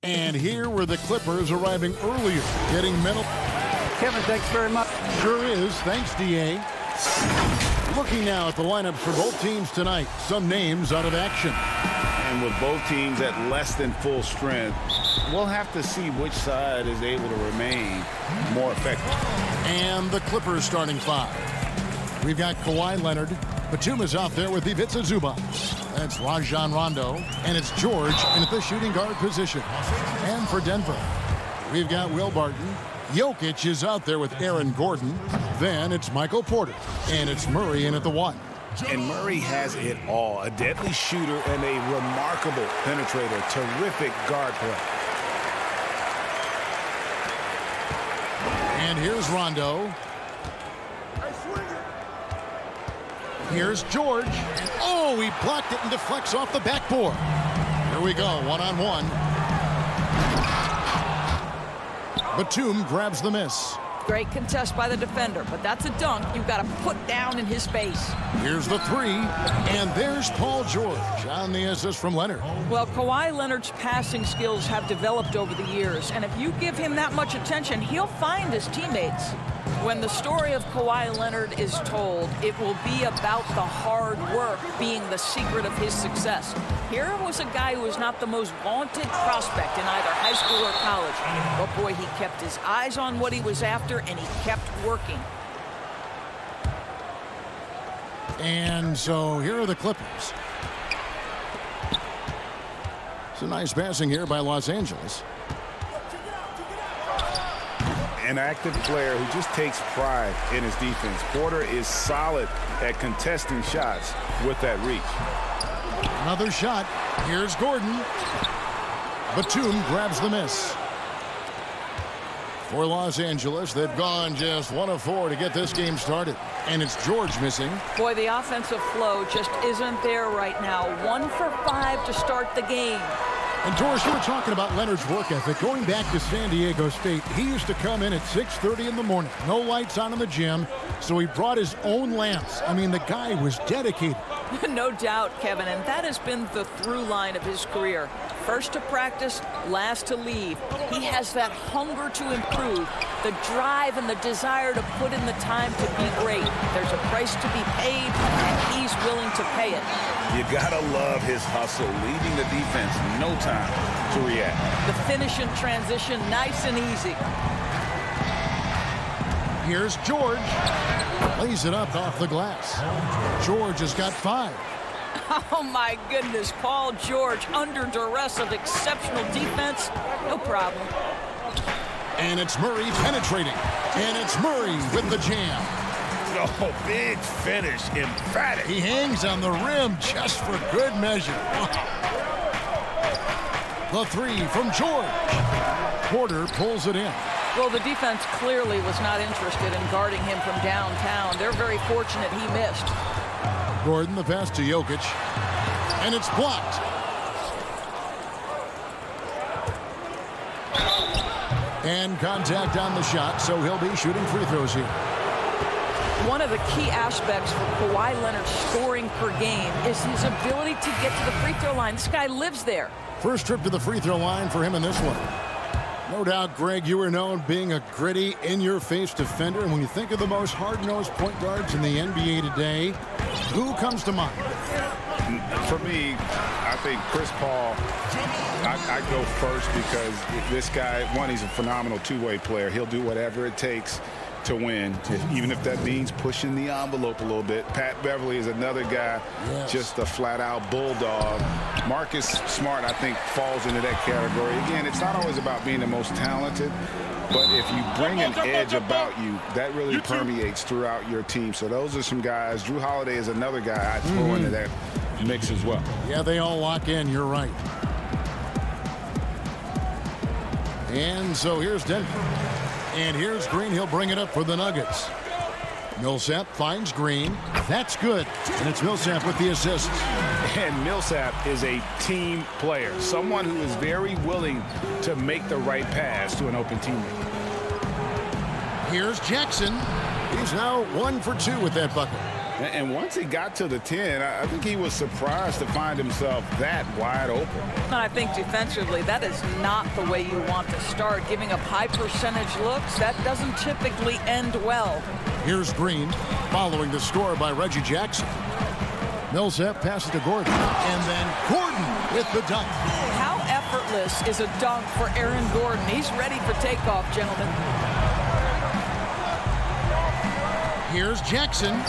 Speaker 1: And here were the Clippers arriving earlier, getting mental.
Speaker 5: Kevin, thanks very much.
Speaker 1: Sure is. Thanks, D.A. Looking now at the lineups for both teams tonight. Some names out of action.
Speaker 2: And with both teams at less than full strength, we'll have to see which side is able to remain more effective.
Speaker 1: And the Clippers starting five. We've got Kawhi Leonard. Batum is out there with Ivica Zubac. That's Rajon Rondo. And it's George in at the shooting guard position. And for Denver, we've got Will Barton. Jokic is out there with Aaron Gordon. Then it's Michael Porter. And it's Murray in at the one.
Speaker 2: And Murray has it all. A deadly shooter and a remarkable penetrator. Terrific guard play.
Speaker 1: And here's Rondo. Here's George. Oh, he blocked it and deflects off the backboard. Here we go, one-on-one. Batum grabs the miss.
Speaker 15: Great contest by the defender, but that's a dunk you've got to put down in his face.
Speaker 1: Here's the three, and there's Paul George on the assist from Leonard.
Speaker 15: Well, Kawhi Leonard's passing skills have developed over the years, and if you give him that much attention, he'll find his teammates. When the story of Kawhi Leonard is told, it will be about the hard work being the secret of his success. Here was a guy who was not the most vaunted prospect in either high school or college. But boy, he kept his eyes on what he was after, and he kept working.
Speaker 1: And so here are the Clippers. It's a nice passing here by Los Angeles.
Speaker 2: An active player who just takes pride in his defense. Porter is solid at contesting shots with that reach.
Speaker 1: Another shot. Here's Gordon. Batum grabs the miss. For Los Angeles, they've gone just 1 of 4 to get this game started. And it's George missing.
Speaker 15: Boy, the offensive flow just isn't there right now. 1 for 5 to start the game.
Speaker 1: And Doris, you were talking about Leonard's work ethic. Going back to San Diego State, he used to come in at 6:30 in the morning. No lights on in the gym, so he brought his own lamps. I mean, the guy was dedicated.
Speaker 15: No doubt, Kevin, and that has been the through line of his career. First to practice, last to leave. He has that hunger to improve, the drive and the desire to put in the time to be great. There's a price to be paid, and he's willing to pay it.
Speaker 2: You gotta love his hustle, leaving the defense no time to react.
Speaker 15: The finish in transition, nice and easy.
Speaker 1: Here's George. Lays it up off the glass. George has got 5.
Speaker 15: Oh, my goodness. Paul George under duress of exceptional defense. No problem.
Speaker 1: And it's Murray penetrating. And it's Murray with the jam.
Speaker 2: Oh, big finish. Emphatic.
Speaker 1: He hangs on the rim just for good measure. The 3 from George. Porter pulls it in.
Speaker 15: Well, the defense clearly was not interested in guarding him from downtown. They're very fortunate he missed.
Speaker 1: Gordon, the pass to Jokic. And it's blocked. And contact on the shot, so he'll be shooting free throws here.
Speaker 15: One of the key aspects for Kawhi Leonard's scoring per game is his ability to get to the free throw line. This guy lives there.
Speaker 1: First trip to the free throw line for him in this one. No doubt, Greg, you were known being a gritty, in-your-face defender. And when you think of the most hard-nosed point guards in the NBA today, who comes to mind?
Speaker 4: For me, I think Chris Paul, I go first because this guy, one, he's a phenomenal two-way player. He'll do whatever it takes to win, even if that means pushing the envelope a little bit. Pat Beverly is another guy, just a flat-out bulldog. Marcus Smart, I think, falls into that category. Again, it's not always about being the most talented, but if you bring an edge about you, that really permeates throughout your team. So those are some guys. Drew Holiday is another guy I'd throw into that mix as well.
Speaker 1: Yeah, they all lock in. You're right. And so here's Denver. And here's Green. He'll bring it up for the Nuggets. Millsap finds Green. That's good. And it's Millsap with the assist.
Speaker 2: And Millsap is a team player, someone who is very willing to make the right pass to an open teammate.
Speaker 1: Here's Jackson. He's now 1 for 2 with that bucket.
Speaker 4: And once he got to the 10, I think he was surprised to find himself that wide open.
Speaker 15: And I think defensively, that is not the way you want to start. Giving up high percentage looks, that doesn't typically end well.
Speaker 1: Here's Green, following the score by Reggie Jackson. Millsap passes to Gordon. And then Gordon with the dunk.
Speaker 15: How effortless is a dunk for Aaron Gordon? He's ready for takeoff, gentlemen.
Speaker 1: Here's Jackson.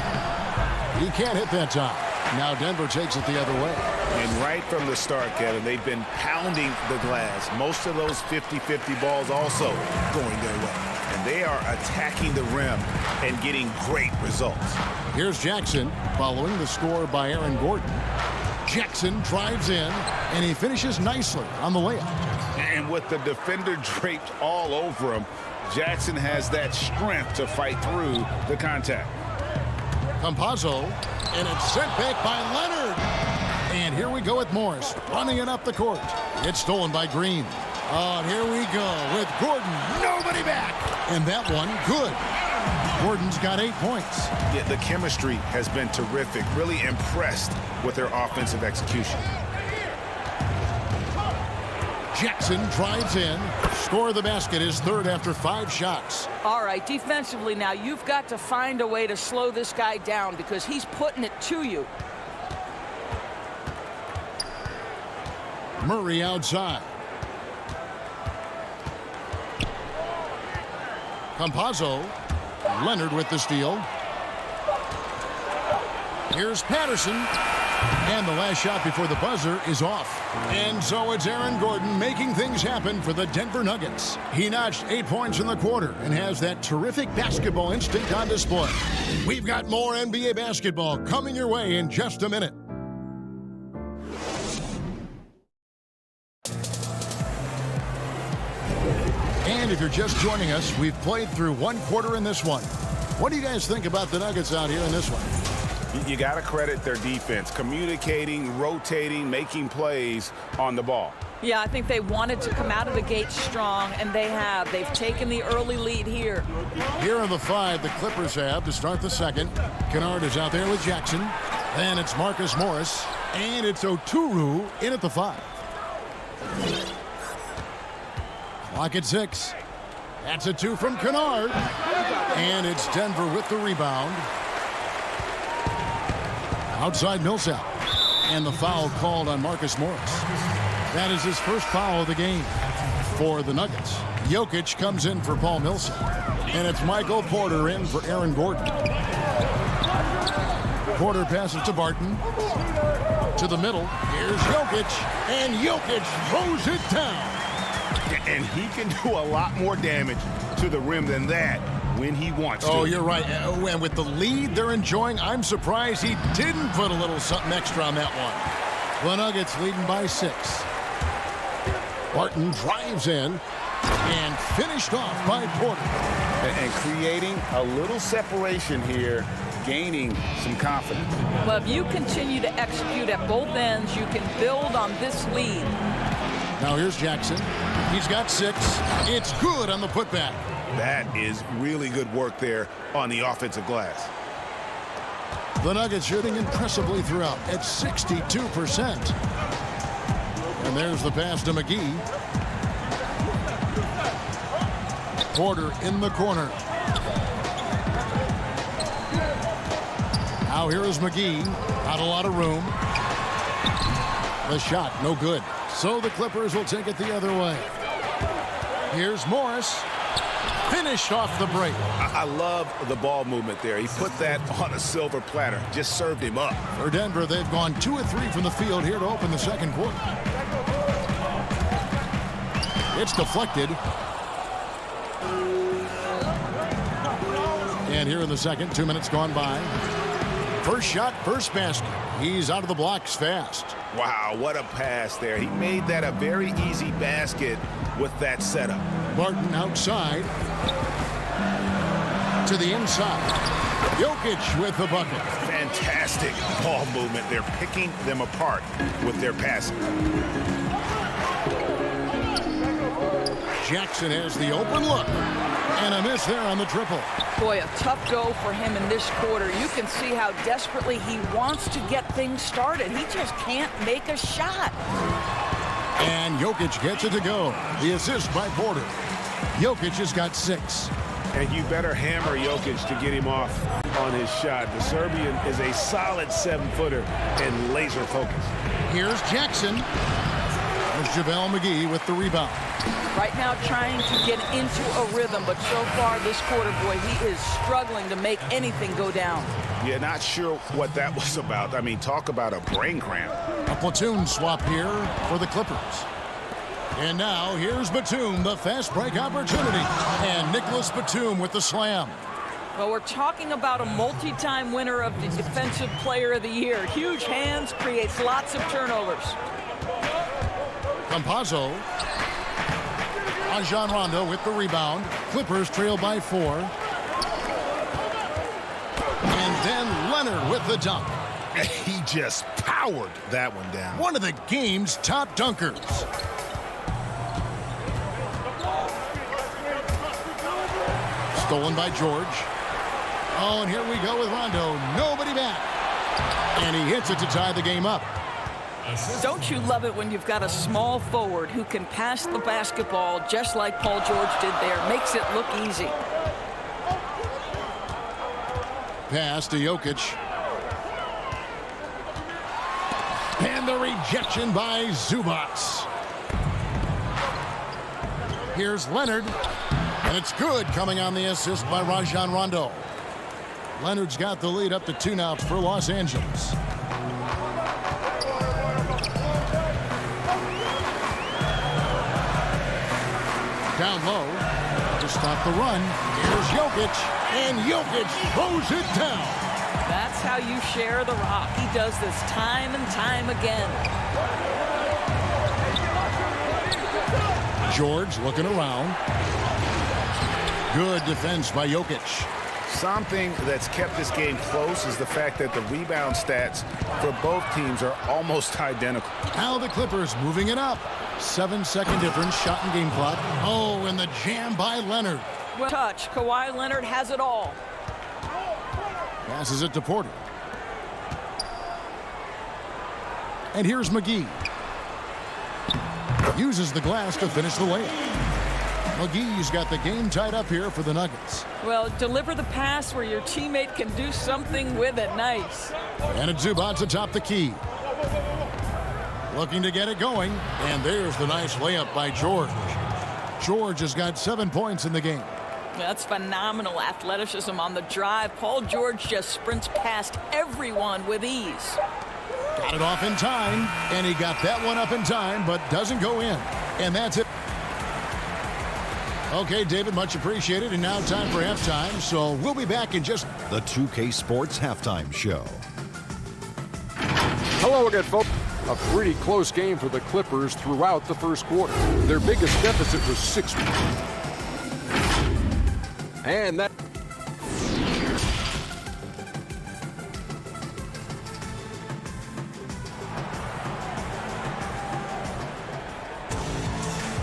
Speaker 1: He can't hit that time. Now Denver takes it the other way.
Speaker 2: And right from the start, Kevin, they've been pounding the glass. Most of those 50-50 balls also going their way. And they are attacking the rim and getting great results.
Speaker 1: Here's Jackson, following the score by Aaron Gordon. Jackson drives in, and he finishes nicely on the layup.
Speaker 4: And with the defender draped all over him, Jackson has that strength to fight through the contact.
Speaker 1: Campazzo, and it's sent back by Leonard. And here we go with Morris, running it up the court. It's stolen by Green. Oh, and here we go with Gordon. Nobody back. And that one, good. Gordon's got 8 points.
Speaker 2: Yeah, the chemistry has been terrific. Really impressed with their offensive execution.
Speaker 1: Jackson drives in. Score of the basket is third after 5 shots.
Speaker 15: All right, defensively now, you've got to find a way to slow this guy down because he's putting it to you.
Speaker 1: Murray outside. Campazzo. Leonard with the steal. Here's Patterson. And the last shot before the buzzer is off. And so it's Aaron Gordon making things happen for the Denver Nuggets. He notched 8 points in the quarter and has that terrific basketball instinct on display. We've got more NBA basketball coming your way in just a minute. And if you're just joining us, we've played through 1 quarter in this one. What do you guys think about the Nuggets out here in this one?
Speaker 2: You got to credit their defense, communicating, rotating, making plays on the ball.
Speaker 15: Yeah, I think they wanted to come out of the gate strong, and they have. They've taken the early lead here.
Speaker 1: Here are the 5 the Clippers have to start the second. Kennard is out there with Jackson. Then it's Marcus Morris. And it's Oturu in at the 5. Clock at 6. That's a 2 from Kennard. And it's Denver with the rebound. Outside Millsap. And the foul called on Marcus Morris. That is his first foul of the game for the Nuggets. Jokic comes in for Paul Millsap. And it's Michael Porter in for Aaron Gordon. Porter passes to Barton. To the middle. Here's Jokic. And Jokic throws it down.
Speaker 2: And he can do a lot more damage to the rim than that when he wants to.
Speaker 1: Oh, you're right. And with the lead they're enjoying, I'm surprised he didn't put a little something extra on that one. The Nuggets leading by 6. Barton drives in and finished off by Porter.
Speaker 2: And creating a little separation here, gaining some confidence.
Speaker 15: Well, if you continue to execute at both ends, you can build on this lead.
Speaker 1: Now here's Jackson. He's got 6. It's good on the putback.
Speaker 2: That is really good work there on the offensive glass.
Speaker 1: The Nuggets shooting impressively throughout at 62%. And there's the pass to McGee. Porter in the corner. Now here is McGee. Not a lot of room. The shot, no good. So the Clippers will take it the other way. Here's Morris. Finished off the break.
Speaker 2: I love the ball movement there. He put that on a silver platter. Just served him up.
Speaker 1: For Denver, they've gone 2 of 3 from the field here to open the second quarter. It's deflected. And here in the second, 2 minutes gone by. First shot, first basket. He's out of the blocks fast.
Speaker 2: Wow, what a pass there. He made that a very easy basket with that setup.
Speaker 1: Barton outside. To the inside. Jokic with the bucket.
Speaker 2: Fantastic ball movement. They're picking them apart with their passing.
Speaker 1: Jackson has the open look. And a miss there on the triple.
Speaker 15: Boy, a tough go for him in this quarter. You can see how desperately he wants to get things started. He just can't make a shot.
Speaker 1: And Jokic gets it to go. The assist by Porter. Jokic has got 6.
Speaker 2: And you better hammer Jokic to get him off on his shot. The Serbian is a solid 7-footer and laser focused.
Speaker 1: Here's Jackson. There's JaVale McGee with the rebound.
Speaker 15: Right now trying to get into a rhythm, but so far this quarter, boy, he is struggling to make anything go down.
Speaker 2: Yeah, not sure what that was about. I mean, talk about a brain cramp.
Speaker 1: A platoon swap here for the Clippers. And now here's Batum, the fast break opportunity. And Nicholas Batum with the slam.
Speaker 15: Well, we're talking about a multi-time winner of the Defensive Player of the Year. Huge hands, creates lots of turnovers.
Speaker 1: Campazzo. Rajon Rondo with the rebound. Clippers trail by 4. And then Leonard with the dunk.
Speaker 2: He just powered that one down.
Speaker 1: One of the game's top dunkers. Stolen by George. Oh, and here we go with Rondo. Nobody back. And he hits it to tie the game up.
Speaker 15: Don't you love it when you've got a small forward who can pass the basketball just like Paul George did there? Makes it look easy.
Speaker 1: Pass to Jokic. And the rejection by Zubats. Here's Leonard. And it's good, coming on the assist by Rajon Rondo. Leonard's got the lead up to 2 now for Los Angeles. Down low to stop the run. Here's Jokic, and Jokic throws it down.
Speaker 15: That's how you share the rock. He does this time and time again.
Speaker 1: George looking around. Good defense by Jokic.
Speaker 2: Something that's kept this game close is the fact that the rebound stats for both teams are almost identical.
Speaker 1: Now the Clippers moving it up. 7-second difference, shot and game clock. Oh, and the jam by Leonard.
Speaker 15: Well, touch. Kawhi Leonard has it all.
Speaker 1: Passes it to Porter. And here's McGee. Uses the glass to finish the layup. McGee's got the game tied up here for the Nuggets.
Speaker 15: Well, deliver the pass where your teammate can do something with it. Nice.
Speaker 1: And it's Zubac atop the key. Looking to get it going. And there's the nice layup by George. George has got 7 points in the game.
Speaker 15: That's phenomenal athleticism on the drive. Paul George just sprints past everyone with ease.
Speaker 1: Got it off in time, and he got that one up in time, but doesn't go in. And that's it. Okay, David, much appreciated. And now time for halftime, so we'll be back in just...
Speaker 6: The 2K Sports Halftime Show.
Speaker 7: Hello again, folks. A pretty close game for the Clippers throughout the first quarter. Their biggest deficit was 6. And that...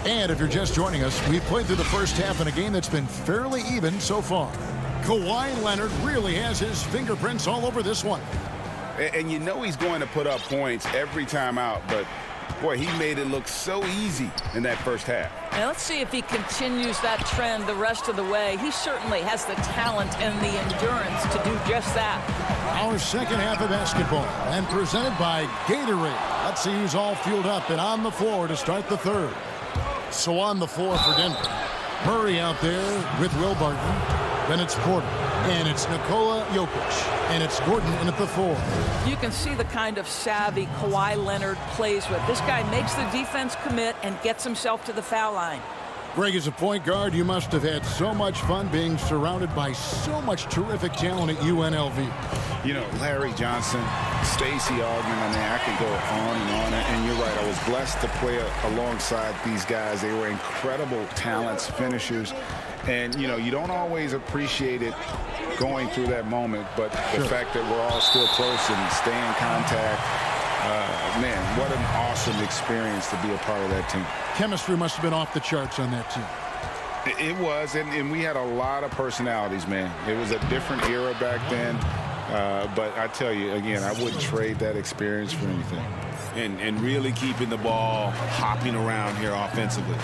Speaker 1: And if you're just joining us, we've played through the first half in a game that's been fairly even so far. Kawhi Leonard really has his fingerprints all over this one.
Speaker 4: And you know he's going to put up points every time out, but boy, he made it look so easy in that first half.
Speaker 15: Now let's see if he continues that trend the rest of the way. He certainly has the talent and the endurance to do just that.
Speaker 1: Our second half of basketball, and presented by Gatorade. Let's see who's all fueled up and on the floor to start the third. So on the floor for Denver, Murray out there with Will Barton. Then it's Porter, and it's Nikola Jokic, and it's Gordon in at the 4.
Speaker 15: You can see the kind of savvy Kawhi Leonard plays with. This guy makes the defense commit and gets himself to the foul line.
Speaker 1: Greg, as a point guard, you must have had so much fun being surrounded by so much terrific talent at UNLV.
Speaker 4: You know, Larry Johnson, Stacey Augmon, I mean, I could go on and on. And you're right, I was blessed to play alongside these guys. They were incredible talents, finishers. And, you know, you don't always appreciate it going through that moment, but the fact that we're all still close and stay in contact, man, what an awesome experience to be a part of that team.
Speaker 1: Chemistry must have been off the charts on that team.
Speaker 4: It was, and we had a lot of personalities, man. It was a different era back then, but I tell you, again, I wouldn't trade that experience for anything.
Speaker 2: And really keeping the ball hopping around here offensively.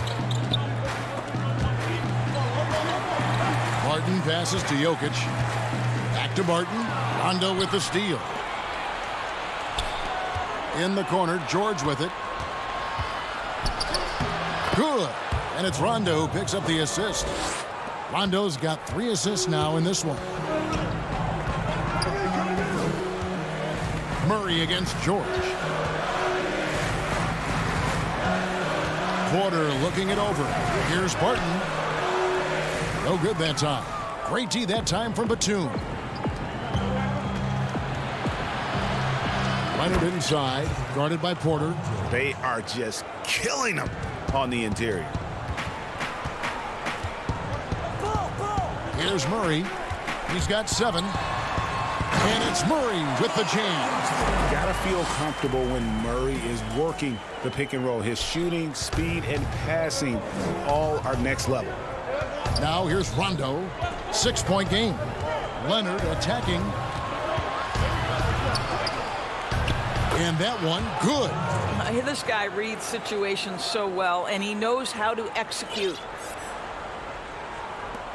Speaker 1: Barton passes to Jokic. Back to Barton. Rondo with the steal. In the corner, George with it. Good. And it's Rondo who picks up the assist. Rondo's got 3 assists now in this one. Murray against George. Porter looking it over. Here's Barton. No good that time. Great D that time from Batum. Leonard inside, guarded by Porter.
Speaker 2: They are just killing him on the interior.
Speaker 1: Here's Murray. He's got 7. And it's Murray with the change.
Speaker 2: You got to feel comfortable when Murray is working the pick and roll. His shooting, speed, and passing all are next level.
Speaker 1: Now here's Rondo. 6-point game. Leonard attacking. And that one, good.
Speaker 15: This guy reads situations so well, and he knows how to execute.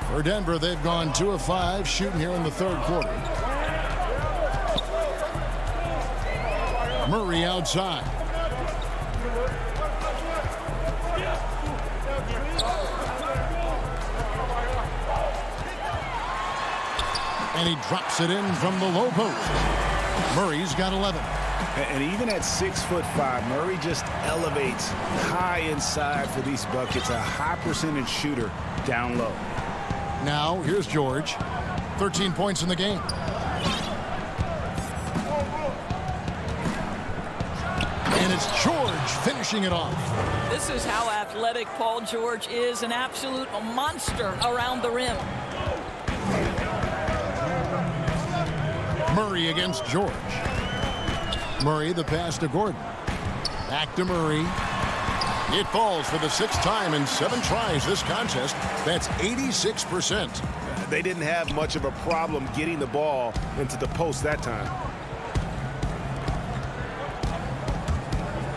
Speaker 1: For Denver, they've gone 2 of 5 shooting here in the third quarter. Murray outside. And he drops it in from the low post. Murray's got 11.
Speaker 2: And even at 6'5", Murray just elevates high inside for these buckets. A high percentage shooter down low.
Speaker 1: Now here's George. 13 points in the game. And it's George finishing it off.
Speaker 15: This is how athletic Paul George is, an absolute monster around the rim.
Speaker 1: Murray against George. Murray the pass to Gordon. Back to Murray. It falls for the 6th time in 7 tries this contest. That's 86%.
Speaker 2: They didn't have much of a problem getting the ball into the post that time.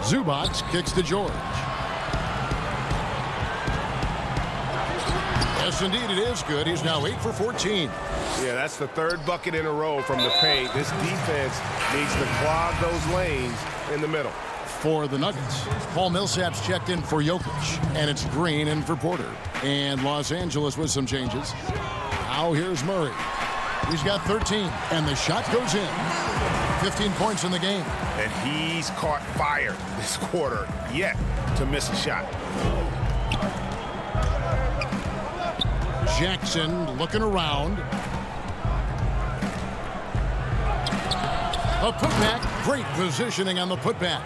Speaker 1: Zubac kicks to George. Yes, indeed, it is good. He's now 8 for 14.
Speaker 2: Yeah, that's the 3rd bucket in a row from the paint. This defense needs to clog those lanes in the middle.
Speaker 1: For the Nuggets, Paul Millsap's checked in for Jokic, and it's Green in for Porter. And Los Angeles with some changes. Now here's Murray. He's got 13, and the shot goes in. 15 points in the game.
Speaker 2: And he's caught fire this quarter, yet to miss a shot.
Speaker 1: Jackson looking around. A putback. Great positioning on the putback.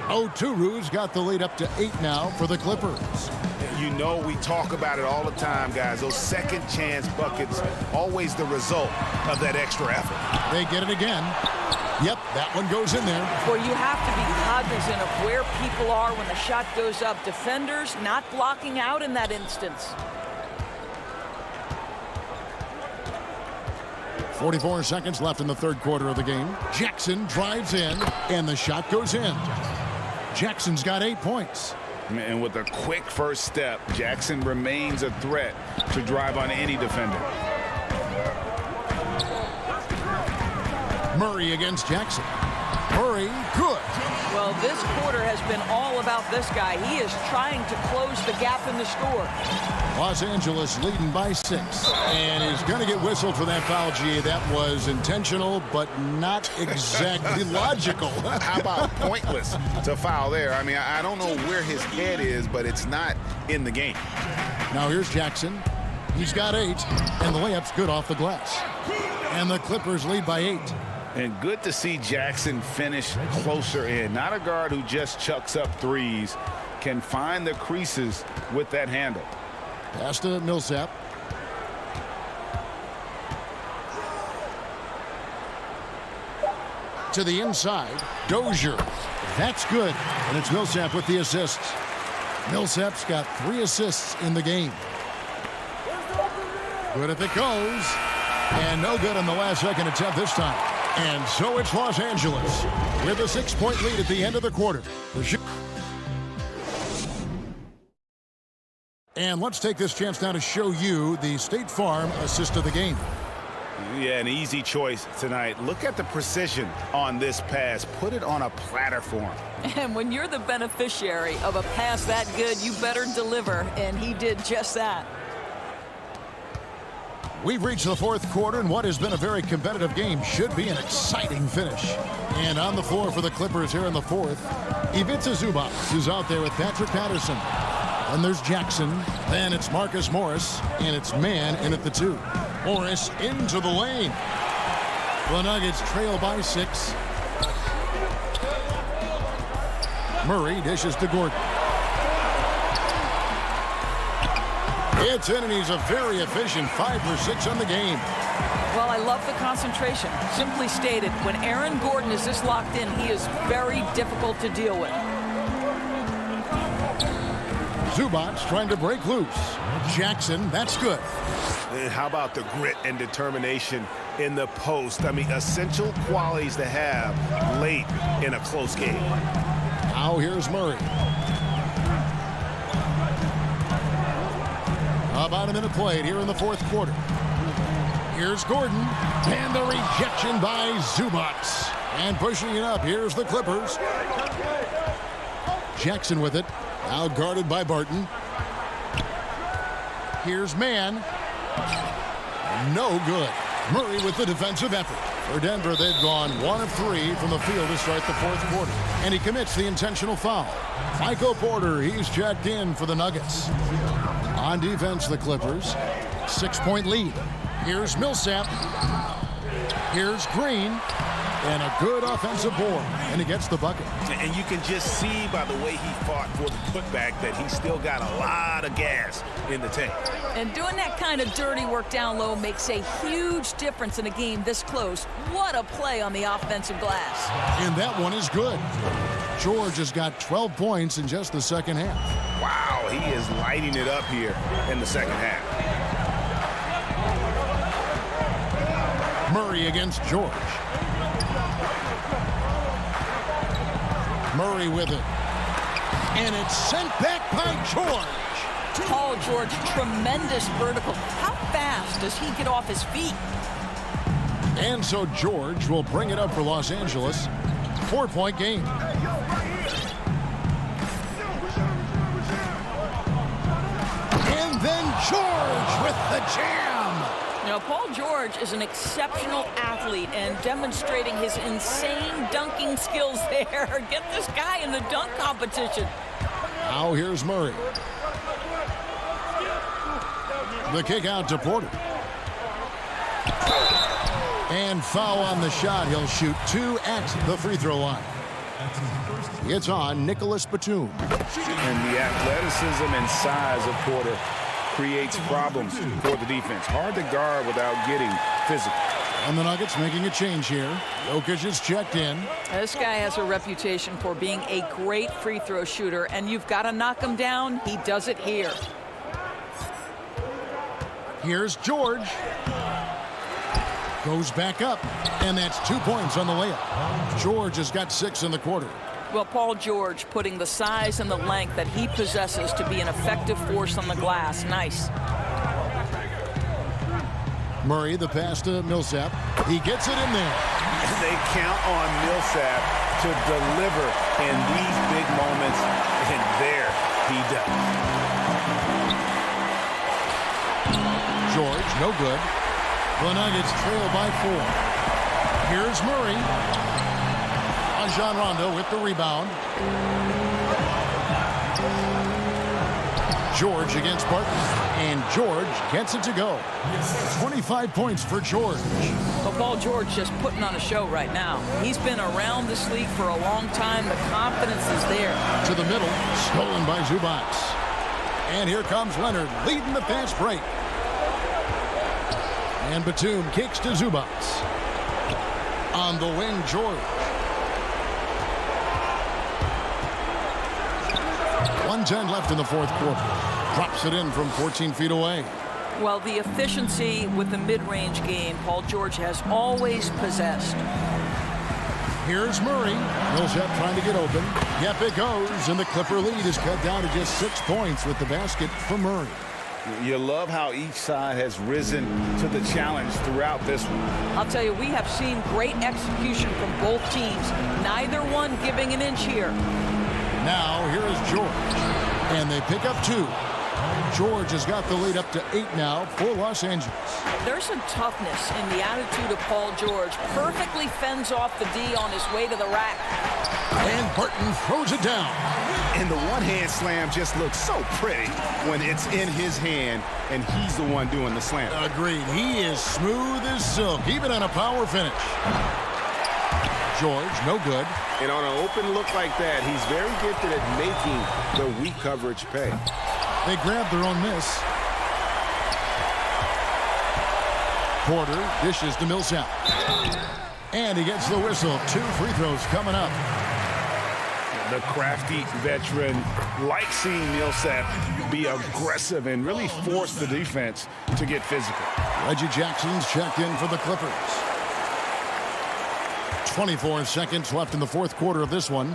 Speaker 1: Oturu's got the lead up to 8 now for the Clippers.
Speaker 2: You know, we talk about it all the time, guys. Those second chance buckets, always the result of that extra effort.
Speaker 1: They get it again. Yep, that one goes in there.
Speaker 15: Well, you have to be cognizant of where people are when the shot goes up. Defenders not blocking out in that instance.
Speaker 1: 44 seconds left in the 3rd quarter of the game. Jackson drives in, and the shot goes in. Jackson's got 8 points.
Speaker 4: And with a quick first step, Jackson remains a threat to drive on any defender.
Speaker 1: Murray against Jackson. Murray, good.
Speaker 15: Well, this quarter has been all about this guy. He is trying to close the gap in the score.
Speaker 1: Los Angeles leading by 6. And he's going to get whistled for that foul, G. That was intentional, but not exactly logical.
Speaker 4: How about pointless to foul there? I mean, I don't know where his head is, but it's not in the game.
Speaker 1: Now here's Jackson. He's got 8, and the layup's good off the glass. And the Clippers lead by 8.
Speaker 4: And good to see Jackson finish closer in. Not a guard who just chucks up threes. Can find the creases with that handle.
Speaker 1: Pass to Millsap. To the inside. Dozier. That's good. And it's Millsap with the assists. Millsap's got 3 assists in the game. Good if it goes. And no good on the last second attempt this time. And so it's Los Angeles with a 6-point lead at the end of the quarter. And let's take this chance now to show you the State Farm assist of the game.
Speaker 2: Yeah, an easy choice tonight. Look at the precision on this pass. Put it on a platter for him.
Speaker 15: And when you're the beneficiary of a pass that good, you better deliver. And he did just that.
Speaker 1: We've reached the 4th quarter, and what has been a very competitive game should be an exciting finish. And on the floor for the Clippers here in the 4th, Ivica Zubac is out there with Patrick Patterson. And there's Jackson. Then it's Marcus Morris, and it's man in at the 2. Morris into the lane. The Nuggets trail by 6. Murray dishes to Gordon. It's in, and he's a very efficient 5 for 6 on the game.
Speaker 15: Well, I love the concentration. Simply stated, when Aaron Gordon is this locked in, he is very difficult to deal with.
Speaker 1: Zubac trying to break loose. Jackson, that's good.
Speaker 2: And how about the grit and determination in the post? I mean, essential qualities to have late in a close game.
Speaker 1: Now here's Murray. About a minute played here in the 4th quarter. Here's Gordon. And the rejection by Zubac. And pushing it up, here's the Clippers. Jackson with it. Now guarded by Barton. Here's Mann. No good. Murray with the defensive effort. For Denver, they've gone 1 of 3 from the field to start the 4th quarter. And he commits the intentional foul. Michael Porter, he's checked in for the Nuggets. On defense, the Clippers. 6-point lead. Here's Millsap. Here's Green. And a good offensive board. And he gets the bucket.
Speaker 2: And you can just see by the way he fought for the putback that he's still got a lot of gas in the tank.
Speaker 15: And doing that kind of dirty work down low makes a huge difference in a game this close. What a play on the offensive glass.
Speaker 1: And that one is good. George has got 12 points in just the second half.
Speaker 2: Wow, he is lighting it up here in the second half.
Speaker 1: Murray against George. Murray with it. And it's sent back by George.
Speaker 15: Paul George, tremendous vertical. How fast does he get off his feet?
Speaker 1: And so George will bring it up for Los Angeles. 4-point game. And then George with the jam.
Speaker 15: You know, Paul George is an exceptional athlete and demonstrating his insane dunking skills there. Get this guy in the dunk competition.
Speaker 1: Now here's Murray. The kick out to Porter. And foul on the shot. He'll shoot 2 at the free throw line. It's on Nicholas Batum.
Speaker 2: And the athleticism and size of Porter creates problems for the defense. Hard to guard without getting physical.
Speaker 1: And the Nuggets making a change here. Jokic is checked in.
Speaker 15: This guy has a reputation for being a great free throw shooter, and you've got to knock him down. He does it here.
Speaker 1: Here's George. Goes back up, and that's 2 points on the layup. George has got 6 in the quarter.
Speaker 15: Well, Paul George putting the size and the length that he possesses to be an effective force on the glass. Nice.
Speaker 1: Murray, the pass to Millsap. He gets it in there.
Speaker 2: They count on Millsap to deliver in these big moments, and there he does.
Speaker 1: George, no good. The Nuggets trail by 4. Here's Murray. Rajon Rondo with the rebound. George against Barton. And George gets it to go. 25 points for George.
Speaker 15: Well, Paul George just putting on a show right now. He's been around this league for a long time. The confidence is there.
Speaker 1: To the middle, stolen by Zubac. And here comes Leonard leading the fast break. And Batum kicks to Zubac. On the wing, George. 1:10 left in the fourth quarter. Drops it in from 14 feet away.
Speaker 15: Well, the efficiency with the mid-range game, Paul George has always possessed.
Speaker 1: Here's Murray. Millsap trying to get open. Yep, it goes. And the Clipper lead is cut down to just 6 points with the basket for Murray.
Speaker 2: You love how each side has risen to the challenge throughout this one.
Speaker 15: I'll tell you, we have seen great execution from both teams. Neither one giving an inch here.
Speaker 1: Now, here is George. And they pick up 2. George has got the lead up to 8 now for Los Angeles.
Speaker 15: There's a toughness in the attitude of Paul George. Perfectly fends off the D on his way to the rack.
Speaker 1: And Barton throws it down.
Speaker 2: And the one-hand slam just looks so pretty when it's in his hand and he's the one doing the slam.
Speaker 1: Agreed. He is smooth as silk, even on a power finish. George, no good.
Speaker 2: And on an open look like that, he's very gifted at making the weak coverage pay.
Speaker 1: They grab their own miss. Porter dishes to Millsap. And he gets the whistle. 2 free throws coming up.
Speaker 2: The crafty veteran likes seeing Millsap be aggressive and really force the defense to get physical.
Speaker 1: Reggie Jackson's checked in for the Clippers. 24 seconds left in the fourth quarter of this one.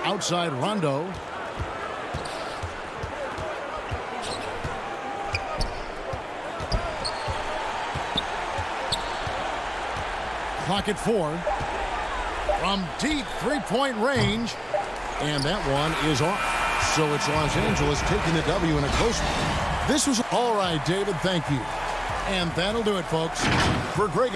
Speaker 1: Outside Rondo. Clock at 4. From deep three-point range. And that one is off. So it's Los Angeles taking the W in a close one. This was all right, David. Thank you. And that'll do it, folks. For Greg.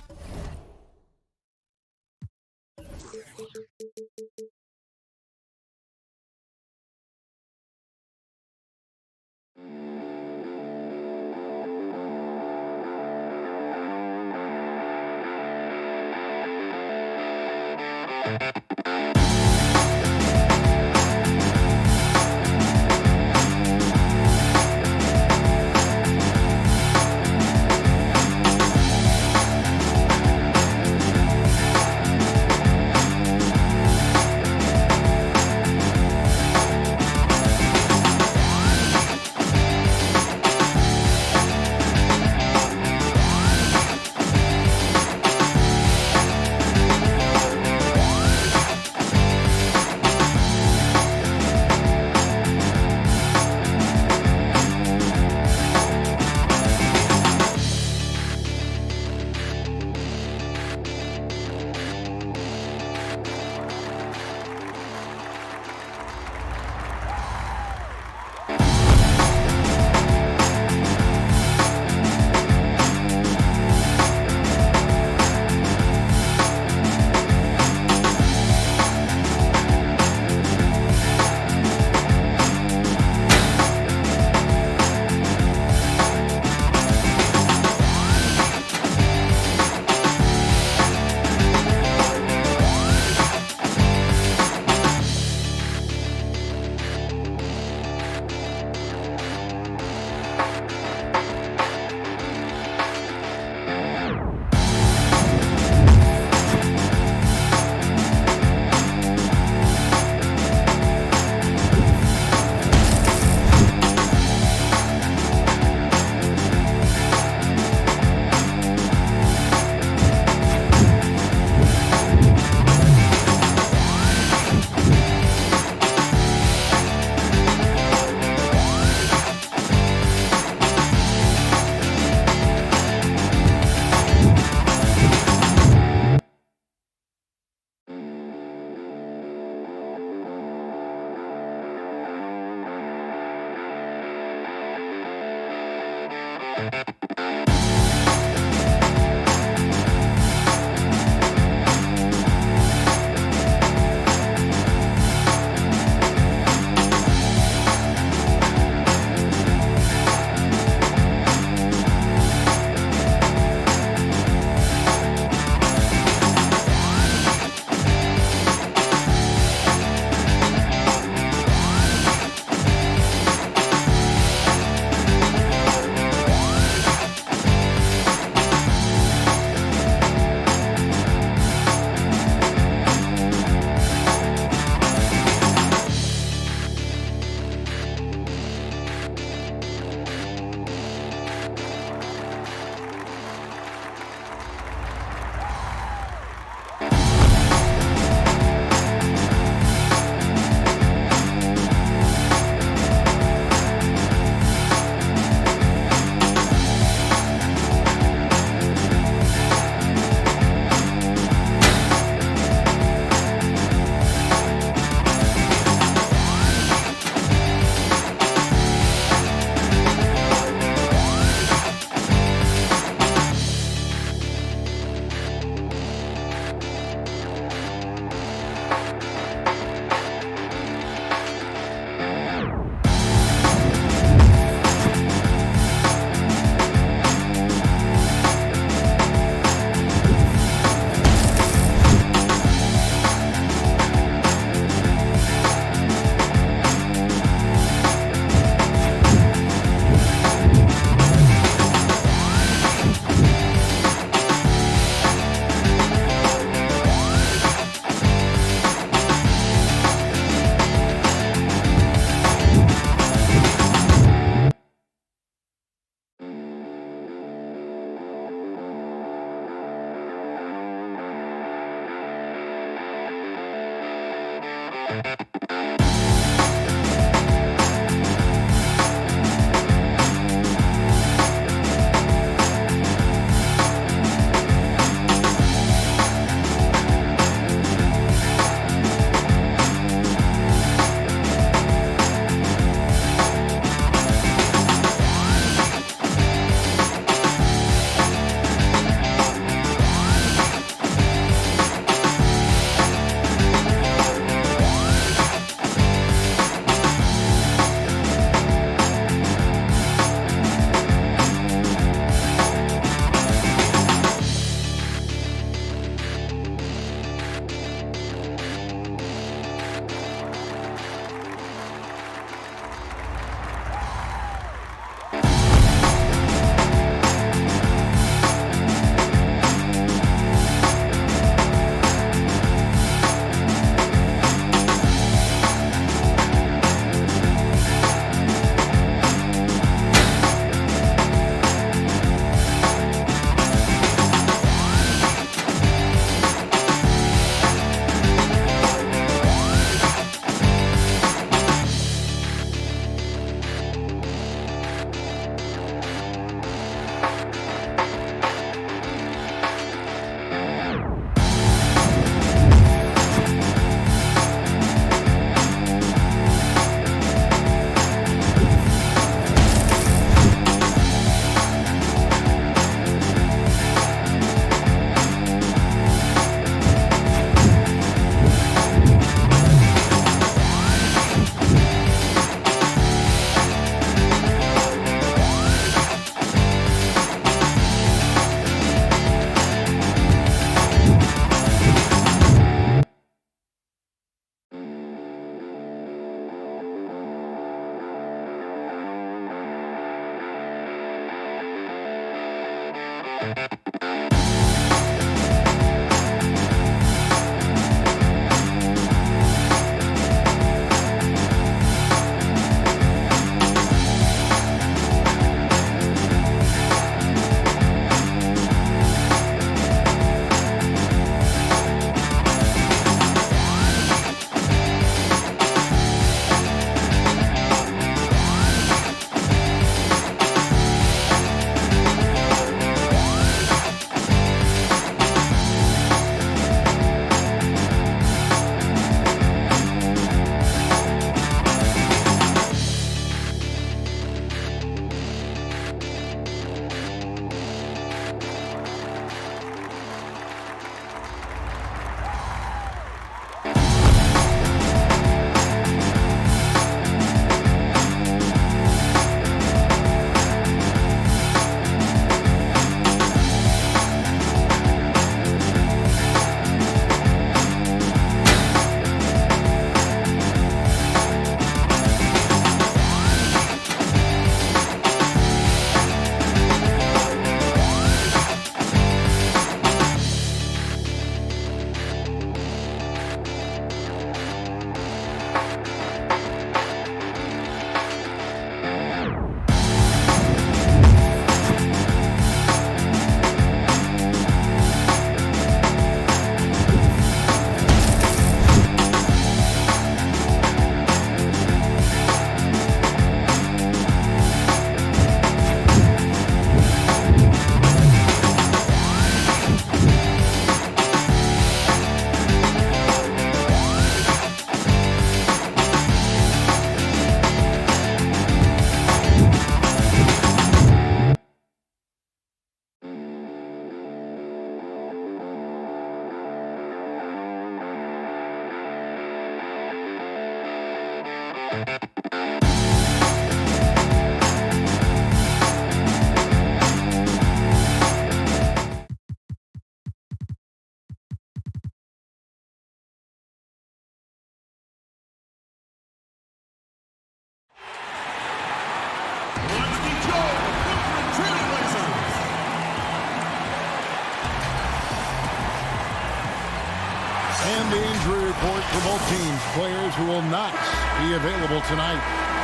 Speaker 1: And the injury report for both teams. Players who will not be available tonight.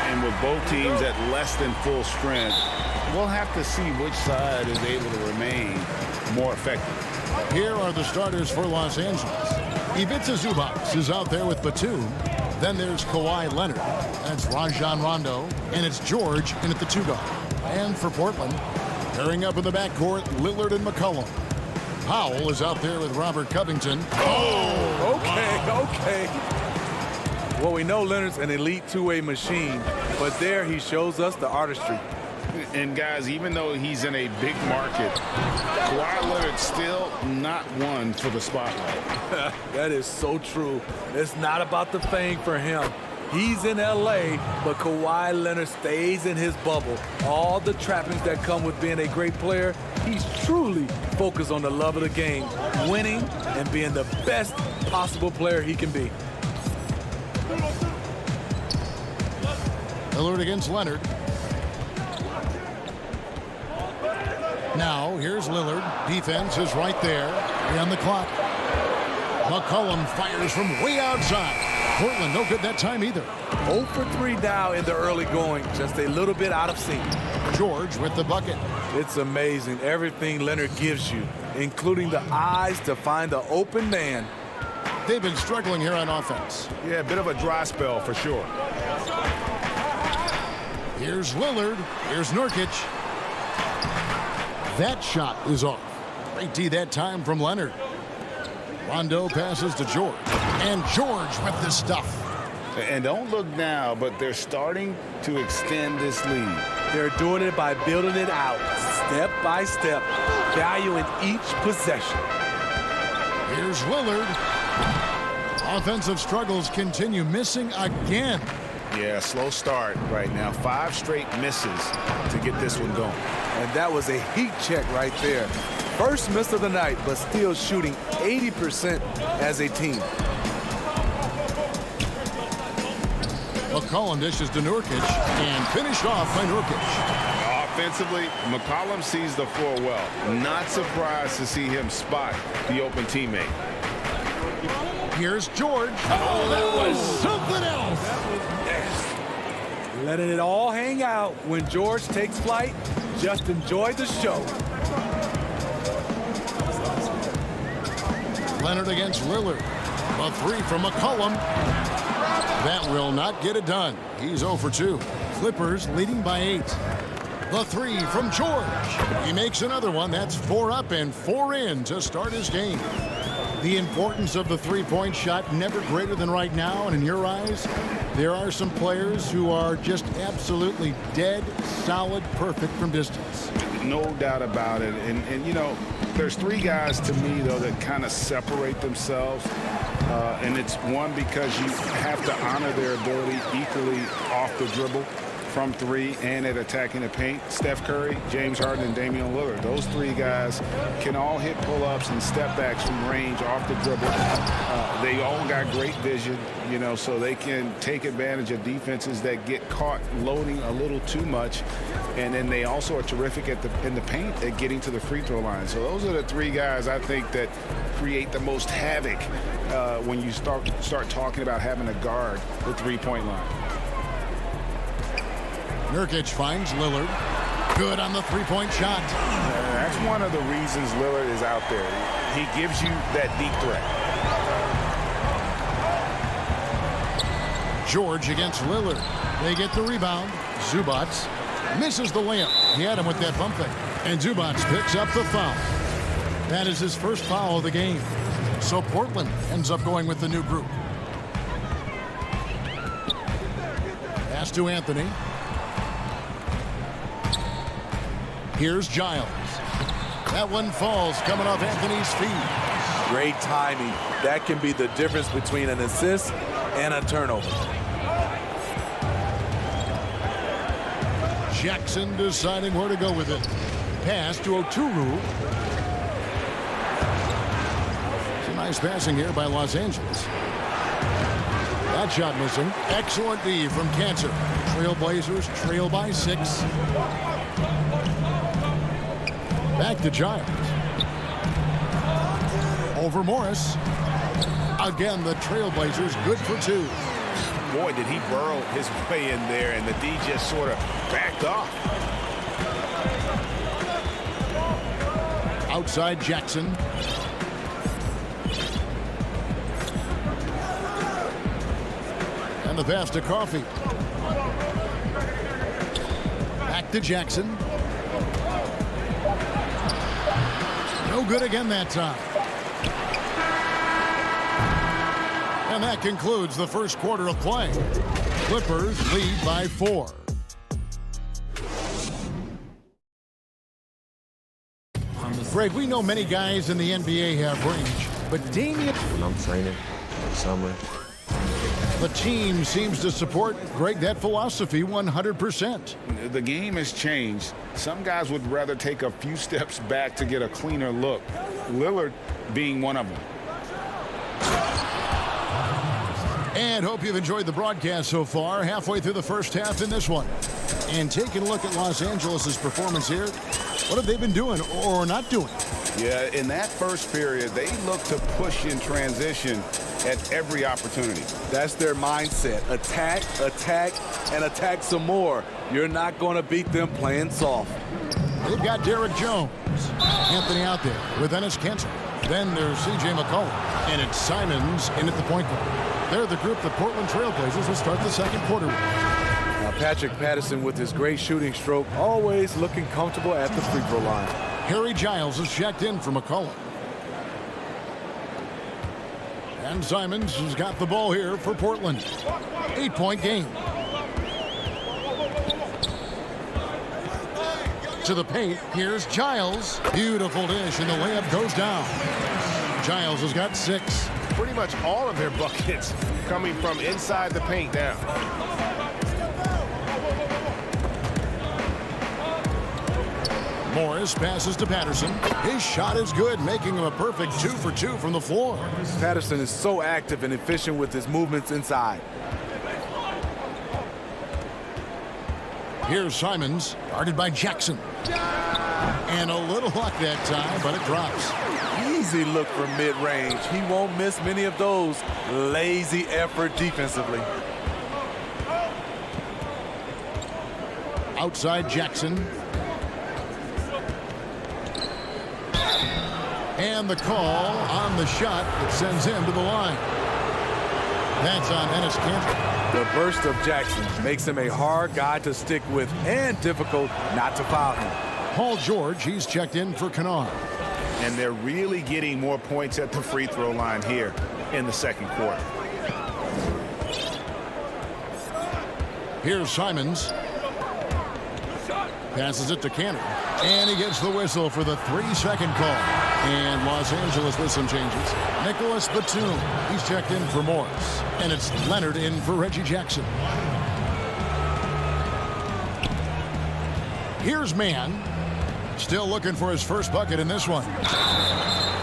Speaker 4: And with both teams at less than full strength, we'll have to see which side is able to remain more effective.
Speaker 1: Here are the starters for Los Angeles. Ivica Zubac is out there with Batum. Then there's Kawhi Leonard. That's Rajon Rondo. And it's George in at the 2 guard. And for Portland, pairing up in the backcourt, Lillard and McCollum. Powell is out there with Robert Covington.
Speaker 9: Oh, okay. Well, we know Leonard's an elite two-way machine, but there he shows us the artistry.
Speaker 4: And guys, even though he's in a big market, Kawhi Leonard's still not one for the spotlight.
Speaker 9: That is so true. It's not about the fame for him. He's in L.A., but Kawhi Leonard stays in his bubble. All the trappings that come with being a great player, he's truly focused on the love of the game, winning and being the best possible player he can be.
Speaker 1: Lillard against Leonard. Now, here's Lillard. Defense is right there. On the clock. McCollum fires from way outside. Portland no good that time either.
Speaker 9: 0 for 3 now in the early going. Just a little bit out of sync.
Speaker 1: George with the bucket.
Speaker 9: It's amazing everything Leonard gives you, including the eyes to find the open man.
Speaker 1: They've been struggling here on offense.
Speaker 4: Yeah, a bit of a dry spell for sure.
Speaker 1: Here's Lillard. Here's Nurkic. That shot is off. Great D that time from Leonard. Rondo passes to George. And George with the stuff.
Speaker 4: And don't look now, but they're starting to extend this lead.
Speaker 9: They're doing it by building it out, step by step, valuing each possession.
Speaker 1: Here's Lillard. Offensive struggles continue, missing again.
Speaker 2: Yeah, slow start right now. 5 straight misses to get this one going.
Speaker 9: And that was a heat check right there. First miss of the night, but still shooting 80% as a team.
Speaker 1: McCollum dishes to Nurkic and finished off by Nurkic.
Speaker 4: Offensively, McCollum sees the floor well. Not surprised to see him spot the open teammate.
Speaker 1: Here's George. Oh, that was something else.
Speaker 9: Letting it all hang out when George takes flight. Just enjoy the show.
Speaker 1: Leonard against Lillard. A 3 from McCollum. That will not get it done. He's 0 for 2. Clippers leading by 8. The 3 from George. He makes another one. That's 4 up and 4 in to start his game. The importance of the three-point shot never greater than right now. And in your eyes, there are some players who are just absolutely dead, solid, perfect from distance.
Speaker 4: No doubt about it. And you know, there's 3 guys to me, though, that kind of separate themselves. And it's one, because you have to honor their ability equally off the dribble, from 3, and at attacking the paint. Steph Curry, James Harden, and Damian Lillard. Those 3 guys can all hit pull-ups and step backs from range off the dribble. They all got great vision, you know, so they can take advantage of defenses that get caught loading a little too much. And then they also are terrific in the paint at getting to the free throw line. So those are the 3 guys I think that create the most havoc when you start talking about having to guard the three-point line.
Speaker 1: Nurkic finds Lillard. Good on the three-point shot.
Speaker 2: That's one of the reasons Lillard is out there. He gives you that deep threat.
Speaker 1: George against Lillard. They get the rebound. Zubac misses the layup. He had him with that bump fake. And Zubac picks up the foul. That is his first foul of the game. So Portland ends up going with the new group. Pass to Anthony. Here's Giles. That one falls coming off Anthony's feet.
Speaker 9: Great timing. That can be the difference between an assist and a turnover.
Speaker 1: Jackson deciding where to go with it. Pass to Oturu. Some nice passing here by Los Angeles. That shot missing. Excellent D from Cancer. Trailblazers trail by 6. Back to Giles. Over Morris. Again, the Trailblazers good for 2.
Speaker 2: Boy, did he burrow his way in there, and the D just sort of backed off.
Speaker 1: Outside Jackson. And the pass to Coffey. Back to Jackson. No good again that time. And that concludes the first quarter of play. Clippers lead by 4. Greg, we know many guys in the NBA have range, but Damian...
Speaker 12: When I'm training in the summer.
Speaker 1: The team seems to support, Greg, that philosophy 100%.
Speaker 4: The game has changed. Some guys would rather take a few steps back to get a cleaner look. Lillard being one of them.
Speaker 1: And hope you've enjoyed the broadcast so far. Halfway through the first half in this one. And taking a look at Los Angeles' performance here. What have they been doing or not doing?
Speaker 4: Yeah, in that first period, they look to push in transition at every opportunity.
Speaker 9: That's their mindset. Attack, attack, and attack some more. You're not going to beat them playing soft.
Speaker 1: They've got Derek Jones. Anthony out there with Enes Kanter. Then there's C.J. McCollum. And it's Simons in at the point guard. They're the group the Portland Trailblazers will start the second quarter with.
Speaker 9: Now Patrick Patterson with his great shooting stroke, always looking comfortable at the free throw line.
Speaker 1: Harry Giles is checked in for McCollum. And Simons has got the ball here for Portland. 8-point game. To the paint, here's Giles. Beautiful dish, and the layup goes down. Giles has got 6.
Speaker 2: Pretty much all of their buckets coming from inside the paint now.
Speaker 1: Morris passes to Patterson. His shot is good, making him a perfect 2 for 2 from the floor.
Speaker 9: Patterson is so active and efficient with his movements inside.
Speaker 1: Here's Simons, guarded by Jackson. And a little luck that time, but it drops.
Speaker 9: Easy look from mid-range. He won't miss many of those. Lazy effort defensively.
Speaker 1: Outside Jackson. And the call on the shot that sends him to the line. That's on Enes Kanter.
Speaker 9: The burst of Jackson makes him a hard guy to stick with and difficult not to foul him.
Speaker 1: Paul George, he's checked in for Kennard.
Speaker 2: And they're really getting more points at the free throw line here in the second quarter.
Speaker 1: Here's Simons. Passes it to Cannon. And he gets the whistle for the 3-second call. And Los Angeles with some changes. Nicholas Batum, he's checked in for Morris. And it's Leonard in for Reggie Jackson. Here's Mann. Still looking for his first bucket in this one.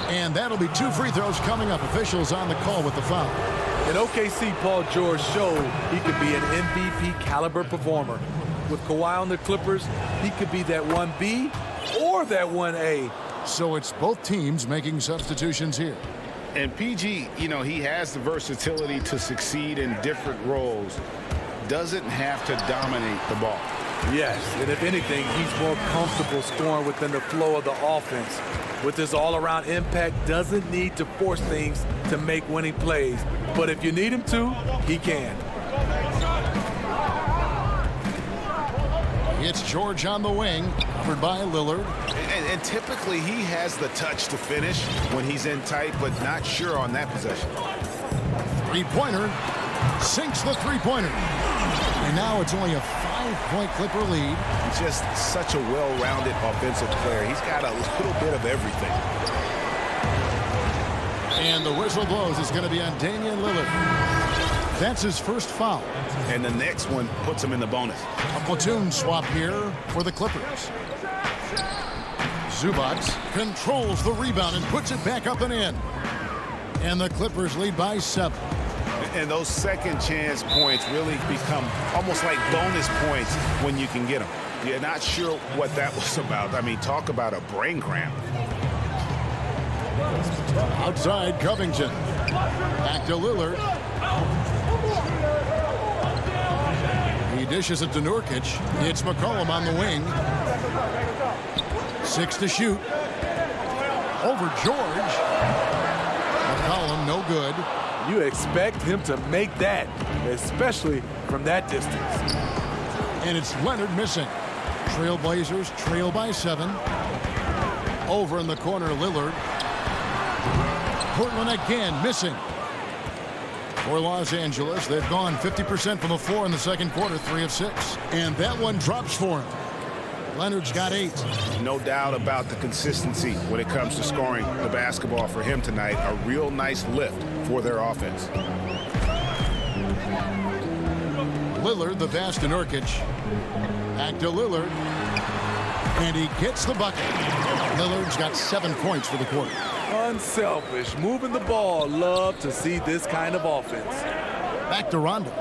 Speaker 1: And that'll be 2 free throws coming up. Officials on the call with the foul.
Speaker 9: In OKC, Paul George showed he could be an MVP caliber performer. With Kawhi on the Clippers, he could be that 1B or that 1A.
Speaker 1: So it's both teams making substitutions here.
Speaker 4: And PG, you know, he has the versatility to succeed in different roles. Doesn't have to dominate the ball.
Speaker 9: Yes, and if anything, he's more comfortable scoring within the flow of the offense. With his all-around impact, doesn't need to force things to make winning plays. But if you need him to, he can.
Speaker 1: It's George on the wing, covered by Lillard.
Speaker 2: And typically he has the touch to finish when he's in tight, but not sure on that possession.
Speaker 1: Three-pointer. Sinks the three-pointer. And now it's only a 5-point Clipper lead.
Speaker 2: He's just such a well-rounded offensive player. He's got a little bit of everything.
Speaker 1: And the whistle blows. It's going to be on Damian Lillard. That's his first foul.
Speaker 2: And the next one puts him in the bonus.
Speaker 1: A platoon swap here for the Clippers. Zubac controls the rebound and puts it back up and in. And the Clippers lead by 7.
Speaker 2: And those second chance points really become almost like bonus points when you can get them. You're not sure what that was about. I mean, talk about a brain cramp.
Speaker 1: Outside Covington. Back to Lillard. He dishes it to Nurkic. It's McCollum on the wing. 6 to shoot. Over George. McCollum no good.
Speaker 9: You expect him to make that, especially from that distance.
Speaker 1: And it's Leonard missing. Trailblazers trail by 7. Over in the corner, Lillard. Portland again missing. For Los Angeles, they've gone 50% from the floor in the second quarter, 3 of 6. And that one drops for him. Leonard's got 8.
Speaker 2: No doubt about the consistency when it comes to scoring the basketball for him tonight. A real nice lift for their offense.
Speaker 1: Lillard, the pass to Nurkic. Back to Lillard. And he gets the bucket. Lillard's got 7 points for the quarter.
Speaker 9: Unselfish, moving the ball. Love to see this kind of offense.
Speaker 1: Back to Rondo.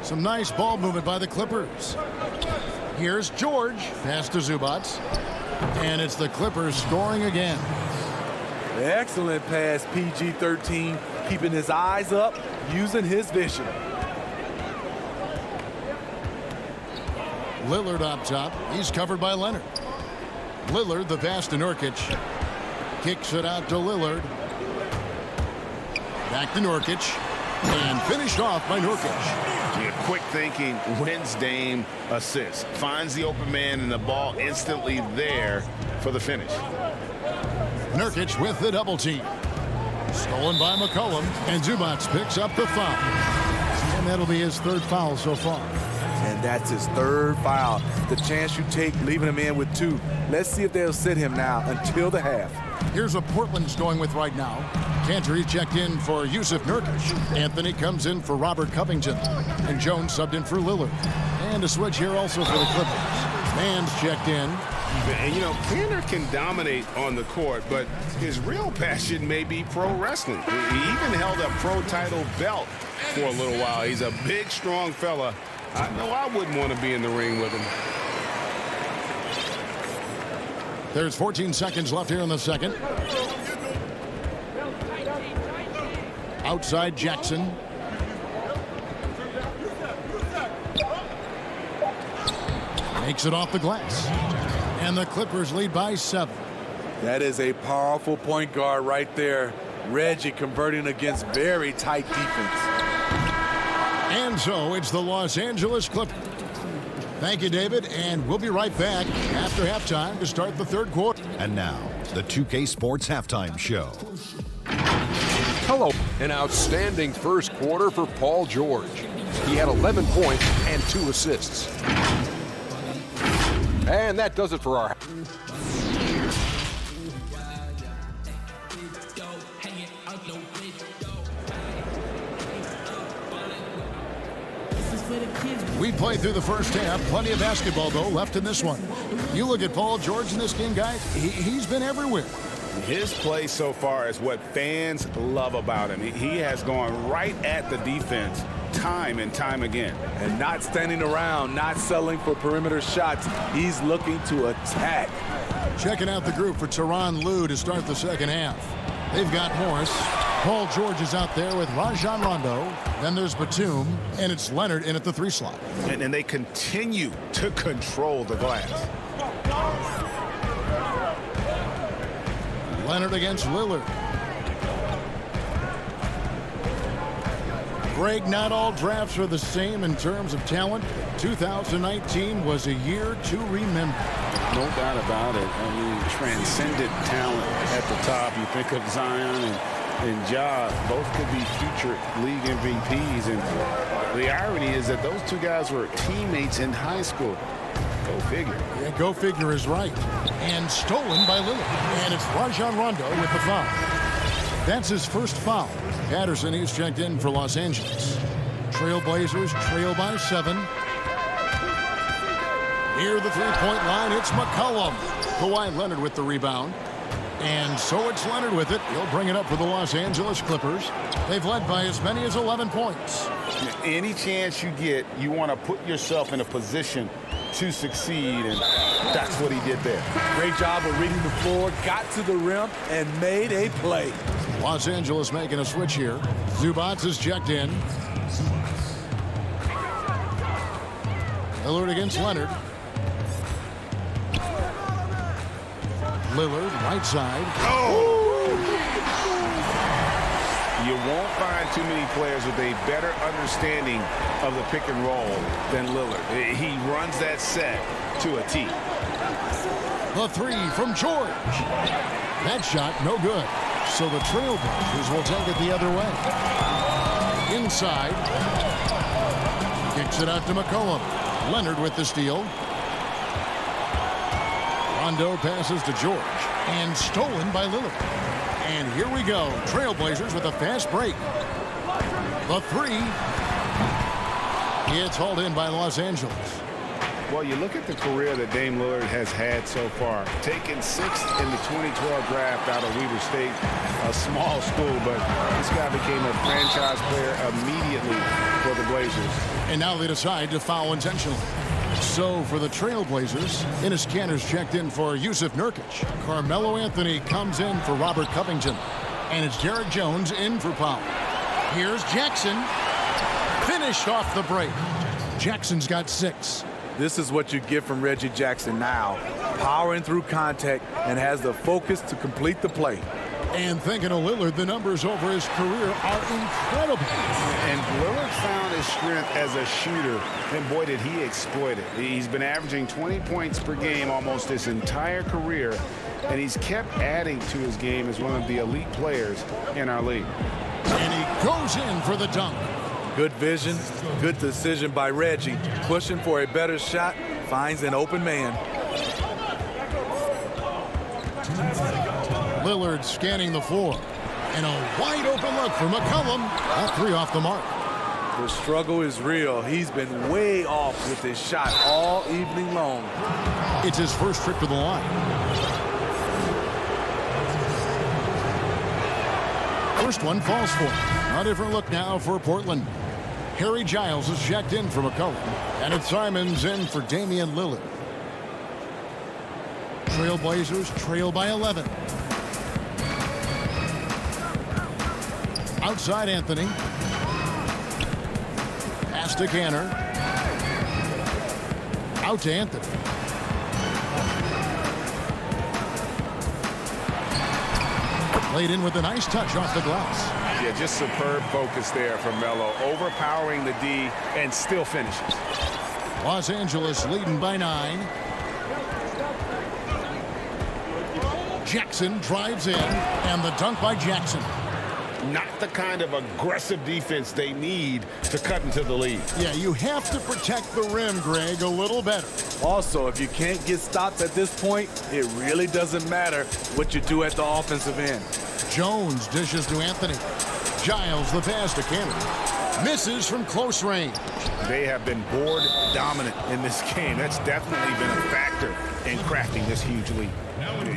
Speaker 1: Some nice ball movement by the Clippers. Here's George. Pass to Zubac. And it's the Clippers scoring again.
Speaker 9: Excellent pass, PG-13. Keeping his eyes up, using his vision.
Speaker 1: Lillard up top. He's covered by Leonard. Lillard, the pass to Nurkic. Kicks it out to Lillard. Back to Nurkic. And finished off by Nurkic.
Speaker 2: Yeah, quick thinking wins Dame assist. Finds the open man and the ball instantly there for the finish.
Speaker 1: Nurkic with the double team. Stolen by McCollum. And Zubac picks up the foul. And that'll be his 3rd foul so far.
Speaker 9: And that's his 3rd foul. The chance you take leaving him in with 2. Let's see if they'll sit him now until the half.
Speaker 1: Here's what Portland's going with right now. Cantor checked in for Yusuf Nurkic. Anthony comes in for Robert Covington. And Jones subbed in for Lillard. And a switch here also for the Clippers. Mann's checked in.
Speaker 2: And, you know, Cantor can dominate on the court, but his real passion may be pro wrestling. He even held a pro title belt for a little while. He's a big, strong fella. I know I wouldn't want to be in the ring with him.
Speaker 1: There's 14 seconds left here in the second. Outside Jackson. Makes it off the glass. And the Clippers lead by 7.
Speaker 9: That is a powerful point guard right there. Reggie converting against very tight defense.
Speaker 1: And so it's the Los Angeles Clippers. Thank you, David, and we'll be right back after halftime to start the 3rd quarter.
Speaker 6: And now, the 2K Sports Halftime Show.
Speaker 7: Hello. An outstanding first quarter for Paul George. He had 11 points and 2 assists. And that does it for our...
Speaker 1: We played through the first half. Plenty of basketball, though, left in this one. You look at Paul George in this game, guys. He's been everywhere.
Speaker 2: His play so far is what fans love about him. He has gone right at the defense time and time again.
Speaker 9: And not standing around, not settling for perimeter shots. He's looking to attack.
Speaker 1: Checking out the group for Tyronn Lue to start the second half. They've got Morris. Paul George is out there with Rajon Rondo. Then there's Batum, and it's Leonard in at the 3 slot.
Speaker 2: And they continue to control the glass.
Speaker 1: Leonard against Lillard. Greg, not all drafts are the same in terms of talent. 2019 was a year to remember.
Speaker 4: No doubt about it. I mean, transcendent talent at the top. You think of Zion and Ja, both could be future league MVPs. And the irony is that those 2 guys were teammates in high school. Go figure.
Speaker 1: Yeah, go figure is right. And stolen by Lillard. And it's Rajon Rondo with the foul. That's his first foul. Patterson is checked in for Los Angeles. Trailblazers trail by 7. Near the three-point line, it's McCollum. Kawhi Leonard with the rebound. And so it's Leonard with it. He'll bring it up for the Los Angeles Clippers. They've led by as many as 11 points.
Speaker 4: Any chance you get, you want to put yourself in a position to succeed, and that's what he did there.
Speaker 9: Great job of reading the floor, got to the rim, and made a play.
Speaker 1: Los Angeles making a switch here. Zubac is checked in. Lillard against Leonard. Lillard, right side.
Speaker 4: You won't find too many players with a better understanding of the pick and roll than Lillard. He runs that set to a T.
Speaker 1: The three from George. That shot, no good. So the Trailblazers will take it the other way. Inside. Kicks it out to McCollum. Leonard with the steal. Rondo passes to George. And stolen by Lillard. And here we go. Trailblazers with a fast break. The three. It's hauled in by Los Angeles.
Speaker 4: Well, you look at the career that Dame Lillard has had so far. Taken 6th in the 2012 draft out of Weber State, a small school, but this guy became a franchise player immediately for the Blazers.
Speaker 1: And now they decide to foul intentionally. So for the Trailblazers, Enes Kanter's checked in for Yusuf Nurkic. Carmelo Anthony comes in for Robert Covington. And it's Derek Jones in for Powell. Here's Jackson. Finished off the break. Jackson's got 6.
Speaker 9: This is what you get from Reggie Jackson now. Powering through contact and has the focus to complete the play.
Speaker 1: And thinking of Lillard, the numbers over his career are incredible.
Speaker 4: And Lillard found his strength as a shooter, and boy, did he exploit it. He's been averaging 20 points per game almost his entire career, and he's kept adding to his game as one of the elite players in our league.
Speaker 1: And he goes in for the dunk.
Speaker 9: Good vision, good decision by Reggie. Pushing for a better shot, finds an open man.
Speaker 1: Lillard scanning the floor. And a wide open look for McCollum. All 3 off the mark.
Speaker 9: The struggle is real. He's been way off with his shot all evening long.
Speaker 1: It's his first trip to the line. First one falls for him. A different look now for Portland. Harry Giles is checked in for McCollum. And it's Simons in for Damian Lillard. Trailblazers trail by 11. Outside Anthony. Pass to Kanter. Out to Anthony. Laid in with a nice touch off the glass.
Speaker 4: Yeah, just superb focus there from Melo. Overpowering the D and still finishes.
Speaker 1: Los Angeles leading by 9. Jackson drives in, and the dunk by Jackson.
Speaker 4: Not the kind of aggressive defense they need to cut into the lead.
Speaker 1: Yeah, you have to protect the rim, Greg, a little better.
Speaker 9: Also, if you can't get stops at this point, it really doesn't matter what you do at the offensive end.
Speaker 1: Jones dishes to Anthony. Giles the pass to Kanter. Misses from close range.
Speaker 2: They have been board dominant in this game. That's definitely been a factor in crafting this huge lead.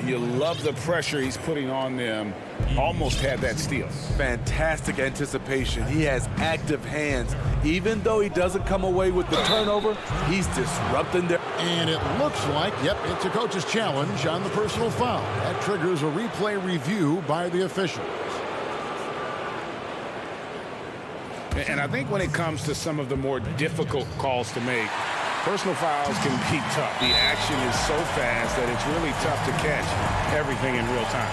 Speaker 4: You love the pressure he's putting on them. Almost had that steal.
Speaker 9: Fantastic anticipation. He has active hands. Even though he doesn't come away with the turnover, he's disrupting their...
Speaker 1: And it looks like, yep, it's a coach's challenge on the personal foul. That triggers a replay review by the officials.
Speaker 4: And I think when it comes to some of the more difficult calls to make, personal fouls can be tough. The action is so fast that it's really tough to catch everything in real time.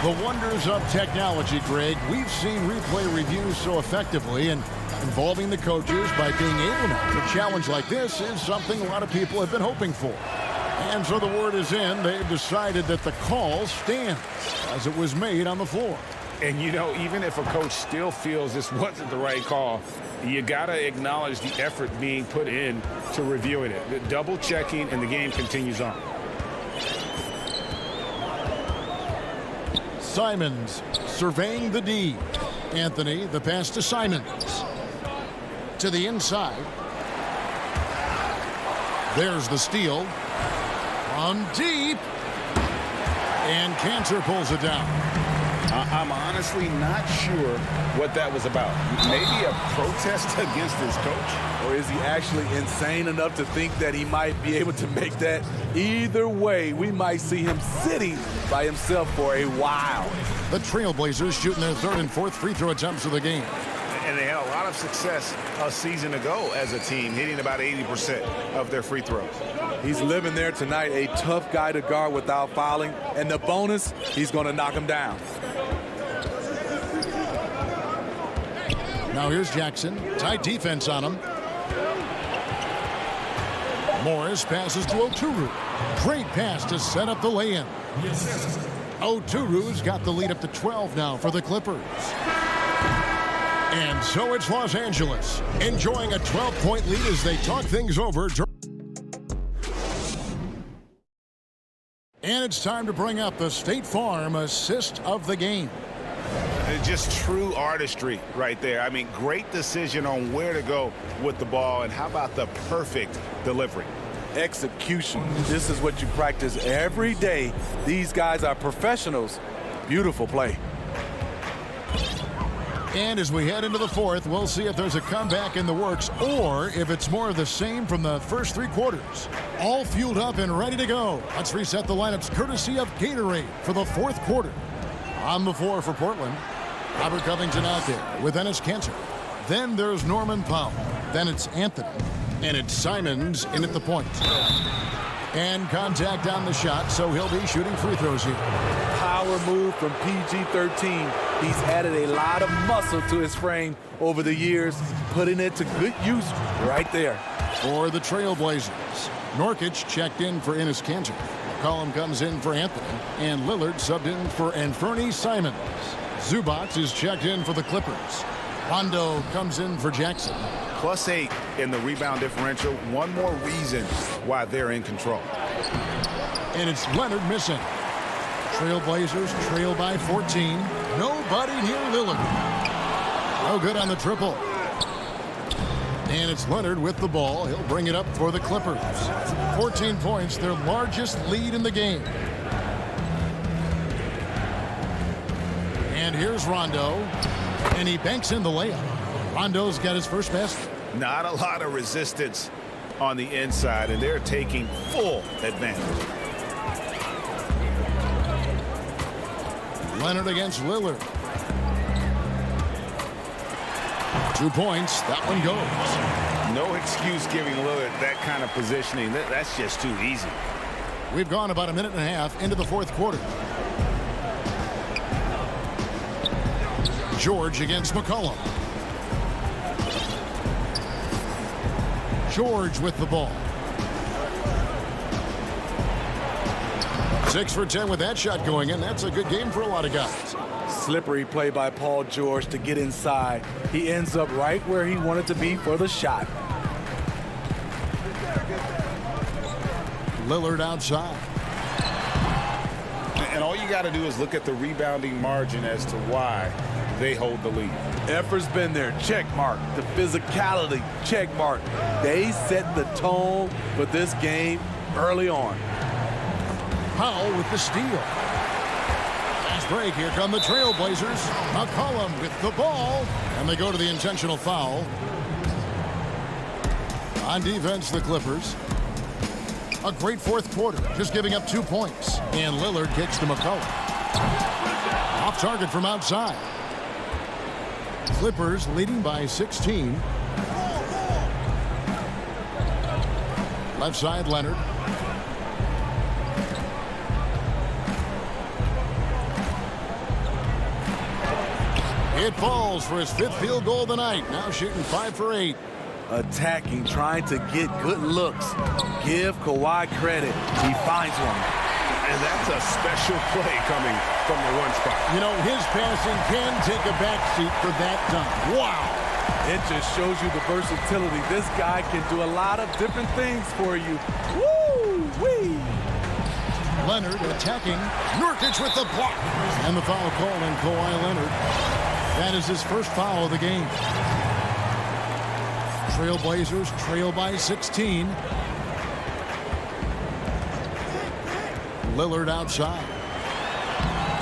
Speaker 1: The wonders of technology, Greg. We've seen replay reviews so effectively, and involving the coaches by being able to challenge like this is something a lot of people have been hoping for. And so the word is in. They've decided that the call stands as it was made on the floor.
Speaker 4: And, you know, even if a coach still feels this wasn't the right call, you got to acknowledge the effort being put in to reviewing it. The double checking, and the game continues on.
Speaker 1: Simons surveying the D. Anthony, the pass to Simons. To the inside. There's the steal. From deep. And Cantor pulls it down.
Speaker 4: I'm honestly not sure what that was about. Maybe a protest against his coach?
Speaker 9: Or is he actually insane enough to think that he might be able to make that? Either way, we might see him sitting by himself for a while.
Speaker 1: The Trailblazers shooting their third and fourth free throw attempts of the game.
Speaker 2: And they had a lot of success a season ago as a team, hitting about 80% of their free throws.
Speaker 9: He's living there tonight, a tough guy to guard without fouling. And the bonus, he's going to knock him down.
Speaker 1: Now here's Jackson. Tight defense on him. Morris passes to Oturu. Great pass to set up the lay-in. Oturu's got the lead up to 12 now for the Clippers. And so it's Los Angeles, enjoying a 12-point lead as they talk things over. And it's time to bring up the State Farm assist of the game.
Speaker 2: Just true artistry right there. I mean, great decision on where to go with the ball, and how about the perfect delivery?
Speaker 9: Execution. This is what you practice every day. These guys are professionals. Beautiful play.
Speaker 1: And as we head into the fourth, we'll see if there's a comeback in the works or if it's more of the same from the first three quarters. All fueled up and ready to go. Let's reset the lineups courtesy of Gatorade for the fourth quarter. On the floor for Portland, Robert Covington out there with Enes Kanter. Then there's Norman Powell. Then it's Anthony. And it's Simons in at the point. And contact on the shot, so he'll be shooting free throws here.
Speaker 9: Power move from PG-13. He's added a lot of muscle to his frame over the years, putting it to good use right there.
Speaker 1: For the Trailblazers, Nurkic checked in for Enes Kanter. McCollum comes in for Anthony, and Lillard subbed in for Anthony Simons. Zubac is checked in for the Clippers. Rondo comes in for Jackson.
Speaker 2: +8 in the rebound differential. One more reason why they're in control.
Speaker 1: And it's Leonard missing. Trailblazers trail by 14. Nobody near Lillard. No good on the triple. And it's Leonard with the ball. He'll bring it up for the Clippers. 14 points, their largest lead in the game. And here's Rondo. And he banks in the layup. Rondo's got his first basket.
Speaker 2: Not a lot of resistance on the inside, and they're taking full advantage.
Speaker 1: Leonard against Lillard. 2 points. That one goes.
Speaker 2: No excuse giving Lillard that kind of positioning. That's just too easy.
Speaker 1: We've gone about a minute and a half into the fourth quarter. George against McCollum. George with the ball. 6 for 10 with that shot going in. That's a good game for a lot of guys.
Speaker 9: Slippery play by Paul George to get inside. He ends up right where he wanted to be for the shot.
Speaker 1: Lillard outside.
Speaker 4: And all you got to do is look at the rebounding margin as to why they hold the lead.
Speaker 9: Effort's been there, check mark. The physicality, check mark. They set the tone for this game early on.
Speaker 1: Powell with the steal. Fast break, here come the Trailblazers. McCollum with the ball. And they go to the intentional foul. On defense, the Clippers. A great fourth quarter, just giving up 2 points. And Lillard kicks to McCollum. Off target from outside. Clippers leading by 16. Left side, Leonard. It falls for his 5th field goal of the night. Now shooting 5 for 8.
Speaker 9: Attacking, trying to get good looks. Give Kawhi credit. He finds one.
Speaker 2: And that's a special play coming from the one spot.
Speaker 1: You know, his passing can take a backseat for that dunk. Wow.
Speaker 9: It just shows you the versatility. This guy can do a lot of different things for you. Woo-wee.
Speaker 1: Leonard attacking. Nurkic with the block. And the foul call on Kawhi Leonard. That is his first foul of the game. Trailblazers trail by 16. Lillard outside.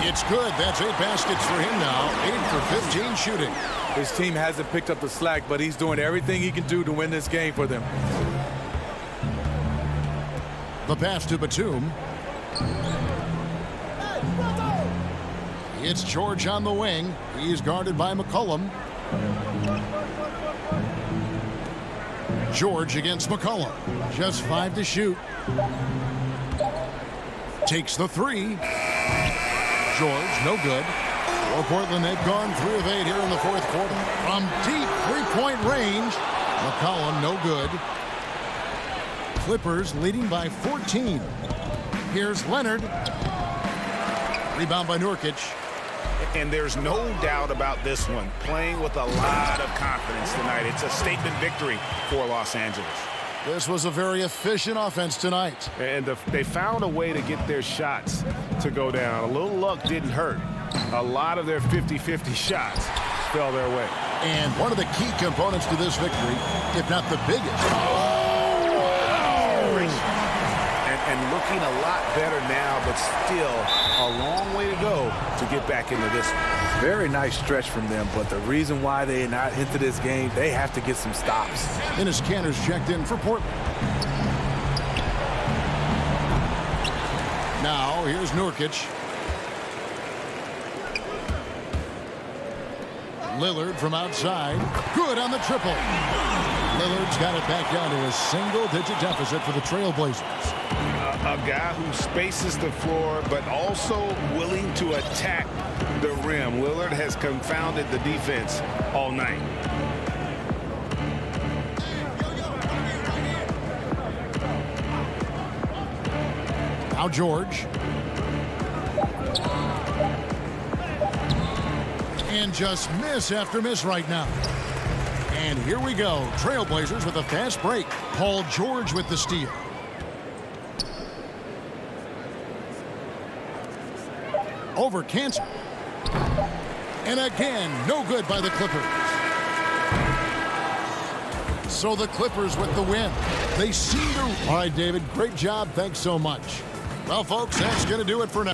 Speaker 1: It's good. That's 8 baskets for him now. 8 for 15 shooting.
Speaker 9: His team hasn't picked up the slack, but he's doing everything he can do to win this game for them.
Speaker 1: The pass to Batum. It's George on the wing. He's guarded by McCollum. George against McCollum. Just 5 to shoot. Takes the 3. George, no good. For Portland, they've gone 3 of 8 here in the fourth quarter. From deep three-point range, McCollum, no good. Clippers leading by 14. Here's Leonard. Rebound by Nurkic.
Speaker 2: And there's no doubt about this one. Playing with a lot of confidence tonight. It's a statement victory for Los Angeles.
Speaker 1: This was a very efficient offense tonight.
Speaker 2: And they found a way to get their shots to go down. A little luck didn't hurt. A lot of their 50-50 shots fell their way.
Speaker 1: And one of the key components to this victory, if not the biggest.
Speaker 2: And looking a lot better now, but still a long way to go to get back into this one.
Speaker 9: Very nice stretch from them, but the reason why they're not into this game, they have to get some stops.
Speaker 1: Dennis Cantor's checked in for Portland. Now, here's Nurkic. Lillard from outside. Good on the triple. Lillard's got it back down to a single-digit deficit for the Trailblazers.
Speaker 2: A guy who spaces the floor, but also willing to attack the rim. Lillard has confounded the defense all night.
Speaker 1: Now George. And just miss after miss right now. And here we go. Trailblazers with a fast break. Paul George with the steal. Over Cantor. And again, no good by the Clippers. So the Clippers with the win. They seem to... All right, David, great job. Thanks so much. Well, folks, that's going to do it for now.